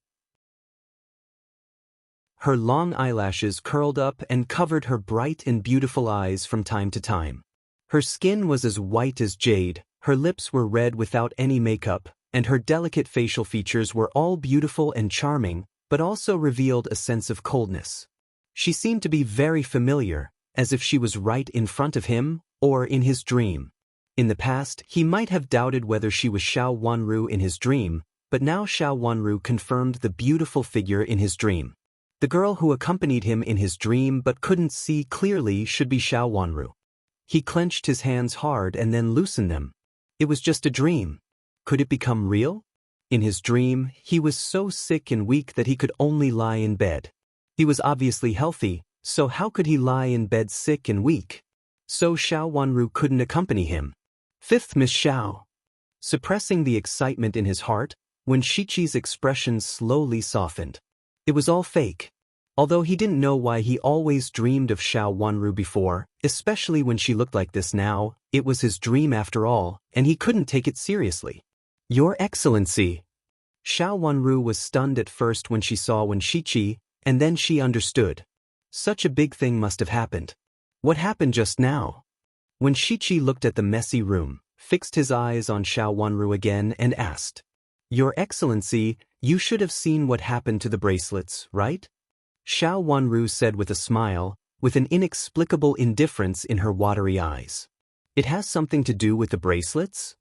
Her long eyelashes curled up and covered her bright and beautiful eyes from time to time. Her skin was as white as jade, her lips were red without any makeup, and her delicate facial features were all beautiful and charming, but also revealed a sense of coldness. She seemed to be very familiar, as if she was right in front of him, or in his dream. In the past, he might have doubted whether she was Xiao Wanru in his dream, but now Xiao Wanru confirmed the beautiful figure in his dream. The girl who accompanied him in his dream but couldn't see clearly should be Xiao Wanru. He clenched his hands hard and then loosened them. It was just a dream. Could it become real? In his dream, he was so sick and weak that he could only lie in bed. He was obviously healthy, so how could he lie in bed sick and weak? So Xiao Wanru couldn't accompany him. Fifth, Miss Xiao. Suppressing the excitement in his heart, when Shichi's expression slowly softened. It was all fake. Although he didn't know why he always dreamed of Xiao Wanru before, especially when she looked like this now, it was his dream after all, and he couldn't take it seriously. Your Excellency. Xiao Wanru was stunned at first when she saw Shichi, and then she understood. Such a big thing must have happened. What happened just now? When Shichi looked at the messy room, fixed his eyes on Xiao Wanru again and asked, Your Excellency, you should have seen what happened to the bracelets, right? Xiao Wanru said with a smile, with an inexplicable indifference in her watery eyes. It has something to do with the bracelets?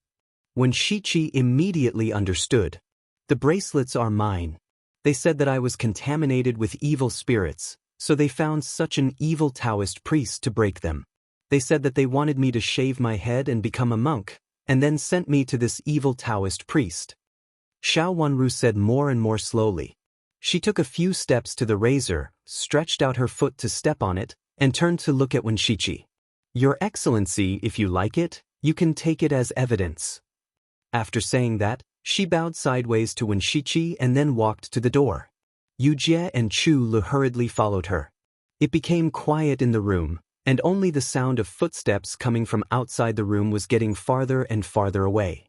When Shichi immediately understood. The bracelets are mine. They said that I was contaminated with evil spirits, so they found such an evil Taoist priest to break them. They said that they wanted me to shave my head and become a monk, and then sent me to this evil Taoist priest. Xiao Wanru said more and more slowly. She took a few steps to the razor, stretched out her foot to step on it, and turned to look at Shichi. Your Excellency, if you like it, you can take it as evidence. After saying that, she bowed sideways to Shichi and then walked to the door. Yu Jie and Chu Lu hurriedly followed her. It became quiet in the room, and only the sound of footsteps coming from outside the room was getting farther and farther away.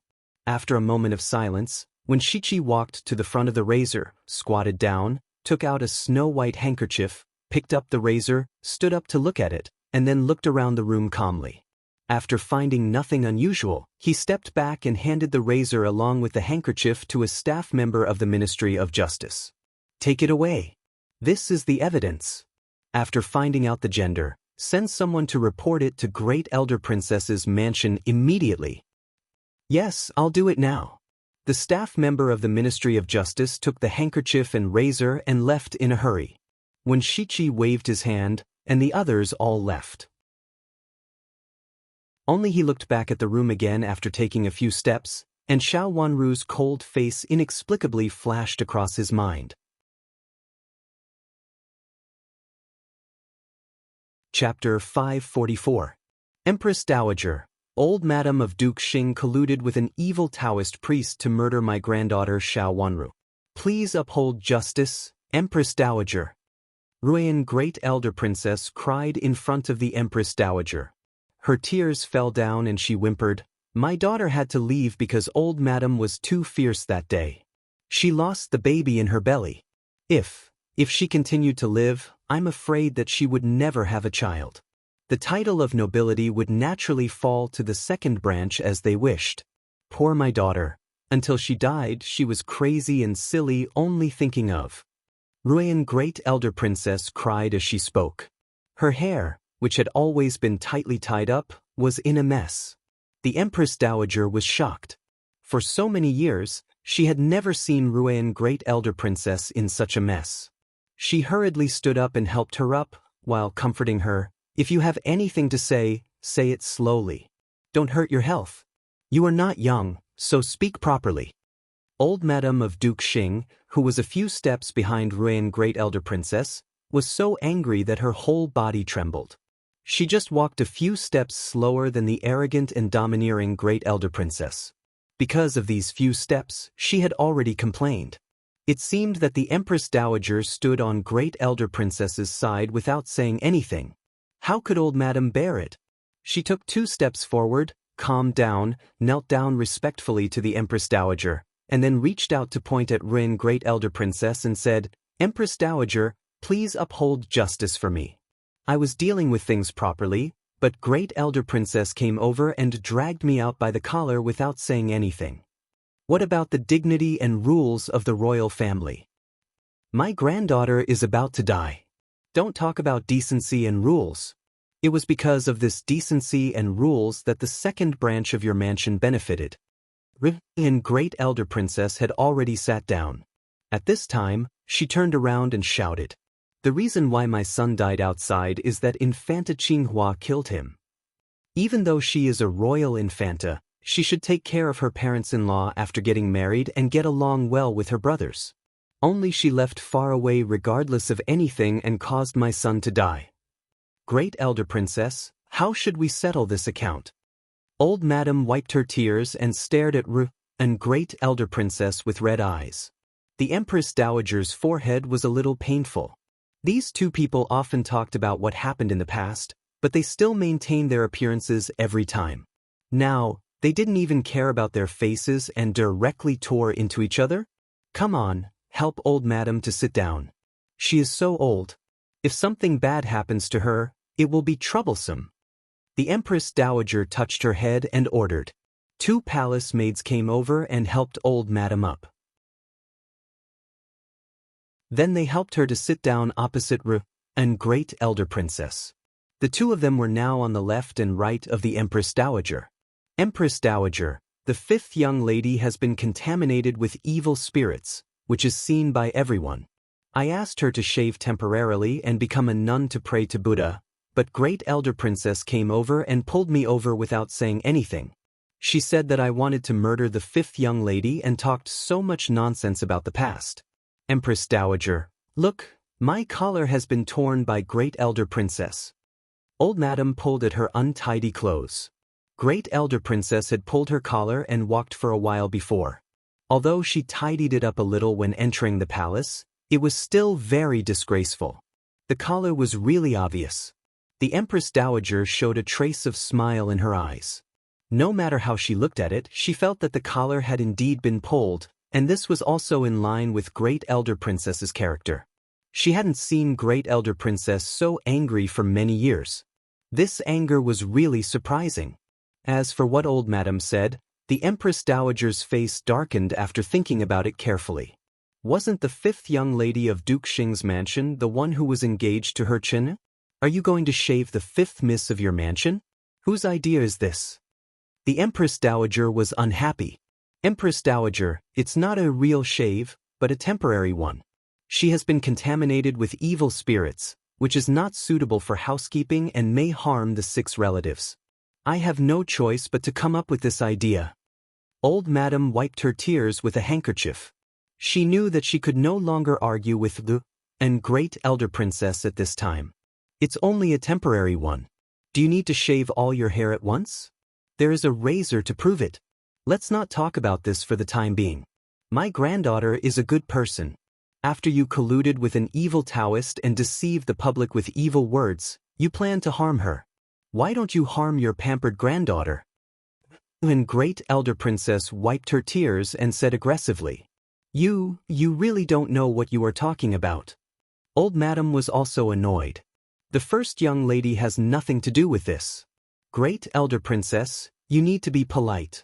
After a moment of silence, Shichi walked to the front of the razor, squatted down, took out a snow-white handkerchief, picked up the razor, stood up to look at it, and then looked around the room calmly. After finding nothing unusual, he stepped back and handed the razor along with the handkerchief to a staff member of the Ministry of Justice. Take it away. This is the evidence. After finding out the gender, send someone to report it to Great Elder Princess's mansion immediately. Yes, I'll do it now. The staff member of the Ministry of Justice took the handkerchief and razor and left in a hurry. Shichi waved his hand, and the others all left. Only he looked back at the room again after taking a few steps, and Xiao Wanru's cold face inexplicably flashed across his mind. Chapter 544. Empress Dowager. Old Madam of Duke Xing colluded with an evil Taoist priest to murder my granddaughter Xiao Wanru. Please uphold justice, Empress Dowager. Ruian Great Elder Princess cried in front of the Empress Dowager. Her tears fell down and she whimpered, My daughter had to leave because old Madam was too fierce that day. She lost the baby in her belly. If she continued to live, I'm afraid that she would never have a child. The title of nobility would naturally fall to the second branch as they wished. Poor my daughter. Until she died, she was crazy and silly only thinking of. Ruian Great Elder Princess cried as she spoke. Her hair, which had always been tightly tied up, was in a mess. The Empress Dowager was shocked. For so many years, she had never seen Ruian Great Elder Princess in such a mess. She hurriedly stood up and helped her up, while comforting her. If you have anything to say it slowly. Don't hurt your health. You are not young, so speak properly. Old Madam of Duke Xing, who was a few steps behind Ruian Great Elder Princess, was so angry that her whole body trembled. She just walked a few steps slower than the arrogant and domineering Great Elder Princess. Because of these few steps, she had already complained. It seemed that the Empress Dowager stood on Great Elder Princess's side without saying anything. How could old Madam bear it? She took 2 steps forward, calmed down, knelt down respectfully to the Empress Dowager, and then reached out to point at Ruian Great Elder Princess and said, Empress Dowager, please uphold justice for me. I was dealing with things properly, but Great Elder Princess came over and dragged me out by the collar without saying anything. What about the dignity and rules of the royal family? My granddaughter is about to die. Don't talk about decency and rules. It was because of this decency and rules that the second branch of your mansion benefited. Ruian Great Elder Princess had already sat down. At this time, she turned around and shouted, The reason why my son died outside is that Infanta Qinghua killed him. Even though she is a royal infanta, She should take care of her parents-in-law after getting married and get along well with her brothers. Only she left far away regardless of anything and caused my son to die. Great Elder Princess, how should we settle this account? Old Madam wiped her tears and stared at and Great Elder Princess with red eyes. The Empress Dowager's forehead was a little painful. These two people often talked about what happened in the past, but they still maintained their appearances every time. Now, they didn't even care about their faces and directly tore into each other? Come on, help Old Madam to sit down. She is so old. If something bad happens to her, it will be troublesome. The Empress Dowager touched her head and ordered. 2 palace maids came over and helped Old Madam up. Then they helped her to sit down opposite and Great Elder Princess. The 2 of them were now on the left and right of the Empress Dowager. Empress Dowager, the 5th young lady has been contaminated with evil spirits, which is seen by everyone. I asked her to shave temporarily and become a nun to pray to Buddha, but Great Elder Princess came over and pulled me over without saying anything. She said that I wanted to murder the 5th young lady and talked so much nonsense about the past. Empress Dowager, look, my collar has been torn by Great Elder Princess. Old Madam pulled at her untidy clothes. Great Elder Princess had pulled her collar and walked for a while before. Although she tidied it up a little when entering the palace, it was still very disgraceful. The collar was really obvious. The Empress Dowager showed a trace of smile in her eyes. No matter how she looked at it, she felt that the collar had indeed been pulled, and this was also in line with Great Elder Princess's character. She hadn't seen Great Elder Princess so angry for many years. This anger was really surprising. As for what Old Madam said, the Empress Dowager's face darkened after thinking about it carefully. Wasn't the 5th young lady of Duke Xing's mansion the one who was engaged to her Chen? Are you going to shave the 5th miss of your mansion? Whose idea is this? The Empress Dowager was unhappy. Empress Dowager, it's not a real shave, but a temporary one. She has been contaminated with evil spirits, which is not suitable for housekeeping and may harm the 6 relatives. I have no choice but to come up with this idea. Old Madam wiped her tears with a handkerchief. She knew that she could no longer argue with the Great Elder Princess at this time. It's only a temporary one. Do you need to shave all your hair at once? There is a razor to prove it. Let's not talk about this for the time being. My granddaughter is a good person. After you colluded with an evil Taoist and deceived the public with evil words, you plan to harm her. Why don't you harm your pampered granddaughter? And Great Elder Princess wiped her tears and said aggressively, You really don't know what you are talking about. Old Madam was also annoyed. The 1st young lady has nothing to do with this. Great Elder Princess, you need to be polite.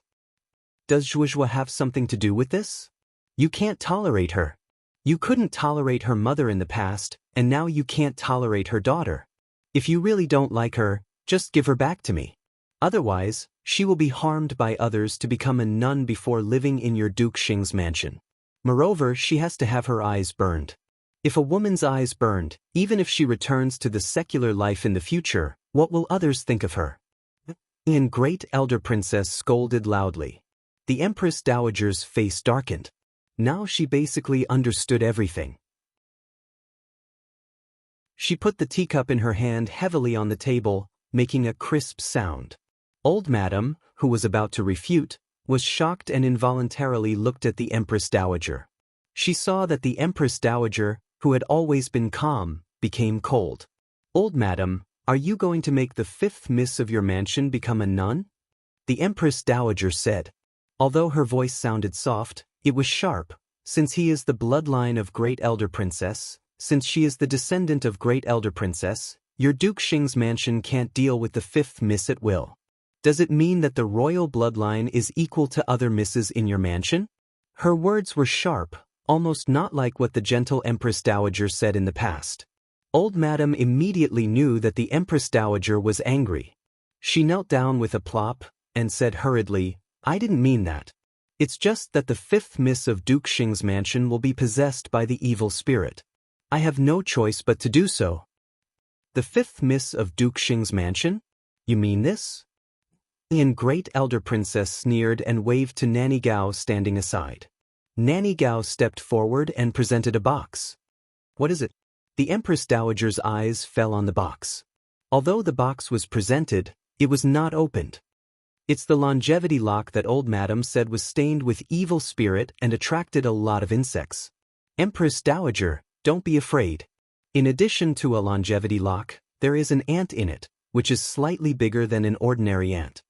Does Zhuozhua have something to do with this? You can't tolerate her. You couldn't tolerate her mother in the past, and now you can't tolerate her daughter. If you really don't like her, just give her back to me. Otherwise, she will be harmed by others to become a nun before living in your Duke Xing's mansion. Moreover, she has to have her eyes burned. If a woman's eyes burned, even if she returns to the secular life in the future, what will others think of her? And Great Elder Princess scolded loudly. The Empress Dowager's face darkened. Now she basically understood everything. She put the teacup in her hand heavily on the table, making a crisp sound. Old Madam, who was about to refute, was shocked and involuntarily looked at the Empress Dowager. She saw that the Empress Dowager, who had always been calm, became cold. Old Madam, are you going to make the 5th miss of your mansion become a nun? The Empress Dowager said. Although her voice sounded soft, it was sharp. Since he is the bloodline of Great Elder Princess, since she is the descendant of Great Elder Princess, your Duke Xing's mansion can't deal with the 5th miss at will. Does it mean that the royal bloodline is equal to other misses in your mansion? Her words were sharp, almost not like what the gentle Empress Dowager said in the past. Old Madam immediately knew that the Empress Dowager was angry. She knelt down with a plop and said hurriedly, I didn't mean that. It's just that the 5th miss of Duke Xing's mansion will be possessed by the evil spirit. I have no choice but to do so. The 5th miss of Duke Xing's mansion? You mean this? And great elder princess sneered and waved to Nanny Gao standing aside. Nanny Gao stepped forward and presented a box. What is it? The Empress Dowager's eyes fell on the box. Although the box was presented, it was not opened. It's the longevity lock that old madam said was stained with evil spirit and attracted a lot of insects. Empress Dowager, don't be afraid. In addition to a longevity lock, there is an ant in it, which is slightly bigger than an ordinary ant.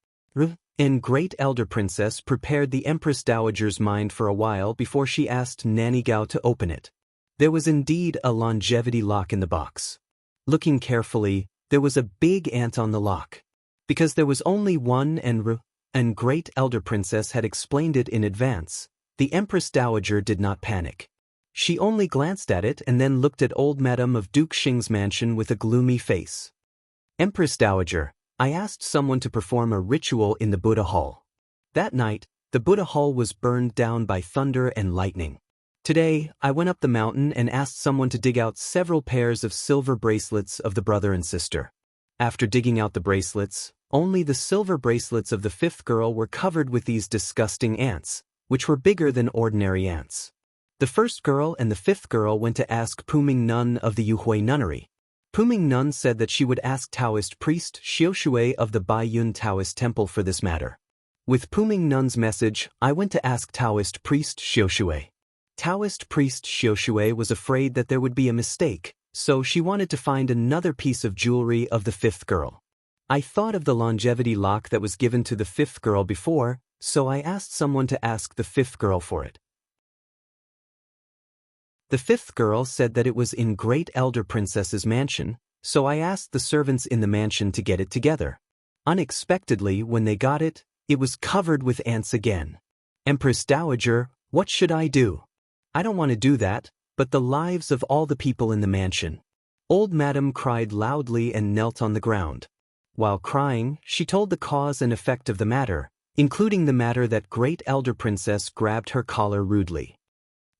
And great elder princess prepared the Empress Dowager's mind for a while before she asked Nanny Gao to open it. There was indeed a longevity lock in the box. Looking carefully, there was a big ant on the lock. Because there was only one and great elder princess had explained it in advance, the Empress Dowager did not panic. She only glanced at it and then looked at old madam of Duke Xing's mansion with a gloomy face. Empress Dowager, I asked someone to perform a ritual in the Buddha Hall. That night, the Buddha Hall was burned down by thunder and lightning. Today, I went up the mountain and asked someone to dig out several pairs of silver bracelets of the brother and sister. After digging out the bracelets, only the silver bracelets of the fifth girl were covered with these disgusting ants, which were bigger than ordinary ants. The first girl and the fifth girl went to ask Puming Nun of the Yuhui Nunnery. Puming Nun said that she would ask Taoist priest Xiaoshui of the Baiyun Taoist temple for this matter. With Puming Nun's message, I went to ask Taoist priest Xiaoshui. Taoist priest Xiaoshui was afraid that there would be a mistake, so she wanted to find another piece of jewelry of the fifth girl. I thought of the longevity lock that was given to the fifth girl before, so I asked someone to ask the fifth girl for it. The fifth girl said that it was in great elder princess's mansion, so I asked the servants in the mansion to get it together. Unexpectedly, when they got it, it was covered with ants again. Empress Dowager, what should I do? I don't want to do that, but the lives of all the people in the mansion. Old madam cried loudly and knelt on the ground. While crying, she told the cause and effect of the matter, including the matter that great elder princess grabbed her collar rudely.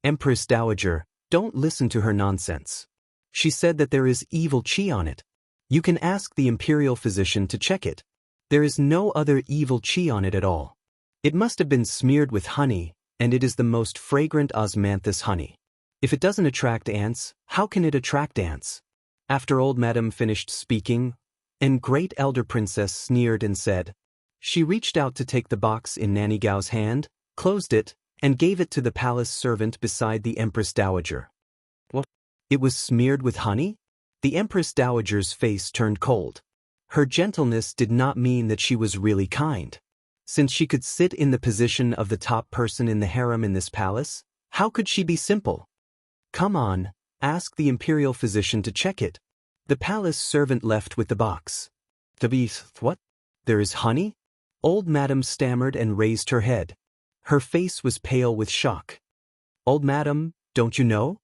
Empress Dowager, don't listen to her nonsense. She said that there is evil qi on it. You can ask the imperial physician to check it. There is no other evil qi on it at all. It must have been smeared with honey, and it is the most fragrant osmanthus honey. If it doesn't attract ants, how can it attract ants? After old madam finished speaking, and great elder princess sneered and said, she reached out to take the box in Nanny Gao's hand, closed it, and gave it to the palace servant beside the Empress Dowager. What? It was smeared with honey? The Empress Dowager's face turned cold. Her gentleness did not mean that she was really kind. Since she could sit in the position of the top person in the harem in this palace, how could she be simple? Come on, ask the imperial physician to check it. The palace servant left with the box. What? There is honey? Old madam stammered and raised her head. Her face was pale with shock. Old madam, don't you know?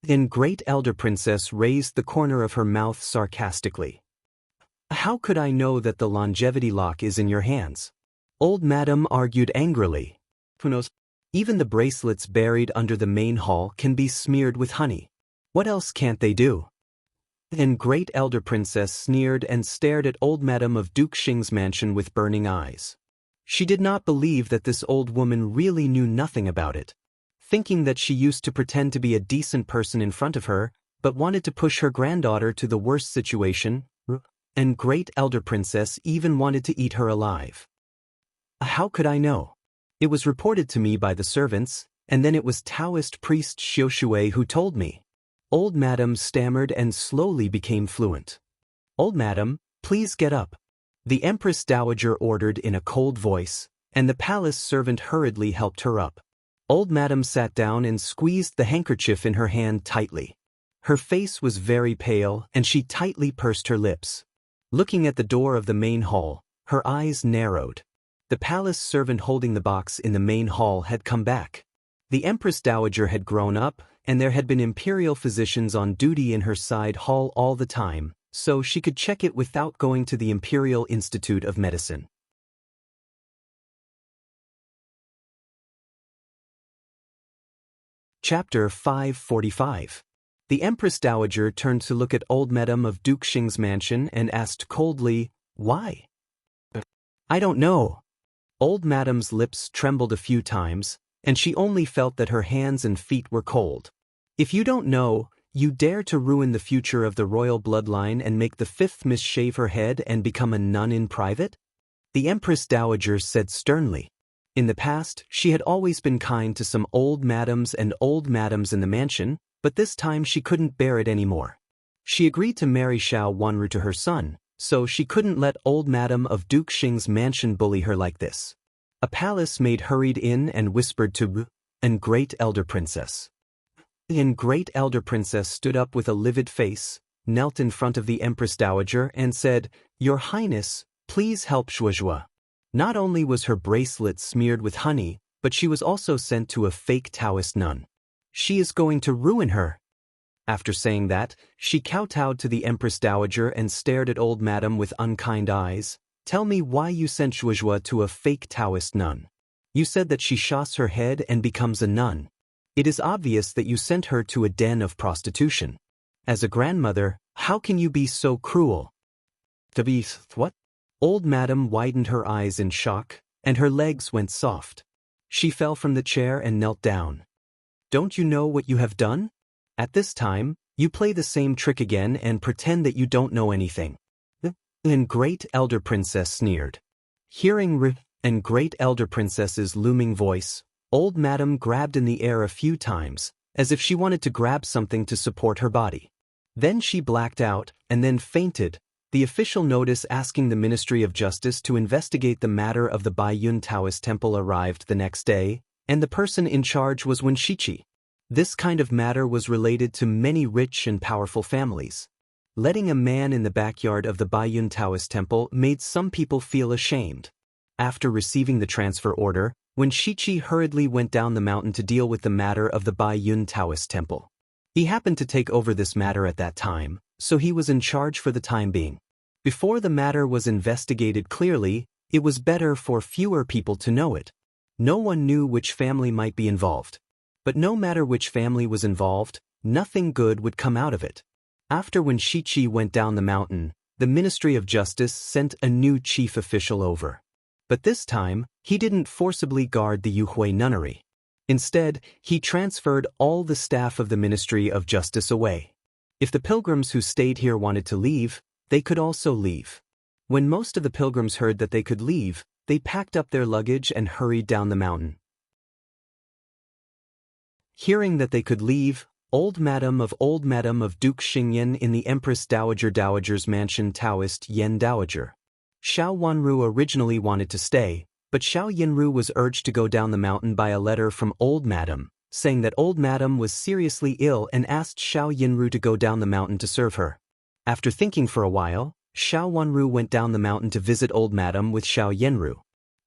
And great elder princess raised the corner of her mouth sarcastically. How could I know that the longevity lock is in your hands? Old madam argued angrily. Who knows? Even the bracelets buried under the main hall can be smeared with honey. What else can't they do? And great elder princess sneered and stared at old madam of Duke Xing's mansion with burning eyes. She did not believe that this old woman really knew nothing about it. Thinking that she used to pretend to be a decent person in front of her, but wanted to push her granddaughter to the worst situation, and great elder princess even wanted to eat her alive. How could I know? It was reported to me by the servants, and then it was Taoist priest Xiaoshui who told me. Old madam stammered and slowly became fluent. Old madam, please get up. The Empress Dowager ordered in a cold voice, and the palace servant hurriedly helped her up. Old madam sat down and squeezed the handkerchief in her hand tightly. Her face was very pale, and she tightly pursed her lips. Looking at the door of the main hall, her eyes narrowed. The palace servant holding the box in the main hall had come back. The Empress Dowager had grown up, and there had been imperial physicians on duty in her side hall all the time, so she could check it without going to the Imperial Institute of Medicine. Chapter 545. The Empress Dowager turned to look at old madam of Duke Xing's mansion and asked coldly, why? I don't know. Old Madam's lips trembled a few times, and she only felt that her hands and feet were cold. If you don't know, you dare to ruin the future of the royal bloodline and make the fifth miss shave her head and become a nun in private? The Empress Dowager said sternly. In the past, she had always been kind to some old madams in the mansion, but this time she couldn't bear it anymore. She agreed to marry Xiao Wanru to her son, so she couldn't let old madam of Duke Xing's mansion bully her like this. A palace maid hurried in and whispered to Wu, and great elder princess. And great elder princess stood up with a livid face, knelt in front of the Empress Dowager and said, "Your Highness, please help Shuozhua." Not only was her bracelet smeared with honey, but she was also sent to a fake Taoist nun. She is going to ruin her. After saying that, she kowtowed to the Empress Dowager and stared at old madam with unkind eyes. "Tell me why you sent Shuozhua to a fake Taoist nun. You said that she shaves her head and becomes a nun. It is obvious that you sent her to a den of prostitution. As a grandmother, how can you be so cruel?" What? Old madam widened her eyes in shock, and her legs went soft. She fell from the chair and knelt down. "Don't you know what you have done? At this time, you play the same trick again and pretend that you don't know anything." And great elder princess sneered. Hearing and great elder princess's looming voice, old madam grabbed in the air a few times, as if she wanted to grab something to support her body. Then she blacked out, and then fainted. The official notice asking the Ministry of Justice to investigate the matter of the Baiyun Taoist temple arrived the next day, and the person in charge was Wen Shiqi. This kind of matter was related to many rich and powerful families. Letting a man in the backyard of the Baiyun Taoist temple made some people feel ashamed. After receiving the transfer order, Wen Shiqi hurriedly went down the mountain to deal with the matter of the Baiyun Taoist temple. He happened to take over this matter at that time, so he was in charge for the time being. Before the matter was investigated clearly, it was better for fewer people to know it. No one knew which family might be involved. But no matter which family was involved, nothing good would come out of it. After Wen Shiqi went down the mountain, the Ministry of Justice sent a new chief official over. But this time, he didn't forcibly guard the Yuhui nunnery. Instead, he transferred all the staff of the Ministry of Justice away. If the pilgrims who stayed here wanted to leave, they could also leave. When most of the pilgrims heard that they could leave, they packed up their luggage and hurried down the mountain. Hearing that they could leave, old madam of Duke Xingyan in the Empress Dowager's mansion Taoist Yen Dowager. Xiao Wanru originally wanted to stay, but Xiao Yinru was urged to go down the mountain by a letter from old madam, saying that old madam was seriously ill and asked Xiao Yinru to go down the mountain to serve her. After thinking for a while, Xiao Wanru went down the mountain to visit old madam with Xiao Yinru.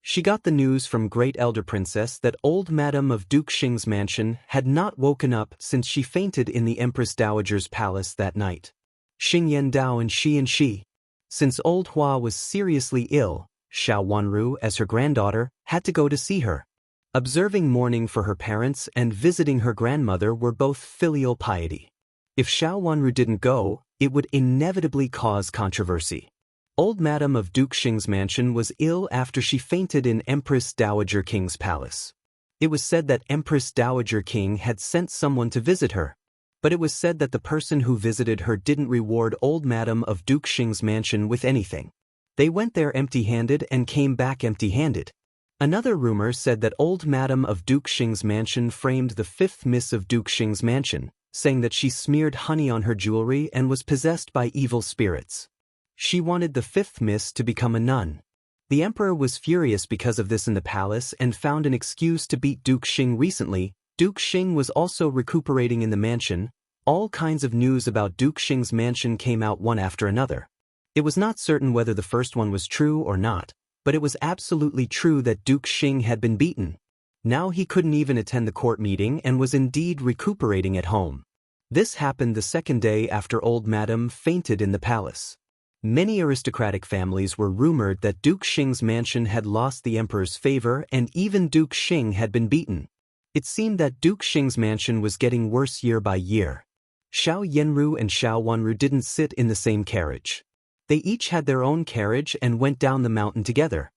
She got the news from great elder princess that old madam of Duke Xing's mansion had not woken up since she fainted in the Empress Dowager's palace that night. Xing Yan Dao and Shi. Since old Hua was seriously ill, Xiao Wanru, as her granddaughter, had to go to see her. Observing mourning for her parents and visiting her grandmother were both filial piety. If Xiao Wanru didn't go, it would inevitably cause controversy. Old madam of Duke Xing's mansion was ill after she fainted in Empress Dowager King's palace. It was said that Empress Dowager King had sent someone to visit her, but it was said that the person who visited her didn't reward old madam of Duke Xing's mansion with anything. They went there empty-handed and came back empty-handed. Another rumor said that old madam of Duke Xing's mansion framed the fifth miss of Duke Xing's mansion, saying that she smeared honey on her jewelry and was possessed by evil spirits. She wanted the fifth miss to become a nun. The emperor was furious because of this in the palace and found an excuse to beat Duke Xing recently. Duke Xing was also recuperating in the mansion. All kinds of news about Duke Xing's mansion came out one after another. It was not certain whether the first one was true or not, but it was absolutely true that Duke Xing had been beaten. Now he couldn't even attend the court meeting and was indeed recuperating at home. This happened the second day after old madam fainted in the palace. Many aristocratic families were rumored that Duke Xing's mansion had lost the emperor's favor and even Duke Xing had been beaten. It seemed that Duke Xing's mansion was getting worse year by year. Xiao Yinru and Xiao Wanru didn't sit in the same carriage. They each had their own carriage and went down the mountain together.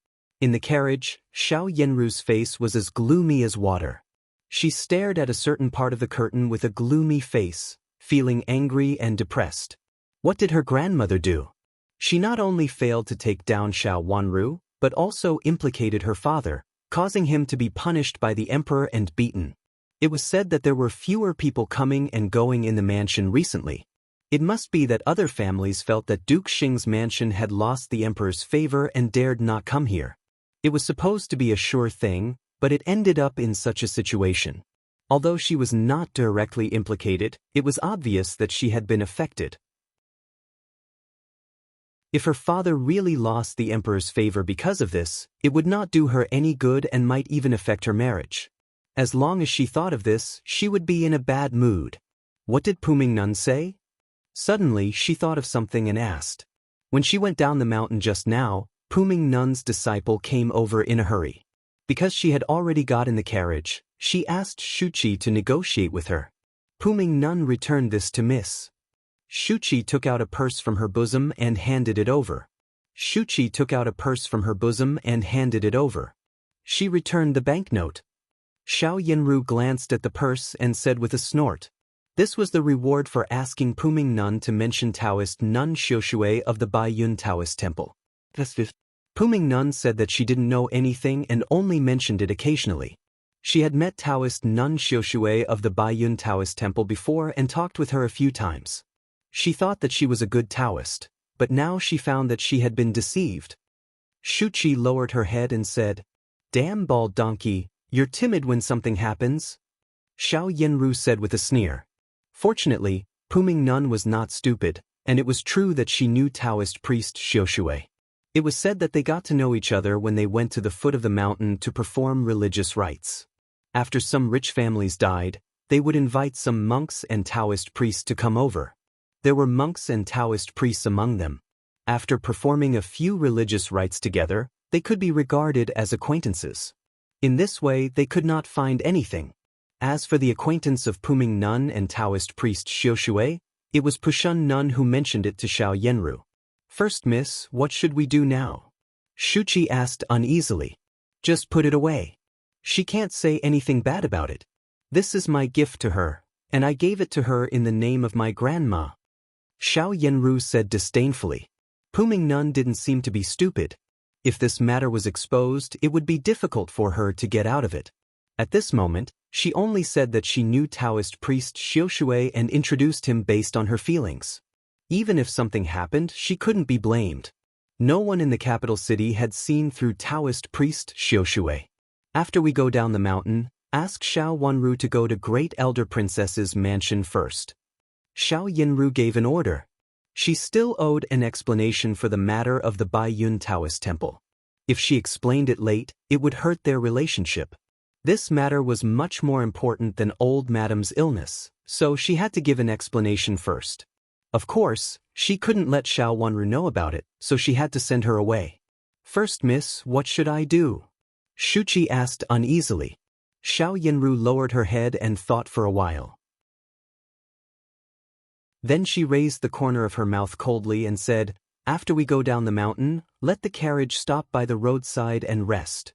In the carriage, Xiao Yanru's face was as gloomy as water. She stared at a certain part of the curtain with a gloomy face, feeling angry and depressed. What did her grandmother do? She not only failed to take down Xiao Wanru, but also implicated her father, causing him to be punished by the emperor and beaten. It was said that there were fewer people coming and going in the mansion recently. It must be that other families felt that Duke Xing's mansion had lost the emperor's favor and dared not come here. It was supposed to be a sure thing, but it ended up in such a situation. Although she was not directly implicated, it was obvious that she had been affected. If her father really lost the emperor's favor because of this, it would not do her any good and might even affect her marriage. As long as she thought of this, she would be in a bad mood. What did Puming Nun say? Suddenly, she thought of something and asked. When she went down the mountain just now, Puming Nun's disciple came over in a hurry. Because she had already got in the carriage, she asked Shuqi to negotiate with her. Puming Nun returned this to Miss. Shuqi took out a purse from her bosom and handed it over. Shuqi took out a purse from her bosom and handed it over. She returned the banknote. Xiao Yanru glanced at the purse and said with a snort. This was the reward for asking Puming Nun to mention Taoist Nun Xiushui of the Baiyun Taoist Temple. Puming Nun said that she didn't know anything and only mentioned it occasionally. She had met Taoist Nun Xiushui of the Baiyun Taoist Temple before and talked with her a few times. She thought that she was a good Taoist, but now she found that she had been deceived. Shuqi lowered her head and said, "Damn bald donkey, you're timid when something happens." Xiao Yanru said with a sneer. Fortunately, Puming Nun was not stupid, and it was true that she knew Taoist priest Xiushui. It was said that they got to know each other when they went to the foot of the mountain to perform religious rites. After some rich families died, they would invite some monks and Taoist priests to come over. There were monks and Taoist priests among them. After performing a few religious rites together, they could be regarded as acquaintances. In this way, they could not find anything. As for the acquaintance of Puming Nun and Taoist priest Xiushui, it was Pushun Nun who mentioned it to Xiao Yanru. "First, miss, what should we do now?" Shuqi asked uneasily. "Just put it away. She can't say anything bad about it. This is my gift to her, and I gave it to her in the name of my grandma." Xiao Yanru said disdainfully. Puming Nun didn't seem to be stupid. If this matter was exposed, it would be difficult for her to get out of it. At this moment, she only said that she knew Taoist priest Xiushui and introduced him based on her feelings. Even if something happened, she couldn't be blamed. No one in the capital city had seen through Taoist priest Xiushui. "After we go down the mountain, ask Xiao Wanru to go to Great Elder Princess's mansion first." Xiao Yanru gave an order. She still owed an explanation for the matter of the Baiyun Taoist Temple. If she explained it late, it would hurt their relationship. This matter was much more important than old Madame's illness, so she had to give an explanation first. Of course, she couldn't let Xiao Wanru know about it, so she had to send her away. "First, miss, what should I do?" Shuqi asked uneasily. Xiao Yanru lowered her head and thought for a while. Then she raised the corner of her mouth coldly and said, "After we go down the mountain, let the carriage stop by the roadside and rest."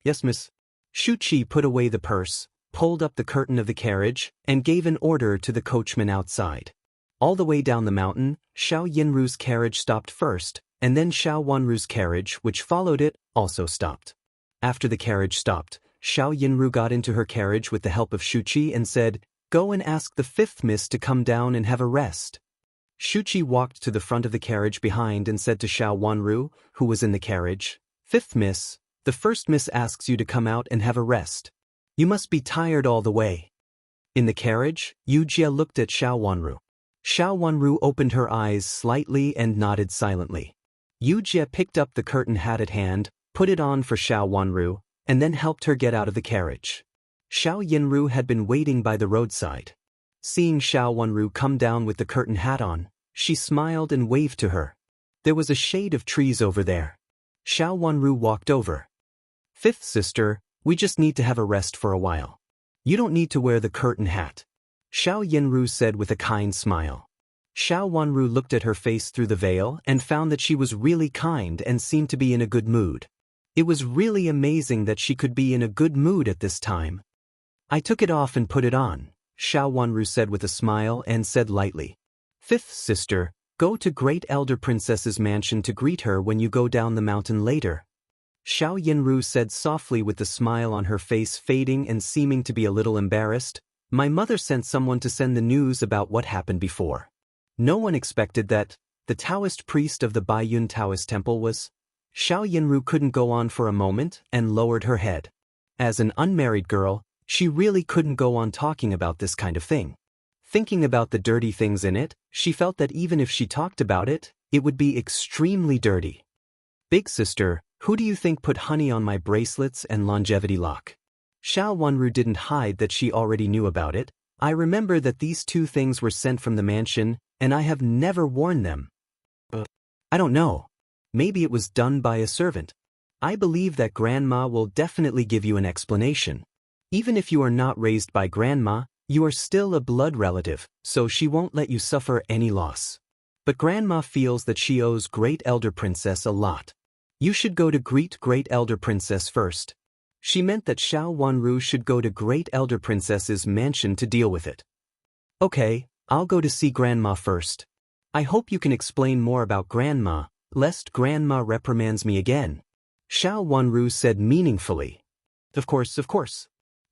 "Yes, miss." Shuqi put away the purse, pulled up the curtain of the carriage, and gave an order to the coachman outside. All the way down the mountain, Xiao Yanru's carriage stopped first, and then Xiao Wanru's carriage, which followed it, also stopped. After the carriage stopped, Xiao Yanru got into her carriage with the help of Shuqi and said, "Go and ask the fifth miss to come down and have a rest." Shuqi walked to the front of the carriage behind and said to Xiao Wanru, who was in the carriage, "Fifth miss, the first miss asks you to come out and have a rest. You must be tired all the way." In the carriage, Yujia looked at Xiao Wanru. Xiao Wanru opened her eyes slightly and nodded silently. Yujia picked up the curtain hat at hand, put it on for Xiao Wanru, and then helped her get out of the carriage. Xiao Yanru had been waiting by the roadside. Seeing Xiao Wanru come down with the curtain hat on, she smiled and waved to her. There was a shade of trees over there. Xiao Wanru walked over. "Fifth sister, we just need to have a rest for a while. You don't need to wear the curtain hat," Xiao Yanru said with a kind smile. Xiao Wanru looked at her face through the veil and found that she was really kind and seemed to be in a good mood. It was really amazing that she could be in a good mood at this time. I took it off and put it on, Xiao Wanru said with a smile and said lightly. Fifth sister, go to Great Elder Princess's mansion to greet her when you go down the mountain later. Xiao Yanru said softly with the smile on her face fading and seeming to be a little embarrassed. My mother sent someone to send the news about what happened before. No one expected that. The Taoist priest of the Baiyun Taoist temple was. Xiao Yanru couldn't go on for a moment and lowered her head. As an unmarried girl, she really couldn't go on talking about this kind of thing. Thinking about the dirty things in it, she felt that even if she talked about it, it would be extremely dirty. Big sister, who do you think put honey on my bracelets and longevity lock? Xiao Wanru didn't hide that she already knew about it. I remember that these two things were sent from the mansion, and I have never worn them. I don't know. Maybe it was done by a servant. I believe that Grandma will definitely give you an explanation. Even if you are not raised by Grandma, you are still a blood relative, so she won't let you suffer any loss. But Grandma feels that she owes Great Elder Princess a lot. You should go to greet Great Elder Princess first. She meant that Xiao Wanru should go to Great Elder Princess's mansion to deal with it. Okay, I'll go to see Grandma first. I hope you can explain more about Grandma, lest Grandma reprimands me again. Xiao Wanru said meaningfully. Of course.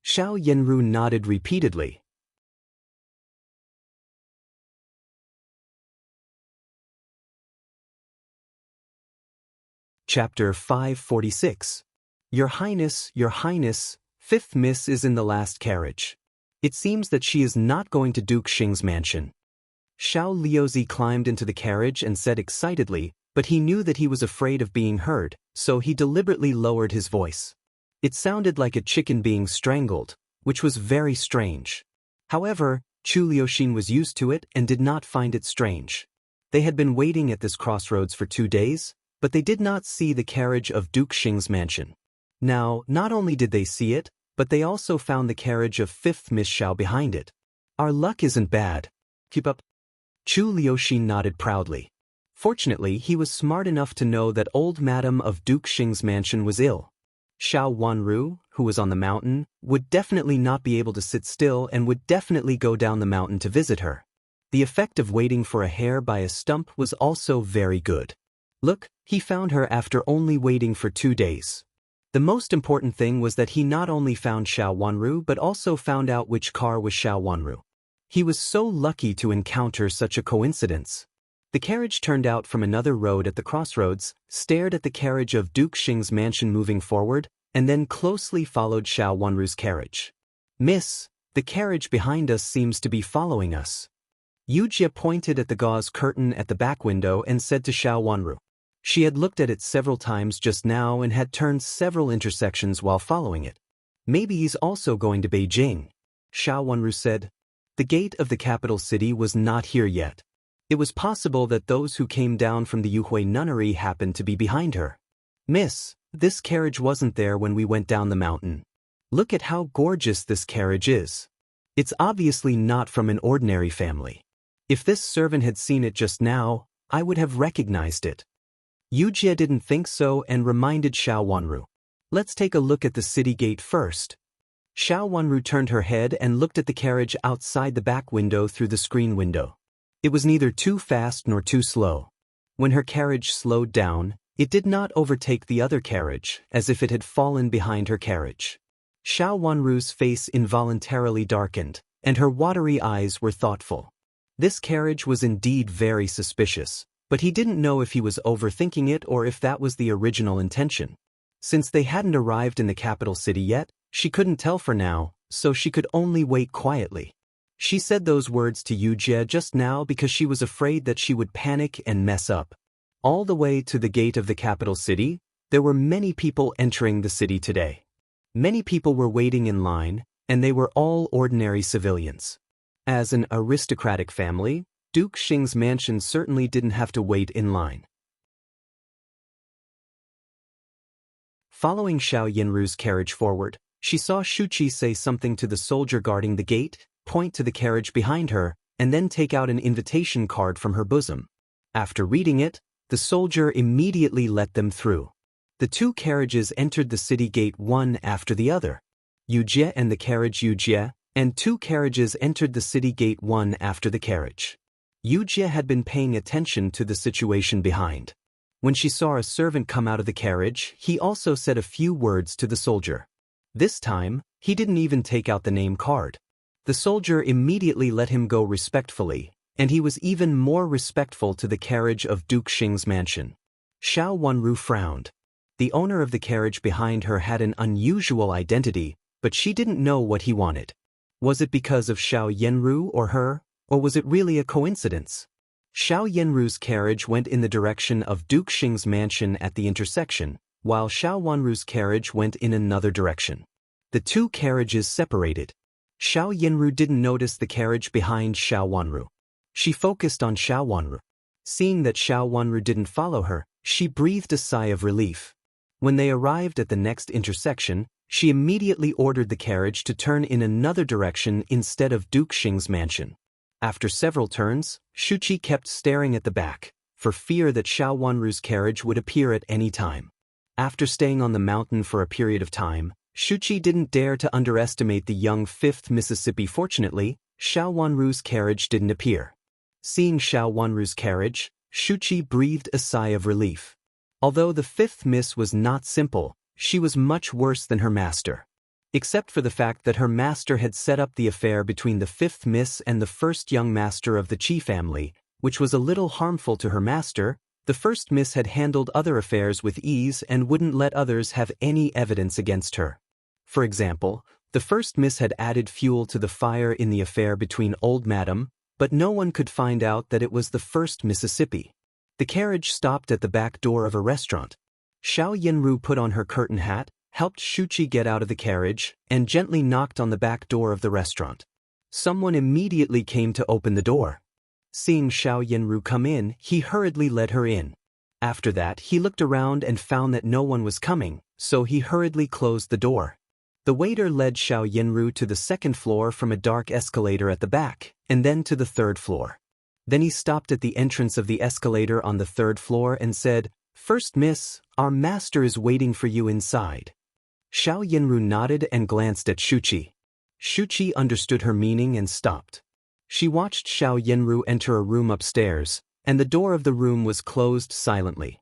Xiao Yanru nodded repeatedly. Chapter 546. Your Highness, Fifth Miss is in the last carriage. It seems that she is not going to Duke Xing's mansion. Xiao Liuzi climbed into the carriage and said excitedly, but he knew that he was afraid of being heard, so he deliberately lowered his voice. It sounded like a chicken being strangled, which was very strange. However, Chu Liuxin was used to it and did not find it strange. They had been waiting at this crossroads for 2 days, but they did not see the carriage of Duke Xing's mansion. Now, not only did they see it, but they also found the carriage of Fifth Miss Xiao behind it. Our luck isn't bad. Keep up. Chu Liuxin nodded proudly. Fortunately, he was smart enough to know that old Madam of Duke Xing's mansion was ill. Xiao Wanru, who was on the mountain, would definitely not be able to sit still and would definitely go down the mountain to visit her. The effect of waiting for a hare by a stump was also very good. Look, he found her after only waiting for 2 days. The most important thing was that he not only found Xiao Wanru but also found out which car was Xiao Wanru. He was so lucky to encounter such a coincidence. The carriage turned out from another road at the crossroads, stared at the carriage of Duke Xing's mansion moving forward, and then closely followed Xiao Wanru's carriage. Miss, the carriage behind us seems to be following us. Yujia pointed at the gauze curtain at the back window and said to Xiao Wanru. She had looked at it several times just now and had turned several intersections while following it. Maybe he's also going to Beijing. Xiao Wanru said. The gate of the capital city was not here yet. It was possible that those who came down from the Yuhui nunnery happened to be behind her. Miss, this carriage wasn't there when we went down the mountain. Look at how gorgeous this carriage is. It's obviously not from an ordinary family. If this servant had seen it just now, I would have recognized it. Yujia didn't think so and reminded Xiao Wanru. Let's take a look at the city gate first. Xiao Wanru turned her head and looked at the carriage outside the back window through the screen window. It was neither too fast nor too slow. When her carriage slowed down, it did not overtake the other carriage, as if it had fallen behind her carriage. Xiao Wanru's face involuntarily darkened, and her watery eyes were thoughtful. This carriage was indeed very suspicious, but he didn't know if he was overthinking it or if that was the original intention. Since they hadn't arrived in the capital city yet, she couldn't tell for now, so she could only wait quietly. She said those words to Yujia just now because she was afraid that she would panic and mess up. All the way to the gate of the capital city, there were many people entering the city today. Many people were waiting in line, and they were all ordinary civilians. As an aristocratic family, Duke Xing's mansion certainly didn't have to wait in line. Following Xiao Yanru's carriage forward, she saw Shuqi say something to the soldier guarding the gate, point to the carriage behind her, and then take out an invitation card from her bosom. After reading it, the soldier immediately let them through. The two carriages entered the city gate one after the other. Yujie and the carriage Yujie, and two carriages entered the city gate one after the carriage. Yujie had been paying attention to the situation behind. When she saw a servant come out of the carriage, he also said a few words to the soldier. This time, he didn't even take out the name card. The soldier immediately let him go respectfully, and he was even more respectful to the carriage of Duke Xing's mansion. Xiao Wenru frowned. The owner of the carriage behind her had an unusual identity, but she didn't know what he wanted. Was it because of Xiao Yenru or her, or was it really a coincidence? Xiao Yenru's carriage went in the direction of Duke Xing's mansion at the intersection, while Xiao Wenru's carriage went in another direction. The two carriages separated. Xiao Yenru didn't notice the carriage behind Xiao Wenru. She focused on Xiao Wenru. Seeing that Xiao Wenru didn't follow her, she breathed a sigh of relief. When they arrived at the next intersection, she immediately ordered the carriage to turn in another direction instead of Duke Xing's mansion. After several turns, Shuqi kept staring at the back, for fear that Xiao Wenru's carriage would appear at any time. After staying on the mountain for a period of time, Shuqi didn't dare to underestimate the young 5th Mississippi. Fortunately, Xiao Wenru's carriage didn't appear. Seeing Xiao Wenru's carriage, Shuqi breathed a sigh of relief. Although the 5th Miss was not simple, she was much worse than her master. Except for the fact that her master had set up the affair between the 5th Miss and the first young master of the Qi family, which was a little harmful to her master, the 1st Miss had handled other affairs with ease and wouldn't let others have any evidence against her. For example, the 1st Miss had added fuel to the fire in the affair between Old Madam, but no one could find out that it was the 1st Mississippi. The carriage stopped at the back door of a restaurant. Xiao Yenru put on her curtain hat, helped Shuqi get out of the carriage, and gently knocked on the back door of the restaurant. Someone immediately came to open the door. Seeing Xiao Yenru come in, he hurriedly led her in. After that, he looked around and found that no one was coming, so he hurriedly closed the door. The waiter led Xiao Yenru to the 2nd floor from a dark escalator at the back, and then to the 3rd floor. Then he stopped at the entrance of the escalator on the 3rd floor and said, "First Miss, our master is waiting for you inside." Xiao Yenru nodded and glanced at Shuqi. Shuqi understood her meaning and stopped. She watched Xiao Yenru enter a room upstairs, and the door of the room was closed silently.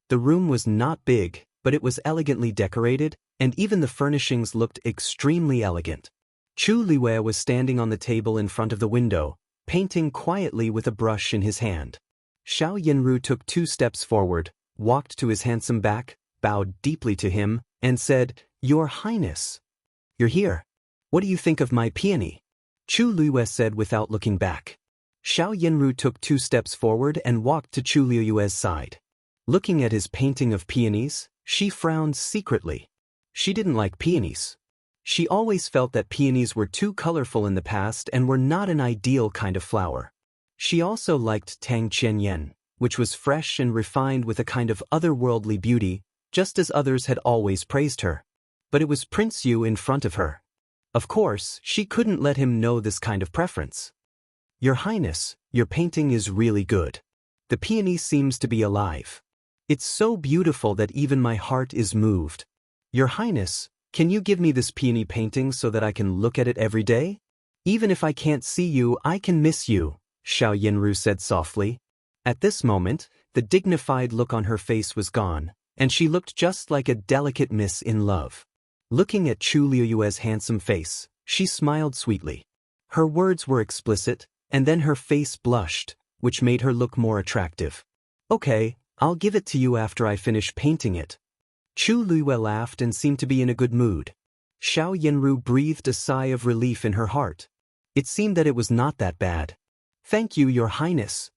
The room was not big, but it was elegantly decorated, and even the furnishings looked extremely elegant. Chu Liwei was standing on the table in front of the window, painting quietly with a brush in his hand. Xiao Yenru took 2 steps forward, walked to his handsome back, bowed deeply to him, and said, "Your Highness, you're here. What do you think of my peony?" Chu Liwei said without looking back. Xiao Yenru took 2 steps forward and walked to Chu Liu's side. Looking at his painting of peonies, she frowned secretly. She didn't like peonies. She always felt that peonies were too colorful in the past and were not an ideal kind of flower. She also liked Tang Qianyan, which was fresh and refined with a kind of otherworldly beauty, just as others had always praised her. But it was Prince Yu in front of her. Of course, she couldn't let him know this kind of preference. "Your Highness, your painting is really good. The peony seems to be alive. It's so beautiful that even my heart is moved. Your Highness, can you give me this peony painting so that I can look at it every day? Even if I can't see you, I can miss you," Xiao Yenru said softly. At this moment, the dignified look on her face was gone, and she looked just like a delicate miss in love. Looking at Chu Liu's handsome face, she smiled sweetly. Her words were explicit, and then her face blushed, which made her look more attractive. "Okay, I'll give it to you after I finish painting it." Chu Liu laughed and seemed to be in a good mood. Xiao Yenru breathed a sigh of relief in her heart. It seemed that it was not that bad. "Thank you, Your Highness."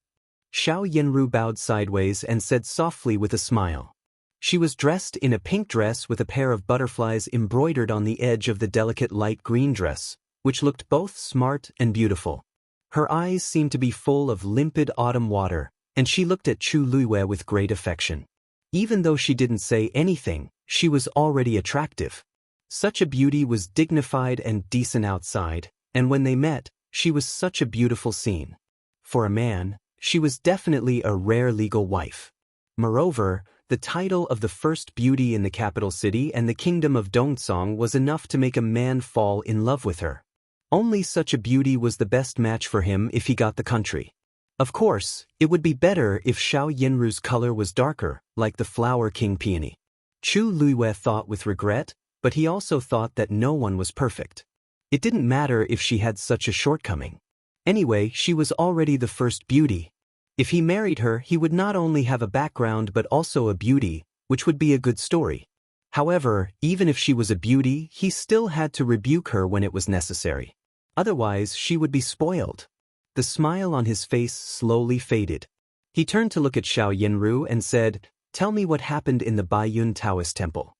Xiao Yenru bowed sideways and said softly with a smile. She was dressed in a pink dress with a pair of butterflies embroidered on the edge of the delicate light green dress, which looked both smart and beautiful. Her eyes seemed to be full of limpid autumn water, and she looked at Chu Liu with great affection. Even though she didn't say anything, she was already attractive. Such a beauty was dignified and decent outside, and when they met, she was such a beautiful scene. For a man, she was definitely a rare legal wife. Moreover, the title of the first beauty in the capital city and the kingdom of Dongtsong was enough to make a man fall in love with her. Only such a beauty was the best match for him if he got the country. Of course, it would be better if Xiao Yinru's color was darker, like the flower king peony. Chu Luiyue thought with regret, but he also thought that no one was perfect. It didn't matter if she had such a shortcoming. Anyway, she was already the first beauty. If he married her, he would not only have a background but also a beauty, which would be a good story. However, even if she was a beauty, he still had to rebuke her when it was necessary. Otherwise, she would be spoiled. The smile on his face slowly faded. He turned to look at Xiao Yinru and said, "Tell me what happened in the Baiyun Taoist temple."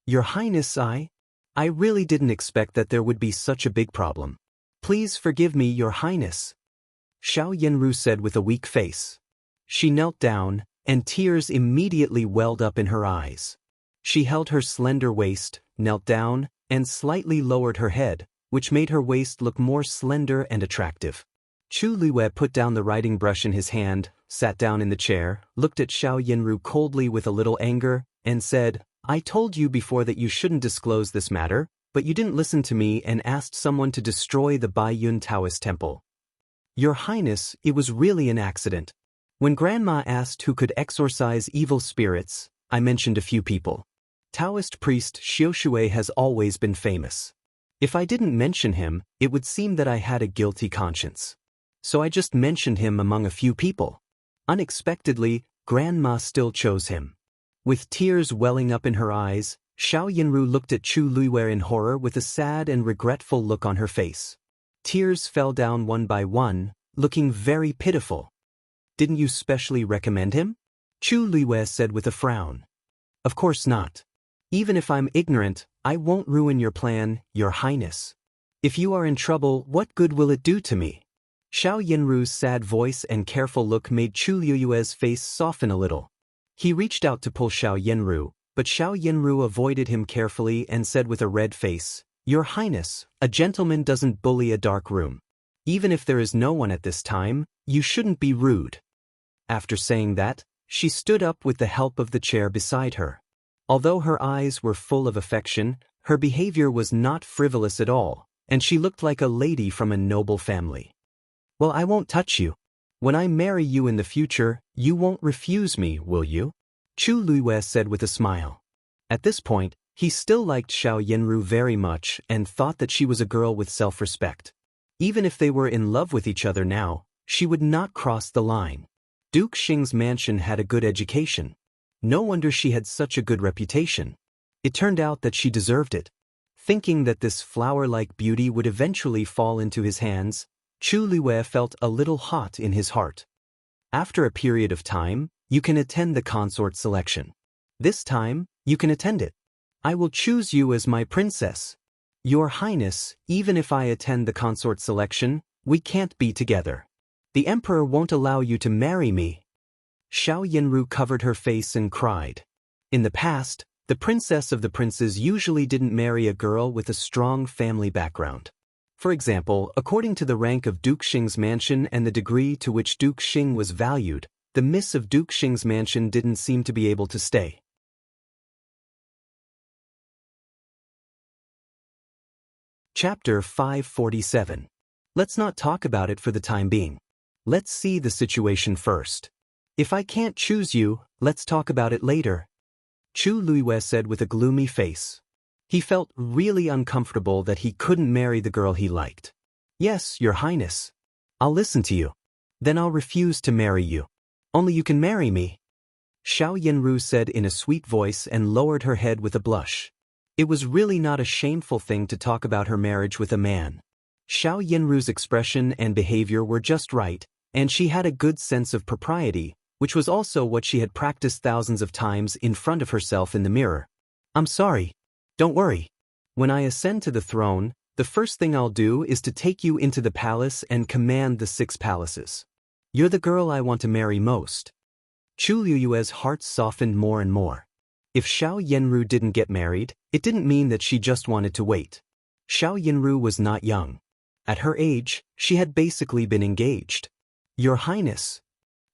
Your Highness, I really didn't expect that there would be such a big problem. Please forgive me, Your Highness, Xiao Yinru said with a weak face. She knelt down, and tears immediately welled up in her eyes. She held her slender waist, knelt down, and slightly lowered her head, which made her waist look more slender and attractive. Chu Luiyue put down the writing brush in his hand, sat down in the chair, looked at Xiao Yinru coldly with a little anger, and said, "I told you before that you shouldn't disclose this matter, but you didn't listen to me and asked someone to destroy the Baiyun Taoist temple." Your Highness, it was really an accident. When Grandma asked who could exorcise evil spirits, I mentioned a few people. Taoist priest Xiushui has always been famous. If I didn't mention him, it would seem that I had a guilty conscience. So I just mentioned him among a few people. Unexpectedly, Grandma still chose him. With tears welling up in her eyes, Xiao Yinru looked at Chu Luiyue in horror with a sad and regretful look on her face. Tears fell down one by one, looking very pitiful. "Didn't you specially recommend him?" Chu Luiyue said with a frown. "Of course not. Even if I'm ignorant, I won't ruin your plan, Your Highness. If you are in trouble, what good will it do to me?" Xiao Yinru's sad voice and careful look made Chu Luiyue's face soften a little. He reached out to pull Xiao Yinru, but Xiao Yinru avoided him carefully and said with a red face, "Your Highness, a gentleman doesn't bully a dark room. Even if there is no one at this time, you shouldn't be rude." After saying that, she stood up with the help of the chair beside her. Although her eyes were full of affection, her behavior was not frivolous at all, and she looked like a lady from a noble family. "Well, I won't touch you. When I marry you in the future, you won't refuse me, will you?" Chu Luiyue said with a smile. At this point, he still liked Xiao Yinru very much and thought that she was a girl with self-respect. Even if they were in love with each other now, she would not cross the line. Duke Xing's mansion had a good education. No wonder she had such a good reputation. It turned out that she deserved it. Thinking that this flower-like beauty would eventually fall into his hands, Chu Luiyue felt a little hot in his heart. After a period of time, you can attend the consort selection. This time, you can attend it. I will choose you as my princess. Your Highness, even if I attend the consort selection, we can't be together. The Emperor won't allow you to marry me. Xiao Yinru covered her face and cried. In the past, the princess of the princes usually didn't marry a girl with a strong family background. For example, according to the rank of Duke Xing's mansion and the degree to which Duke Xing was valued, the miss of Duke Xing's mansion didn't seem to be able to stay. Chapter 547. Let's not talk about it for the time being. Let's see the situation first. If I can't choose you, let's talk about it later. Chu Luiyue said with a gloomy face. He felt really uncomfortable that he couldn't marry the girl he liked. "Yes, Your Highness. I'll listen to you. Then I'll refuse to marry you. Only you can marry me." Xiao Yinru said in a sweet voice and lowered her head with a blush. It was really not a shameful thing to talk about her marriage with a man. Xiao Yinru's expression and behavior were just right, and she had a good sense of propriety, which was also what she had practiced thousands of times in front of herself in the mirror. "I'm sorry. Don't worry. When I ascend to the throne, the first thing I'll do is to take you into the palace and command the 6 palaces. You're the girl I want to marry most." Chu Luiyue's heart softened more and more. If Xiao Yinru didn't get married, it didn't mean that she just wanted to wait. Xiao Yinru was not young. At her age, she had basically been engaged. "Your Highness,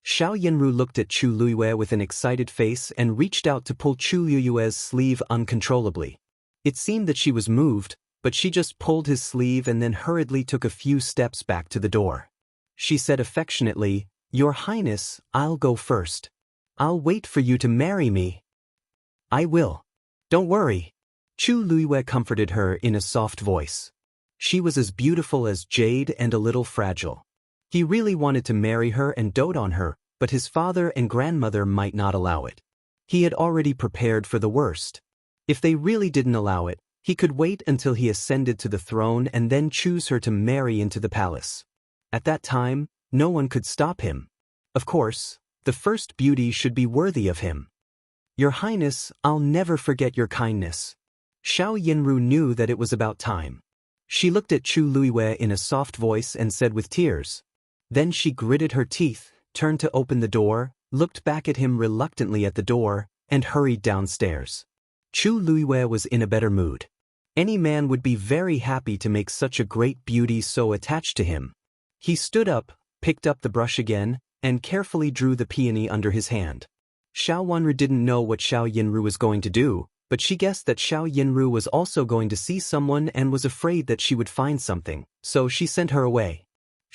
Xiao Yanru looked at Chu Luiyue with an excited face and reached out to pull Chu Luiyue's sleeve uncontrollably. It seemed that she was moved, but she just pulled his sleeve and then hurriedly took a few steps back to the door. She said affectionately, "Your Highness, I'll go first. I'll wait for you to marry me." "I will. Don't worry." Chu Luiyue comforted her in a soft voice. She was as beautiful as jade and a little fragile. He really wanted to marry her and dote on her, but his father and grandmother might not allow it. He had already prepared for the worst. If they really didn't allow it, he could wait until he ascended to the throne and then choose her to marry into the palace. At that time, no one could stop him. Of course, the first beauty should be worthy of him. "Your Highness, I'll never forget your kindness." Xiao Yanru knew that it was about time. She looked at Chu Luiyue in a soft voice and said with tears. Then she gritted her teeth, turned to open the door, looked back at him reluctantly at the door, and hurried downstairs. Chu Luiyue was in a better mood. Any man would be very happy to make such a great beauty so attached to him. He stood up, picked up the brush again, and carefully drew the peony under his hand. Xiao Wanru didn't know what Xiao Yanru was going to do, but she guessed that Xiao Yanru was also going to see someone and was afraid that she would find something, so she sent her away.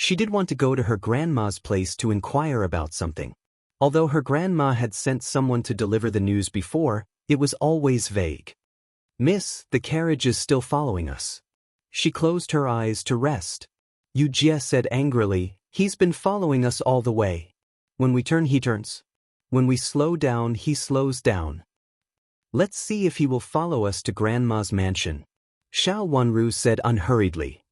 She did want to go to her grandma's place to inquire about something. Although her grandma had sent someone to deliver the news before, it was always vague. "Miss, the carriage is still following us." She closed her eyes to rest. Yu Jie said angrily, "He's been following us all the way. When we turn, he turns. When we slow down, he slows down. Let's see if he will follow us to Grandma's mansion." Xiao Wanru said unhurriedly.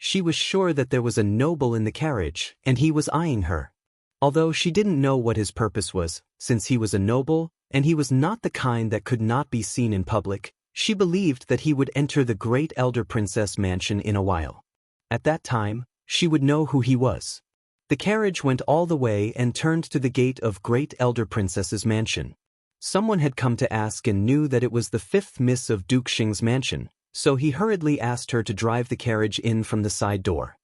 She was sure that there was a noble in the carriage, and he was eyeing her. Although she didn't know what his purpose was, since he was a noble, and he was not the kind that could not be seen in public, she believed that he would enter the great elder princess mansion in a while. At that time, she would know who he was. The carriage went all the way and turned to the gate of great elder princess's mansion. Someone had come to ask and knew that it was the fifth miss of Duke Xing's mansion, so he hurriedly asked her to drive the carriage in from the side door.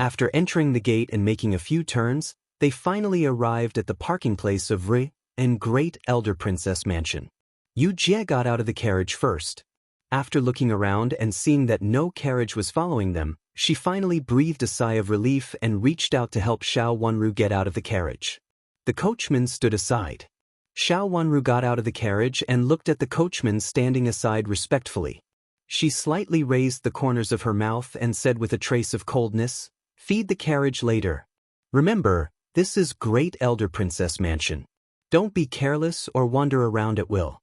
After entering the gate and making a few turns, they finally arrived at the parking place of Ri and Great Elder Princess Mansion. Yu Jie got out of the carriage first. After looking around and seeing that no carriage was following them, she finally breathed a sigh of relief and reached out to help Xiao Wanru get out of the carriage. The coachman stood aside. Xiao Wanru got out of the carriage and looked at the coachman standing aside respectfully. She slightly raised the corners of her mouth and said with a trace of coldness, "Feed the carriage later. Remember, this is Great Elder Princess Mansion. Don't be careless or wander around at will.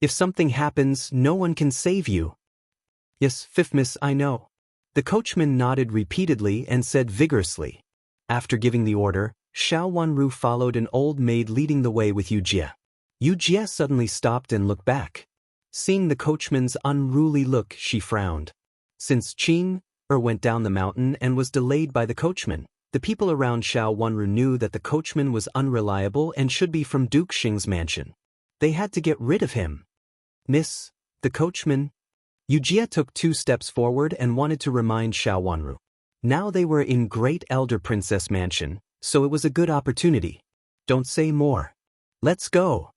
If something happens, no one can save you." "Yes, fifth miss, I know." The coachman nodded repeatedly and said vigorously. After giving the order, Xiao Wanru followed an old maid leading the way with Yu Jie. Yu Jie suddenly stopped and looked back. Seeing the coachman's unruly look, she frowned. Since Qing went down the mountain and was delayed by the coachman, the people around Xiao Wanru knew that the coachman was unreliable and should be from Duke Xing's mansion. They had to get rid of him. "Miss, the coachman." Yu Jie took 2 steps forward and wanted to remind Xiao Wanru. Now they were in Great Elder Princess Mansion, so it was a good opportunity. "Don't say more. Let's go."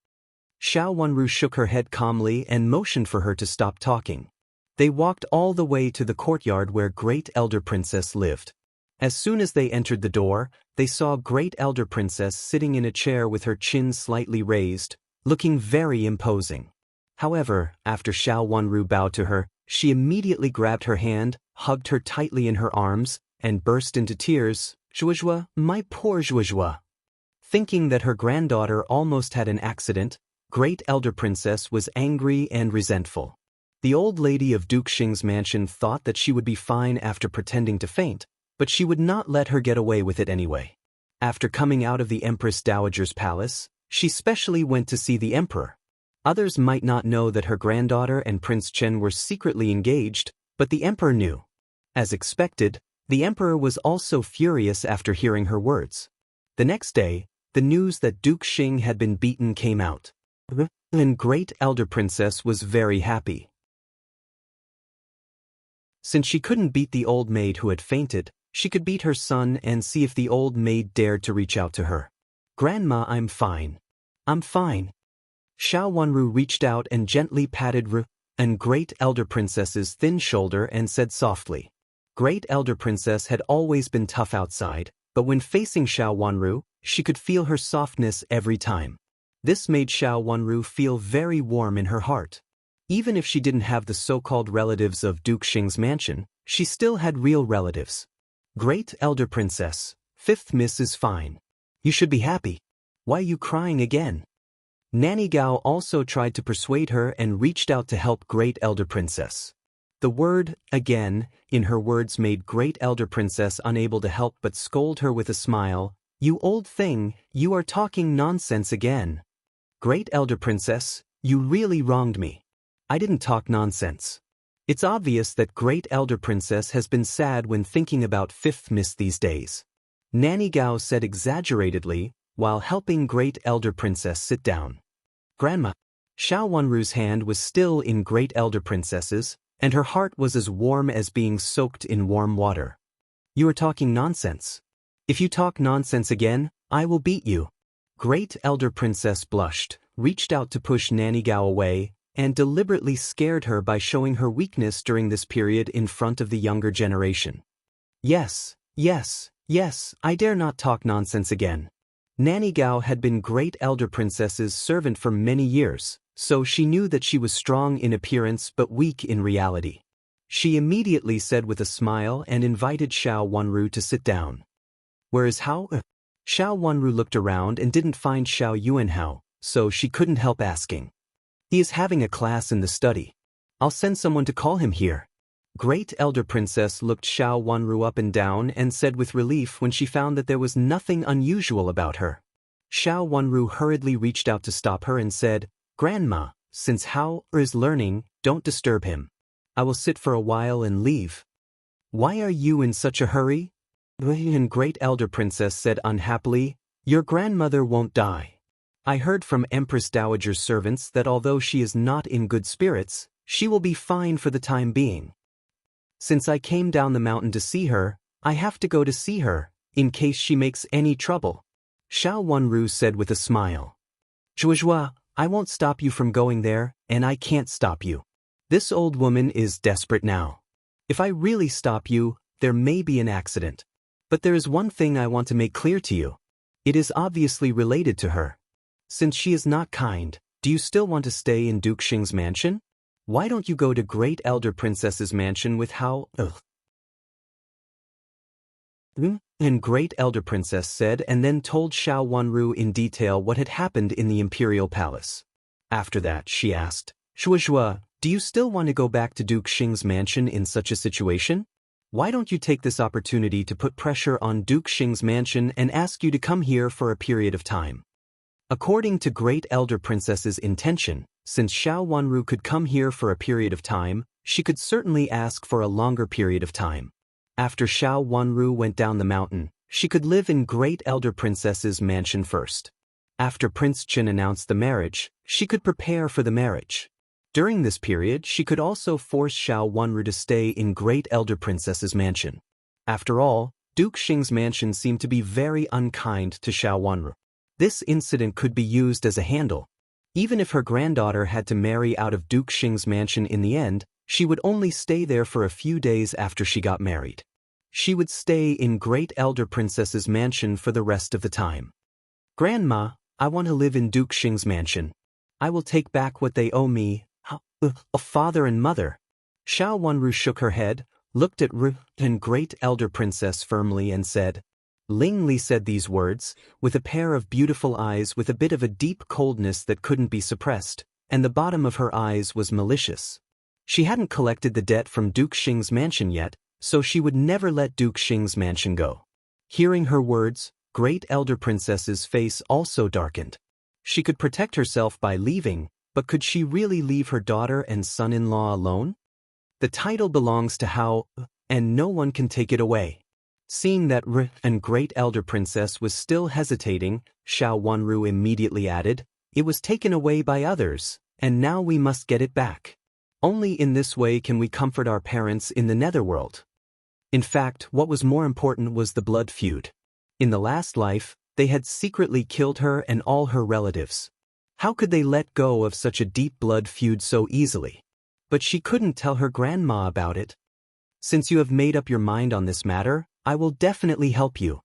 Xiao Wanru shook her head calmly and motioned for her to stop talking. They walked all the way to the courtyard where Great Elder Princess lived. As soon as they entered the door, they saw Great Elder Princess sitting in a chair with her chin slightly raised, looking very imposing. However, after Xiao Wanru bowed to her, she immediately grabbed her hand, hugged her tightly in her arms, and burst into tears. "Zhuozhuo, my poor Zhuozhuo." Thinking that her granddaughter almost had an accident, Great Elder Princess was angry and resentful. The old lady of Duke Xing's mansion thought that she would be fine after pretending to faint, but she would not let her get away with it anyway. After coming out of the Empress Dowager's palace, she specially went to see the emperor. Others might not know that her granddaughter and Prince Chen were secretly engaged, but the emperor knew. As expected, the emperor was also furious after hearing her words. The next day, the news that Duke Xing had been beaten came out. And Great Elder Princess was very happy. Since she couldn't beat the old maid who had fainted, she could beat her son and see if the old maid dared to reach out to her. "Grandma, I'm fine. I'm fine." Xiao Wanru reached out and gently patted and Great Elder Princess's thin shoulder and said softly. Great Elder Princess had always been tough outside, but when facing Xiao Wanru, she could feel her softness every time. This made Xiao Wanru feel very warm in her heart. Even if she didn't have the so-called relatives of Duke Xing's mansion, she still had real relatives. "Great Elder Princess, fifth miss is fine. You should be happy. Why are you crying again?" Nanny Gao also tried to persuade her and reached out to help Great Elder Princess. The word, again, in her words made Great Elder Princess unable to help but scold her with a smile. "You old thing, you are talking nonsense again." "Great Elder Princess, you really wronged me. I didn't talk nonsense." It's obvious that Great Elder Princess has been sad when thinking about fifth miss these days. Nanny Gao said exaggeratedly, while helping Great Elder Princess sit down. "Grandma." Xiao Wanru's hand was still in Great Elder Princess's, and her heart was as warm as being soaked in warm water. "You are talking nonsense. If you talk nonsense again, I will beat you." Great Elder Princess blushed, reached out to push Nanny Gao away, and deliberately scared her by showing her weakness during this period in front of the younger generation. "Yes, yes, yes, I dare not talk nonsense again." Nanny Gao had been Great Elder Princess's servant for many years, so she knew that she was strong in appearance but weak in reality. She immediately said with a smile and invited Xiao Wanru to sit down. "Where is Hao?" Xiao Wanru looked around and didn't find Xiao Yuanhao, so she couldn't help asking. "He is having a class in the study. I'll send someone to call him here." Great Elder Princess looked Xiao Wanru up and down and said with relief when she found that there was nothing unusual about her. Xiao Wanru hurriedly reached out to stop her and said, "Grandma, since Hao is learning, don't disturb him. I will sit for a while and leave." "Why are you in such a hurry?" And Great Elder Princess said unhappily, "Your grandmother won't die. I heard from Empress Dowager's servants that although she is not in good spirits, she will be fine for the time being. Since I came down the mountain to see her, I have to go to see her, in case she makes any trouble." Xiao Wanru said with a smile. "Zhuozhua, I won't stop you from going there, and I can't stop you. This old woman is desperate now. If I really stop you, there may be an accident. But there is one thing I want to make clear to you. It is obviously related to her. Since she is not kind, do you still want to stay in Duke Xing's mansion? Why don't you go to Great Elder Princess's mansion with Hao?" And Great Elder Princess said and then told Xiao Wanru in detail what had happened in the Imperial Palace. After that, she asked, "Zhuozhua, do you still want to go back to Duke Xing's mansion in such a situation? Why don't you take this opportunity to put pressure on Duke Xing's mansion and ask you to come here for a period of time?" According to Great Elder Princess's intention, since Xiao Wanru could come here for a period of time, she could certainly ask for a longer period of time. After Xiao Wanru went down the mountain, she could live in Great Elder Princess's mansion first. After Prince Qin announced the marriage, she could prepare for the marriage. During this period, she could also force Xiao Wanru to stay in Great Elder Princess's mansion. After all, Duke Xing's mansion seemed to be very unkind to Xiao Wanru. This incident could be used as a handle. Even if her granddaughter had to marry out of Duke Xing's mansion in the end, she would only stay there for a few days after she got married. She would stay in Great Elder Princess's mansion for the rest of the time. "Grandma, I want to live in Duke Xing's mansion. I will take back what they owe me, a father and mother." Xiao Wanru shook her head, looked at and Great Elder Princess firmly and said. Ling Li said these words, with a pair of beautiful eyes with a bit of a deep coldness that couldn't be suppressed, and the bottom of her eyes was malicious. She hadn't collected the debt from Duke Xing's mansion yet, so she would never let Duke Xing's mansion go. Hearing her words, Great Elder Princess's face also darkened. She could protect herself by leaving, but could she really leave her daughter and son-in-law alone? The title belongs to Hao, and no one can take it away. Seeing that and Great Elder Princess was still hesitating, Xiao Wanru immediately added, "It was taken away by others, and now we must get it back. Only in this way can we comfort our parents in the netherworld." In fact, what was more important was the blood feud. In the last life, they had secretly killed her and all her relatives. How could they let go of such a deep blood feud so easily? But she couldn't tell her grandma about it. Since you have made up your mind on this matter, I will definitely help you.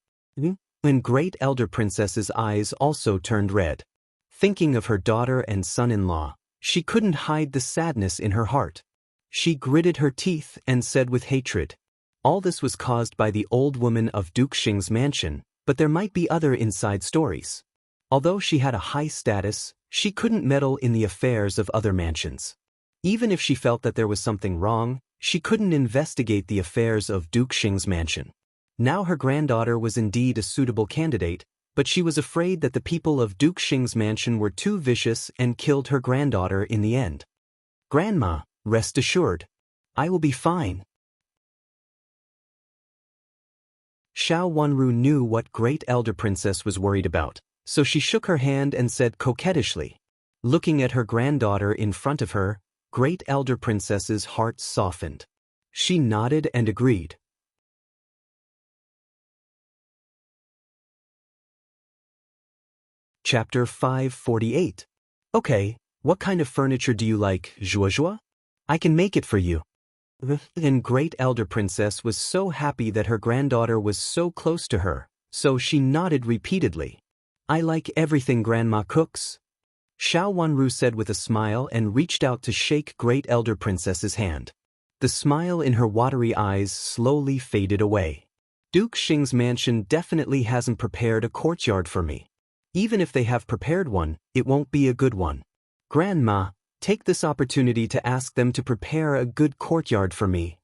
And Great Elder Princess's eyes also turned red. Thinking of her daughter and son-in-law, she couldn't hide the sadness in her heart. She gritted her teeth and said with hatred, all this was caused by the old woman of Duke Xing's mansion, but there might be other inside stories. Although she had a high status, she couldn't meddle in the affairs of other mansions. Even if she felt that there was something wrong, she couldn't investigate the affairs of Duke Xing's mansion. Now her granddaughter was indeed a suitable candidate, but she was afraid that the people of Duke Xing's mansion were too vicious and killed her granddaughter in the end. Grandma, rest assured. I will be fine. Xiao Wanru knew what Great Elder Princess was worried about, so she shook her hand and said coquettishly. Looking at her granddaughter in front of her, Great Elder Princess's heart softened. She nodded and agreed. Chapter 548. Okay, what kind of furniture do you like, Zhuozhuo? I can make it for you. And Great Elder Princess was so happy that her granddaughter was so close to her, so she nodded repeatedly. I like everything Grandma cooks. Xiao Wanru said with a smile and reached out to shake Great Elder Princess's hand. The smile in her watery eyes slowly faded away. Duke Xing's mansion definitely hasn't prepared a courtyard for me. Even if they have prepared one, it won't be a good one. Grandma, take this opportunity to ask them to prepare a good courtyard for me.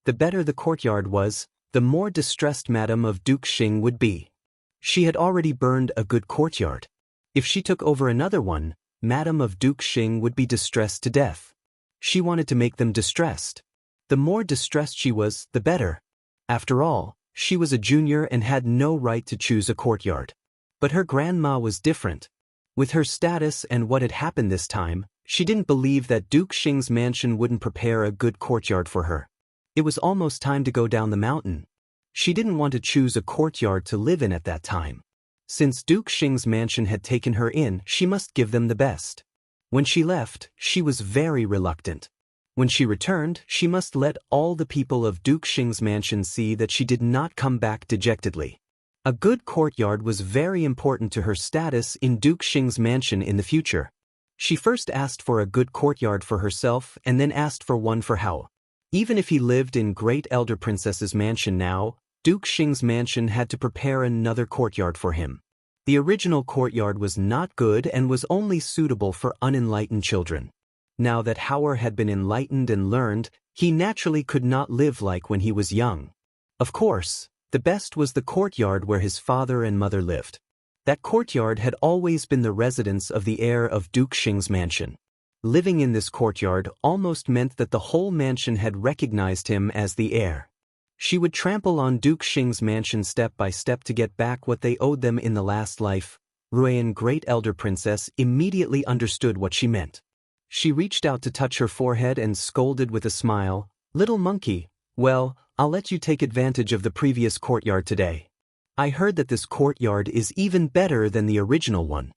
The better the courtyard was, the more distressed Madame of Duke Xing would be. She had already burned a good courtyard. If she took over another one, Madame of Duke Xing would be distressed to death. She wanted to make them distressed. The more distressed she was, the better. After all, she was a junior and had no right to choose a courtyard. But her grandma was different. With her status and what had happened this time, she didn't believe that Duke Xing's mansion wouldn't prepare a good courtyard for her. It was almost time to go down the mountain. She didn't want to choose a courtyard to live in at that time. Since Duke Xing's mansion had taken her in, she must give them the best. When she left, she was very reluctant. When she returned, she must let all the people of Duke Xing's mansion see that she did not come back dejectedly. A good courtyard was very important to her status in Duke Xing's mansion in the future. She first asked for a good courtyard for herself and then asked for one for Hao. Even if he lived in Great Elder Princess's mansion now, Duke Xing's mansion had to prepare another courtyard for him. The original courtyard was not good and was only suitable for unenlightened children. Now that Hao had been enlightened and learned, he naturally could not live like when he was young. Of course, the best was the courtyard where his father and mother lived. That courtyard had always been the residence of the heir of Duke Xing's mansion. Living in this courtyard almost meant that the whole mansion had recognized him as the heir. She would trample on Duke Xing's mansion step by step to get back what they owed them in the last life. Ruian Great Elder Princess immediately understood what she meant. She reached out to touch her forehead and scolded with a smile, "Little monkey, well, I'll let you take advantage of the previous courtyard today. I heard that this courtyard is even better than the original one.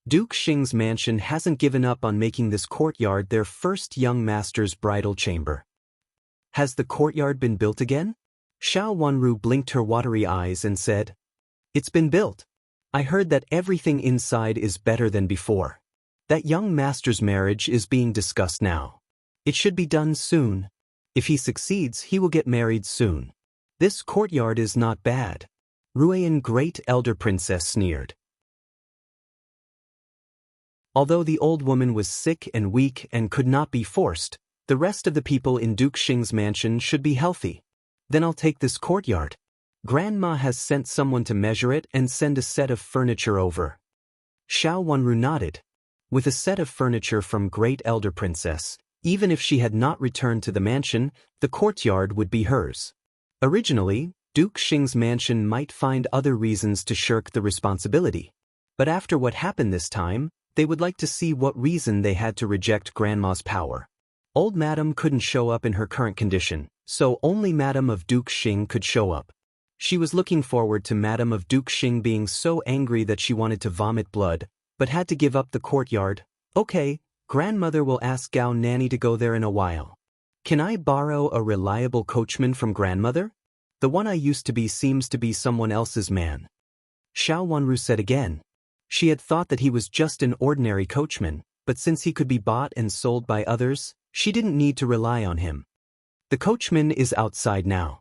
Duke Xing's mansion hasn't given up on making this courtyard their first young master's bridal chamber." "Has the courtyard been built again?" Xiao Wanru blinked her watery eyes and said, "It's been built. I heard that everything inside is better than before. That young master's marriage is being discussed now. It should be done soon. If he succeeds, he will get married soon. This courtyard is not bad." Ruian Great Elder Princess sneered. Although the old woman was sick and weak and could not be forced, the rest of the people in Duke Xing's mansion should be healthy. "Then I'll take this courtyard. Grandma has sent someone to measure it and send a set of furniture over." Xiao Wanru nodded. With a set of furniture from Great Elder Princess, even if she had not returned to the mansion, the courtyard would be hers. Originally, Duke Xing's mansion might find other reasons to shirk the responsibility. But after what happened this time, they would like to see what reason they had to reject Grandma's power. Old Madam couldn't show up in her current condition, so only Madam of Duke Xing could show up. She was looking forward to Madam of Duke Xing being so angry that she wanted to vomit blood, but had to give up the courtyard. Okay, grandmother will ask Gao Nanny to go there in a while. Can I borrow a reliable coachman from grandmother? The one I used to be seems to be someone else's man. Xiao Wanru said again. She had thought that he was just an ordinary coachman, but since he could be bought and sold by others, she didn't need to rely on him. The coachman is outside now.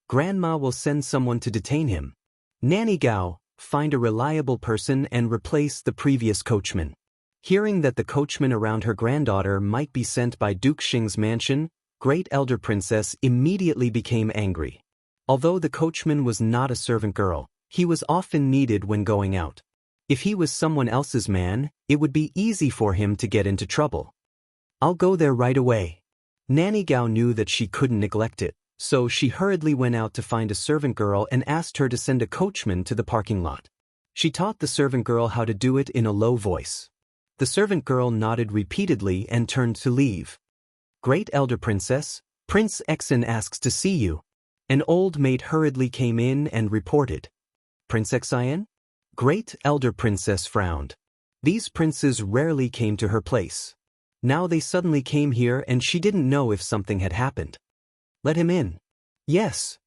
Grandma will send someone to detain him. Nanny Gao, find a reliable person and replace the previous coachman. Hearing that the coachman around her granddaughter might be sent by Duke Xing's mansion, Great Elder Princess immediately became angry. Although the coachman was not a servant girl, he was often needed when going out. If he was someone else's man, it would be easy for him to get into trouble. I'll go there right away. Nanny Gao knew that she couldn't neglect it, so she hurriedly went out to find a servant girl and asked her to send a coachman to the parking lot. She taught the servant girl how to do it in a low voice. The servant girl nodded repeatedly and turned to leave. Great Elder Princess, Prince Exon asks to see you. An old maid hurriedly came in and reported. Prince Exon? Great Elder Princess frowned. These princes rarely came to her place. Now they suddenly came here and she didn't know if something had happened. Let him in. Yes.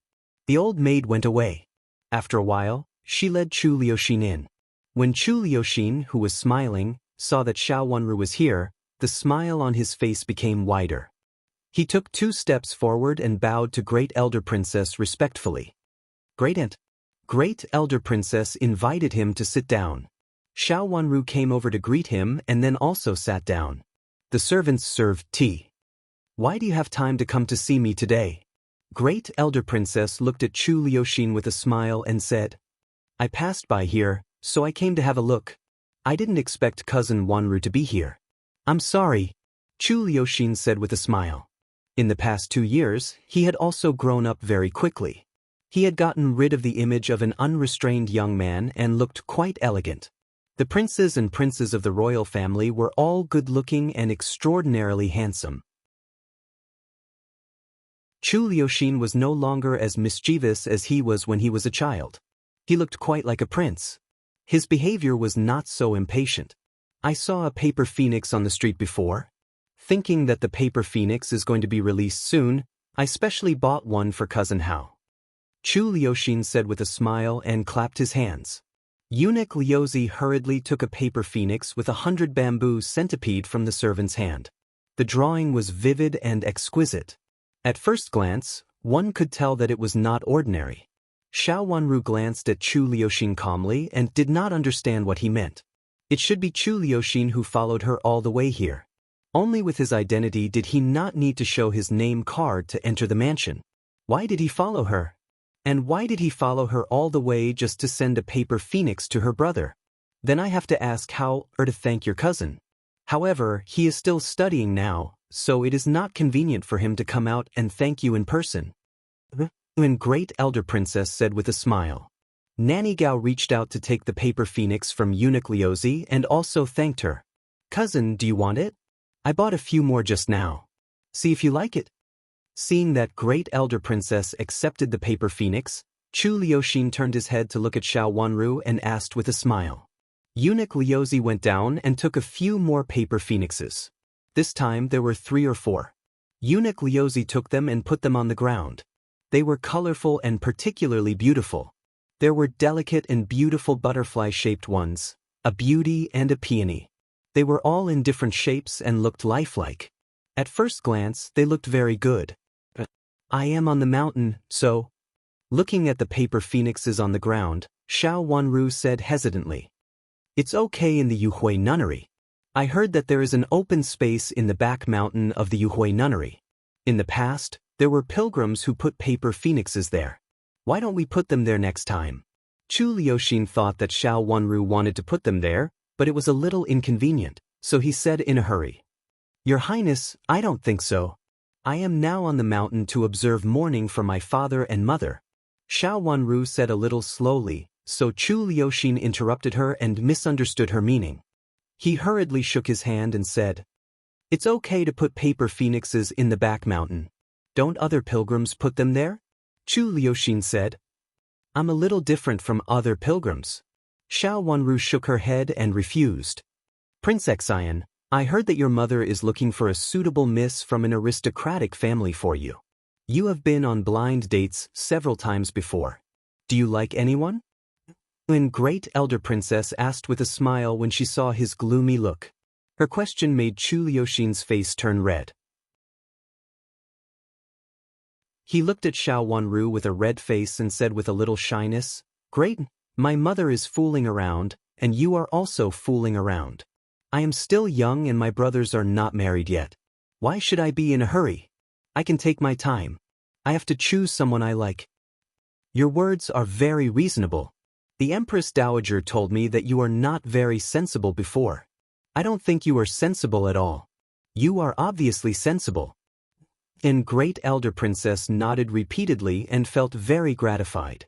The old maid went away. After a while, she led Chu Liuxin in. When Chu Liuxin, who was smiling, saw that Xiao Wanru was here, the smile on his face became wider. He took 2 steps forward and bowed to Great Elder Princess respectfully. Great Elder Princess invited him to sit down. Xiao Wanru came over to greet him and then also sat down. The servants served tea. Why do you have time to come to see me today? Great Elder Princess looked at Chu Liuxin with a smile and said, I passed by here, so I came to have a look. I didn't expect cousin Wanru to be here. I'm sorry, Chu Liuxin said with a smile. In the past 2 years, he had also grown up very quickly. He had gotten rid of the image of an unrestrained young man and looked quite elegant. The princes and princes of the royal family were all good-looking and extraordinarily handsome. Chu Liuxin was no longer as mischievous as he was when he was a child. He looked quite like a prince. His behavior was not so impatient. I saw a paper phoenix on the street before. Thinking that the paper phoenix is going to be released soon, I specially bought one for Cousin Hao. Chu Liuxin said with a smile and clapped his hands. Eunuch Liuzi hurriedly took a paper phoenix with 100 bamboo centipede from the servant's hand. The drawing was vivid and exquisite. At first glance, one could tell that it was not ordinary. Xiao Wanru glanced at Chu Liuxin calmly and did not understand what he meant. It should be Chu Liuxin who followed her all the way here. Only with his identity did he not need to show his name card to enter the mansion. Why did he follow her? And why did he follow her all the way just to send a paper phoenix to her brother? Then I have to ask how to thank your cousin. However, he is still studying now, so it is not convenient for him to come out and thank you in person. And Great Elder Princess said with a smile. Nanny Gao reached out to take the paper phoenix from Eunuch Liuzi and also thanked her. Cousin, do you want it? I bought a few more just now. See if you like it. Seeing that Great Elder Princess accepted the paper phoenix, Chu Liuxin turned his head to look at Xiao Wanru and asked with a smile. Eunuch Liuzi went down and took a few more paper phoenixes. This time there were 3 or 4. Eunuch Liuzi took them and put them on the ground. They were colorful and particularly beautiful. There were delicate and beautiful butterfly-shaped ones, a beauty and a peony. They were all in different shapes and looked lifelike. At first glance, they looked very good. I am on the mountain, so... Looking at the paper phoenixes on the ground, Xiao Wanru said hesitantly. It's okay in the Yuhui nunnery. I heard that there is an open space in the back mountain of the Yuhui nunnery. In the past, there were pilgrims who put paper phoenixes there. Why don't we put them there next time? Chu Liuxin thought that Xiao Wanru wanted to put them there, but it was a little inconvenient, so he said in a hurry. Your Highness, I don't think so. I am now on the mountain to observe mourning for my father and mother. Xiao Wanru said a little slowly, so Chu Liuxin interrupted her and misunderstood her meaning. He hurriedly shook his hand and said, It's okay to put paper phoenixes in the back mountain. Don't other pilgrims put them there? Chu Liuxin said. I'm a little different from other pilgrims. Xiao Wanru shook her head and refused. Prince Xian, I heard that your mother is looking for a suitable miss from an aristocratic family for you. You have been on blind dates several times before. Do you like anyone? An great elder princess asked with a smile when she saw his gloomy look. Her question made Chu Liuxin's face turn red. He looked at Xiao Wanru with a red face and said with a little shyness, Great, my mother is fooling around, and you are also fooling around. I am still young and my brothers are not married yet. Why should I be in a hurry? I can take my time. I have to choose someone I like. Your words are very reasonable. The Empress Dowager told me that you are not very sensible before. I don't think you are sensible at all. You are obviously sensible. And Great Elder Princess nodded repeatedly and felt very gratified.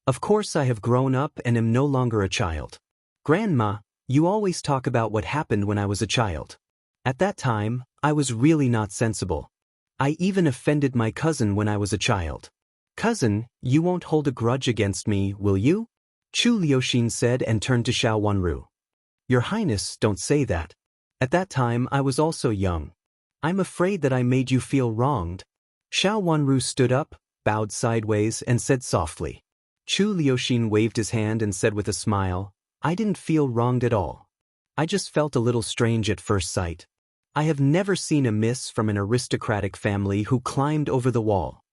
Of course I have grown up and am no longer a child. Grandma, you always talk about what happened when I was a child. At that time, I was really not sensible. I even offended my cousin when I was a child. Cousin, you won't hold a grudge against me, will you? Chu Liuxin said and turned to Xiao Wanru. Your Highness, don't say that. At that time I was also young. I'm afraid that I made you feel wronged. Xiao Wanru stood up, bowed sideways and said softly. Chu Liuxin waved his hand and said with a smile, I didn't feel wronged at all. I just felt a little strange at first sight. I have never seen a miss from an aristocratic family who climbed over the wall.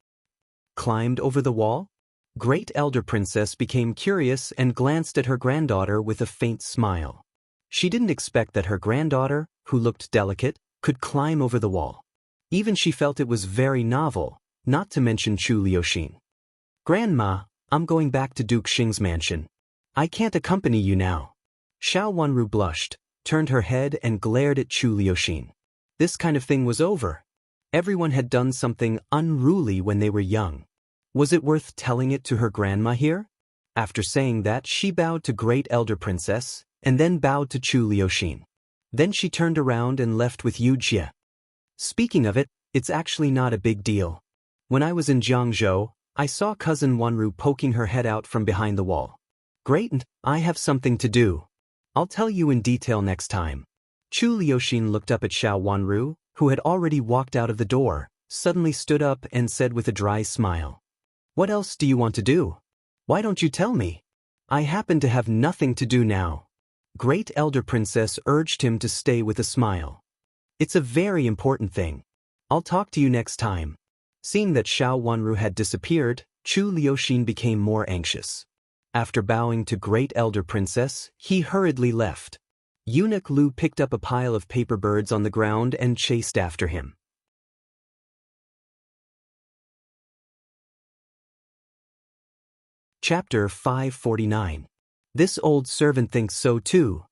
Climbed over the wall? Great Elder Princess became curious and glanced at her granddaughter with a faint smile. She didn't expect that her granddaughter, who looked delicate, could climb over the wall. Even she felt it was very novel, not to mention Chu Liuxin. Grandma, I'm going back to Duke Xing's mansion. I can't accompany you now. Xiao Wanru blushed, turned her head and glared at Chu Liuxin. This kind of thing was over. Everyone had done something unruly when they were young. Was it worth telling it to her grandma here? After saying that, she bowed to Great Elder Princess, and then bowed to Chu Liuxin. Then she turned around and left with Yu Jie. Speaking of it, it's actually not a big deal. When I was in Jiangzhou, I saw cousin Wanru poking her head out from behind the wall. Great, I have something to do. I'll tell you in detail next time. Chu Liuxin looked up at Xiao Wanru, who had already walked out of the door, suddenly stood up and said with a dry smile. What else do you want to do? Why don't you tell me? I happen to have nothing to do now. Great Elder Princess urged him to stay with a smile. It's a very important thing. I'll talk to you next time. Seeing that Xiao Wanru had disappeared, Chu Liuxin became more anxious. After bowing to Great Elder Princess, he hurriedly left. Eunuch Lu picked up a pile of paper birds on the ground and chased after him. Chapter 549. This old servant thinks so too.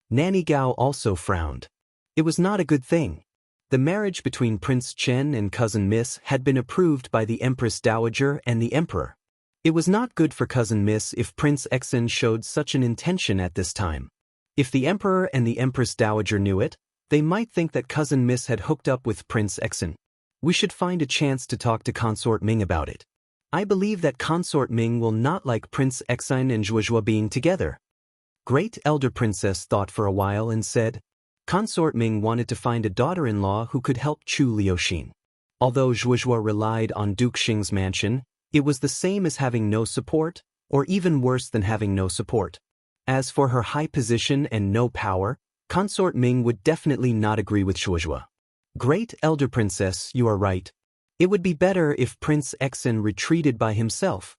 Nanny Gao also frowned. It was not a good thing. The marriage between Prince Chen and Cousin Miss had been approved by the Empress Dowager and the Emperor. It was not good for Cousin Miss if Prince Exin showed such an intention at this time. If the Emperor and the Empress Dowager knew it, they might think that Cousin Miss had hooked up with Prince Exin. We should find a chance to talk to Consort Ming about it. I believe that Consort Ming will not like Prince Exin and Zhuozhuo being together. Great Elder Princess thought for a while and said, Consort Ming wanted to find a daughter-in-law who could help Chu Liuxin. Although Zhuozhuo relied on Duke Xing's mansion, it was the same as having no support, or even worse than having no support. As for her high position and no power, Consort Ming would definitely not agree with Zhuozhuo. Great Elder Princess, you are right. It would be better if Prince Exin retreated by himself.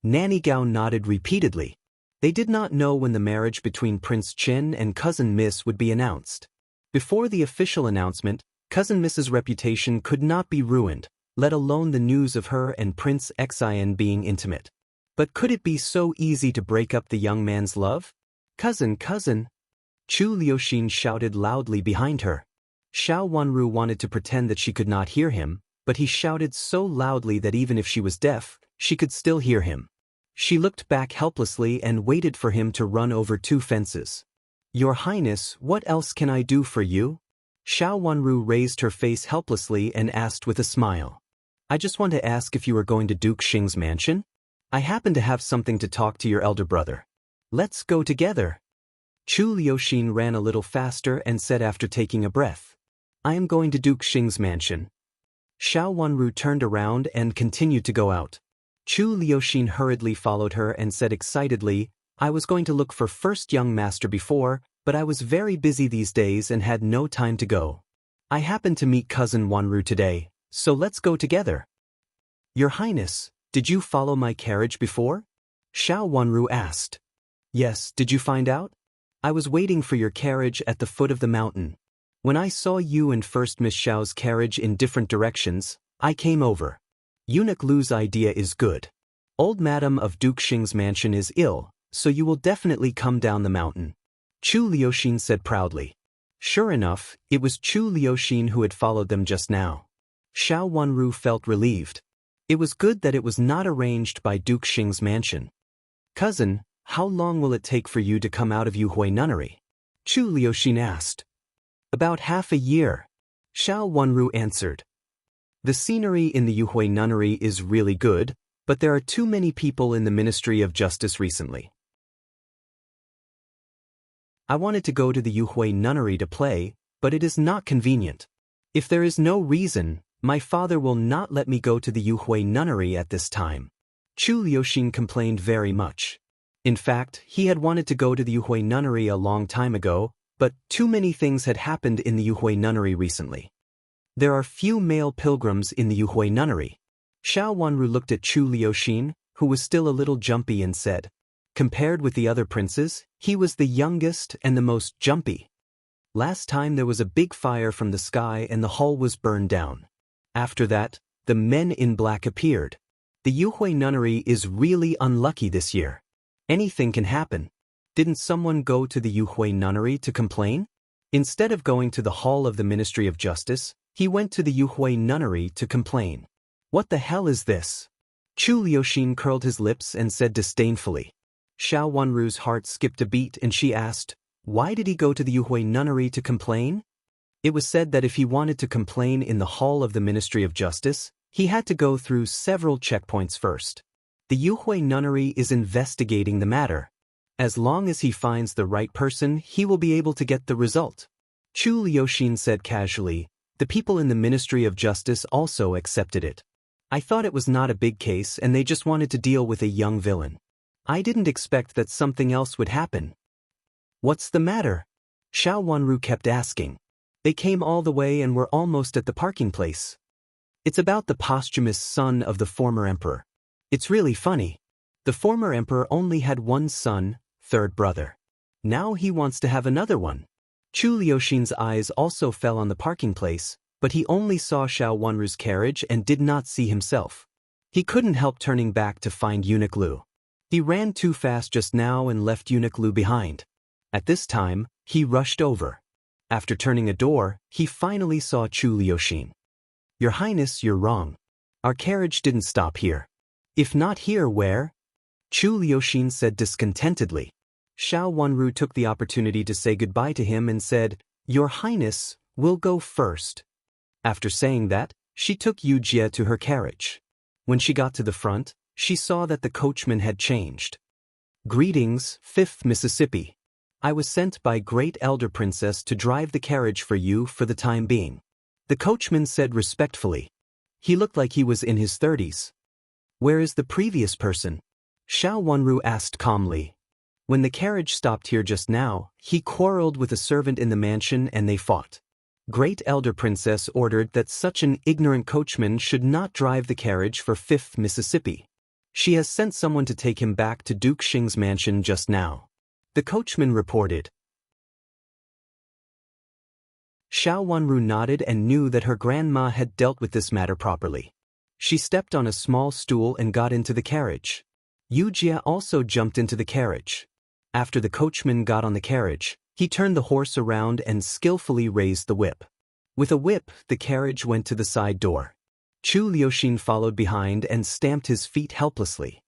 Nanny Gao nodded repeatedly. They did not know when the marriage between Prince Chen and Cousin Miss would be announced. Before the official announcement, Cousin Miss's reputation could not be ruined, let alone the news of her and Prince Exin being intimate. But could it be so easy to break up the young man's love? Cousin! Chu Liuxin shouted loudly behind her. Xiao Wanru wanted to pretend that she could not hear him, but he shouted so loudly that even if she was deaf, she could still hear him. She looked back helplessly and waited for him to run over two fences. Your Highness, what else can I do for you? Xiao Wanru raised her face helplessly and asked with a smile. I just want to ask if you are going to Duke Xing's mansion? I happen to have something to talk to your elder brother. Let's go together. Chu Liuxin ran a little faster and said after taking a breath. I am going to Duke Xing's mansion. Xiao Wanru turned around and continued to go out. Chu Liuxin hurriedly followed her and said excitedly, I was going to look for first young master before, but I was very busy these days and had no time to go. I happened to meet cousin Wanru today, so let's go together. Your Highness, did you follow my carriage before? Xiao Wanru asked. Yes, did you find out? I was waiting for your carriage at the foot of the mountain. When I saw you and first Miss Xiao's carriage in different directions, I came over. Eunuch Lu's idea is good. Old Madam of Duke Xing's mansion is ill, so you will definitely come down the mountain. Chu Liuxin said proudly. Sure enough, it was Chu Liuxin who had followed them just now. Xiao Wanru felt relieved. It was good that it was not arranged by Duke Xing's mansion. Cousin, how long will it take for you to come out of Yuhui Nunnery? Chu Liuxin asked. About half a year. Xiao Wanru answered. The scenery in the Yuhui Nunnery is really good, but there are too many people in the Ministry of Justice recently. I wanted to go to the Yuhui Nunnery to play, but it is not convenient. If there is no reason, my father will not let me go to the Yuhui Nunnery at this time. Chu Liuxin complained very much. In fact, he had wanted to go to the Yuhui Nunnery a long time ago, but too many things had happened in the Yuhui Nunnery recently. There are few male pilgrims in the Yuhui Nunnery. Xiao Wanru looked at Chu Liuxin, who was still a little jumpy, and said, compared with the other princes, he was the youngest and the most jumpy. Last time there was a big fire from the sky and the hall was burned down. After that, the men in black appeared. The Yuhui Nunnery is really unlucky this year. Anything can happen. Didn't someone go to the Yuhui Nunnery to complain? Instead of going to the hall of the Ministry of Justice, he went to the Yuhui Nunnery to complain. What the hell is this? Chu Liuxin curled his lips and said disdainfully. Xiao Wanru's heart skipped a beat and she asked, why did he go to the Yuhui Nunnery to complain? It was said that if he wanted to complain in the hall of the Ministry of Justice, he had to go through several checkpoints first. The Yuhui Nunnery is investigating the matter. As long as he finds the right person, he will be able to get the result. Chu Liuxin said casually. The people in the Ministry of Justice also accepted it. I thought it was not a big case and they just wanted to deal with a young villain. I didn't expect that something else would happen. What's the matter? Xiao Wanru kept asking. They came all the way and were almost at the parking place. It's about the posthumous son of the former emperor. It's really funny. The former emperor only had one son, third brother. Now he wants to have another one. Chu Liuxin's eyes also fell on the parking place, but he only saw Xiao Wanru's carriage and did not see himself. He couldn't help turning back to find Eunuch Lu. He ran too fast just now and left Eunuch Lu behind. At this time, he rushed over. After turning a door, he finally saw Chu Liuxin. Your Highness, you're wrong. Our carriage didn't stop here. If not here, where? Chu Liuxin said discontentedly. Xiao Wanru took the opportunity to say goodbye to him and said, Your Highness, we'll go first. After saying that, she took Yu Jie to her carriage. When she got to the front, she saw that the coachman had changed. Greetings, 5th Mississippi. I was sent by Great Elder Princess to drive the carriage for you for the time being. The coachman said respectfully. He looked like he was in his 30s. Where is the previous person? Xiao Wanru asked calmly. When the carriage stopped here just now, he quarreled with a servant in the mansion and they fought. Great Elder Princess ordered that such an ignorant coachman should not drive the carriage for 5th Mississippi. She has sent someone to take him back to Duke Xing's mansion just now. The coachman reported. Xiao Wanru nodded and knew that her grandma had dealt with this matter properly. She stepped on a small stool and got into the carriage. Yu Jie also jumped into the carriage. After the coachman got on the carriage, he turned the horse around and skillfully raised the whip. With a whip, the carriage went to the side door. Chu Liuxin followed behind and stamped his feet helplessly.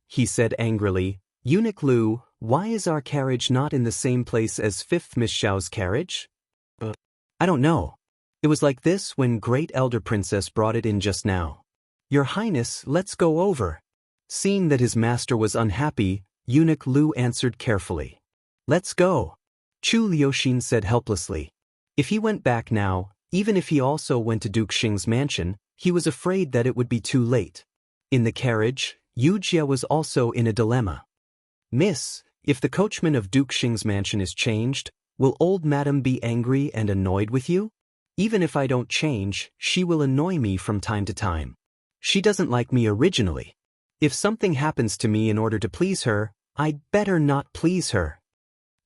He said angrily, Eunuch Lu, why is our carriage not in the same place as 5th Miss Xiao's carriage? I don't know. It was like this when Great Elder Princess brought it in just now. Your Highness, let's go over. Seeing that his master was unhappy, Eunuch Lu answered carefully. Let's go. Chu Liuxin said helplessly. If he went back now, even if he also went to Duke Xing's mansion, he was afraid that it would be too late. In the carriage, Yu Jia was also in a dilemma. Miss, if the coachman of Duke Xing's mansion is changed, will old madam be angry and annoyed with you? Even if I don't change, she will annoy me from time to time. She doesn't like me originally. If something happens to me in order to please her, I'd better not please her.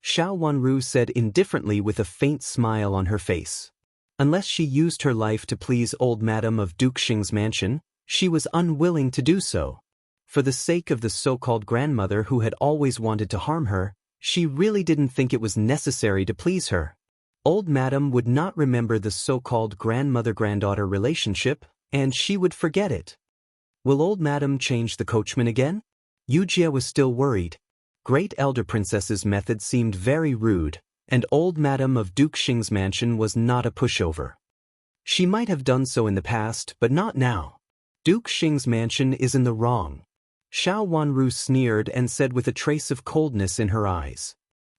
Xiao Wanru said indifferently with a faint smile on her face. Unless she used her life to please old madam of Duke Xing's mansion, she was unwilling to do so. For the sake of the so-called grandmother who had always wanted to harm her, she really didn't think it was necessary to please her. Old madam would not remember the so-called grandmother-granddaughter relationship, and she would forget it. Will old madam change the coachman again? Yu Jia was still worried. Great Elder Princess's method seemed very rude, and old madam of Duke Xing's mansion was not a pushover. She might have done so in the past, but not now. Duke Xing's mansion is in the wrong. Xiao Wanru sneered and said with a trace of coldness in her eyes.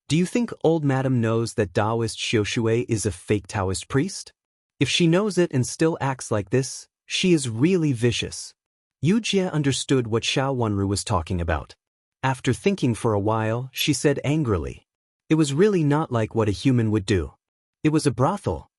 Do you think old madam knows that Taoist Xiaoshui is a fake Taoist priest? If she knows it and still acts like this, she is really vicious. Yu Jia understood what Xiao Wanru was talking about. After thinking for a while, she said angrily. It was really not like what a human would do. It was a brothel.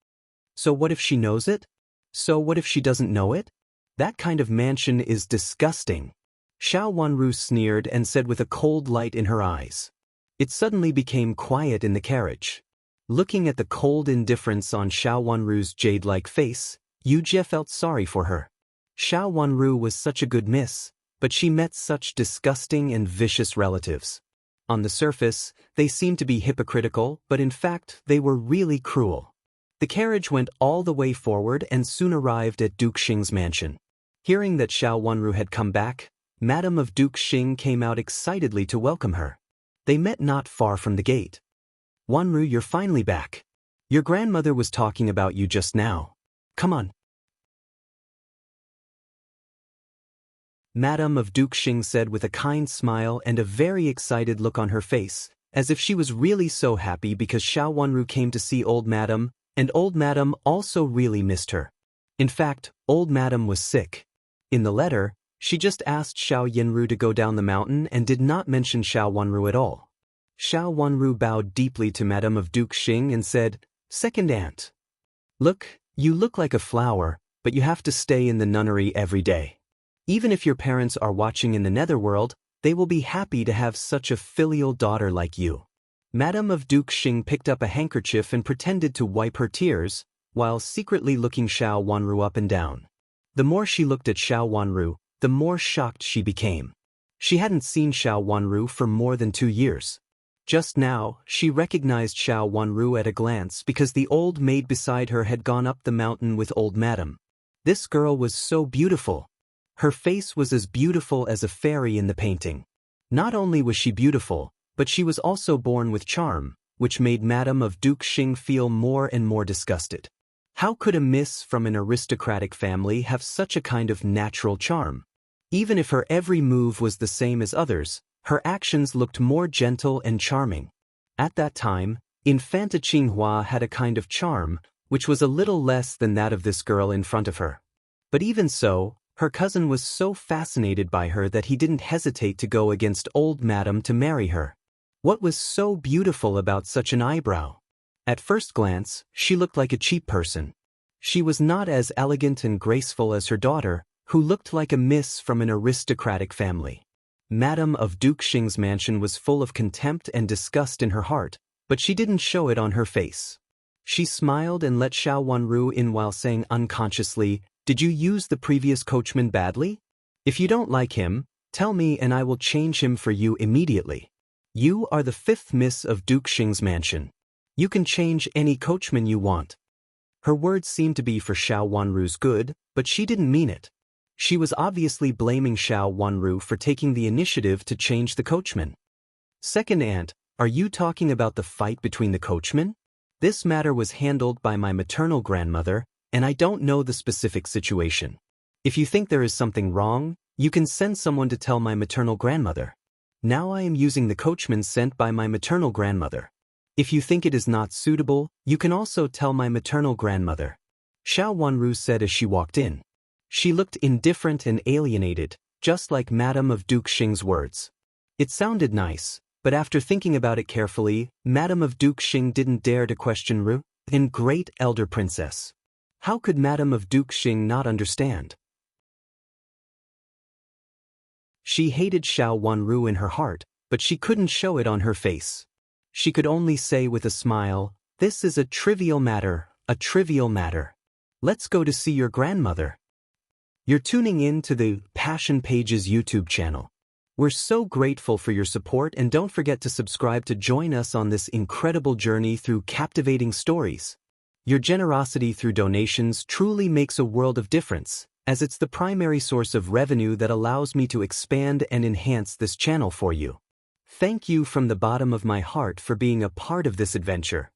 So what if she knows it? So what if she doesn't know it? That kind of mansion is disgusting. Xiao Wanru sneered and said with a cold light in her eyes. It suddenly became quiet in the carriage. Looking at the cold indifference on Xiao Wanru's jade-like face, Yu Jia felt sorry for her. Xiao Wanru was such a good miss, but she met such disgusting and vicious relatives. On the surface, they seemed to be hypocritical, but in fact, they were really cruel. The carriage went all the way forward and soon arrived at Duke Xing's mansion. Hearing that Xiao Wanru had come back, Madam of Duke Xing came out excitedly to welcome her. They met not far from the gate. Wanru, you're finally back. Your grandmother was talking about you just now. Come on. Madam of Duke Xing said with a kind smile and a very excited look on her face, as if she was really so happy because Xiao Wanru came to see old madam, and old madam also really missed her. In fact, old madam was sick. In the letter, she just asked Xiao Yinru to go down the mountain and did not mention Xiao Wanru at all. Xiao Wanru bowed deeply to Madam of Duke Xing and said, Second aunt. Look, you look like a flower, but you have to stay in the nunnery every day. Even if your parents are watching in the netherworld, they will be happy to have such a filial daughter like you. Madam of Duke Xing picked up a handkerchief and pretended to wipe her tears, while secretly looking Xiao Wanru up and down. The more she looked at Xiao Wanru, the more shocked she became. She hadn't seen Xiao Wanru for more than 2 years. Just now, she recognized Xiao Wanru at a glance because the old maid beside her had gone up the mountain with old madam. This girl was so beautiful. Her face was as beautiful as a fairy in the painting. Not only was she beautiful, but she was also born with charm, which made Madam of Duke Xing feel more and more disgusted. How could a miss from an aristocratic family have such a kind of natural charm? Even if her every move was the same as others, her actions looked more gentle and charming. At that time, Infanta Qinghua had a kind of charm, which was a little less than that of this girl in front of her. But even so, her cousin was so fascinated by her that he didn't hesitate to go against old madam to marry her. What was so beautiful about such an eyebrow? At first glance, she looked like a cheap person. She was not as elegant and graceful as her daughter, who looked like a miss from an aristocratic family. Madam of Duke Xing's mansion was full of contempt and disgust in her heart, but she didn't show it on her face. She smiled and let Xiao Wanru in while saying unconsciously, Did you use the previous coachman badly? If you don't like him, tell me and I will change him for you immediately. You are the 5th miss of Duke Xing's mansion. You can change any coachman you want. Her words seemed to be for Xiao Wanru's good, but she didn't mean it. She was obviously blaming Xiao Wanru for taking the initiative to change the coachman. Second aunt, are you talking about the fight between the coachmen? This matter was handled by my maternal grandmother, and I don't know the specific situation. If you think there is something wrong, you can send someone to tell my maternal grandmother. Now I am using the coachman sent by my maternal grandmother. If you think it is not suitable, you can also tell my maternal grandmother. Xiao Wanru said as she walked in. She looked indifferent and alienated, just like Madame of Duke Xing's words. It sounded nice, but after thinking about it carefully, Madame of Duke Xing didn't dare to question Ru, the great elder princess. How could Madame of Duke Xing not understand? She hated Xiao Wanru in her heart, but she couldn't show it on her face. She could only say with a smile, "This is a trivial matter, a trivial matter. Let's go to see your grandmother." You're tuning in to the Passion Pages YouTube channel. We're so grateful for your support, and don't forget to subscribe to join us on this incredible journey through captivating stories. Your generosity through donations truly makes a world of difference, as it's the primary source of revenue that allows me to expand and enhance this channel for you. Thank you from the bottom of my heart for being a part of this adventure.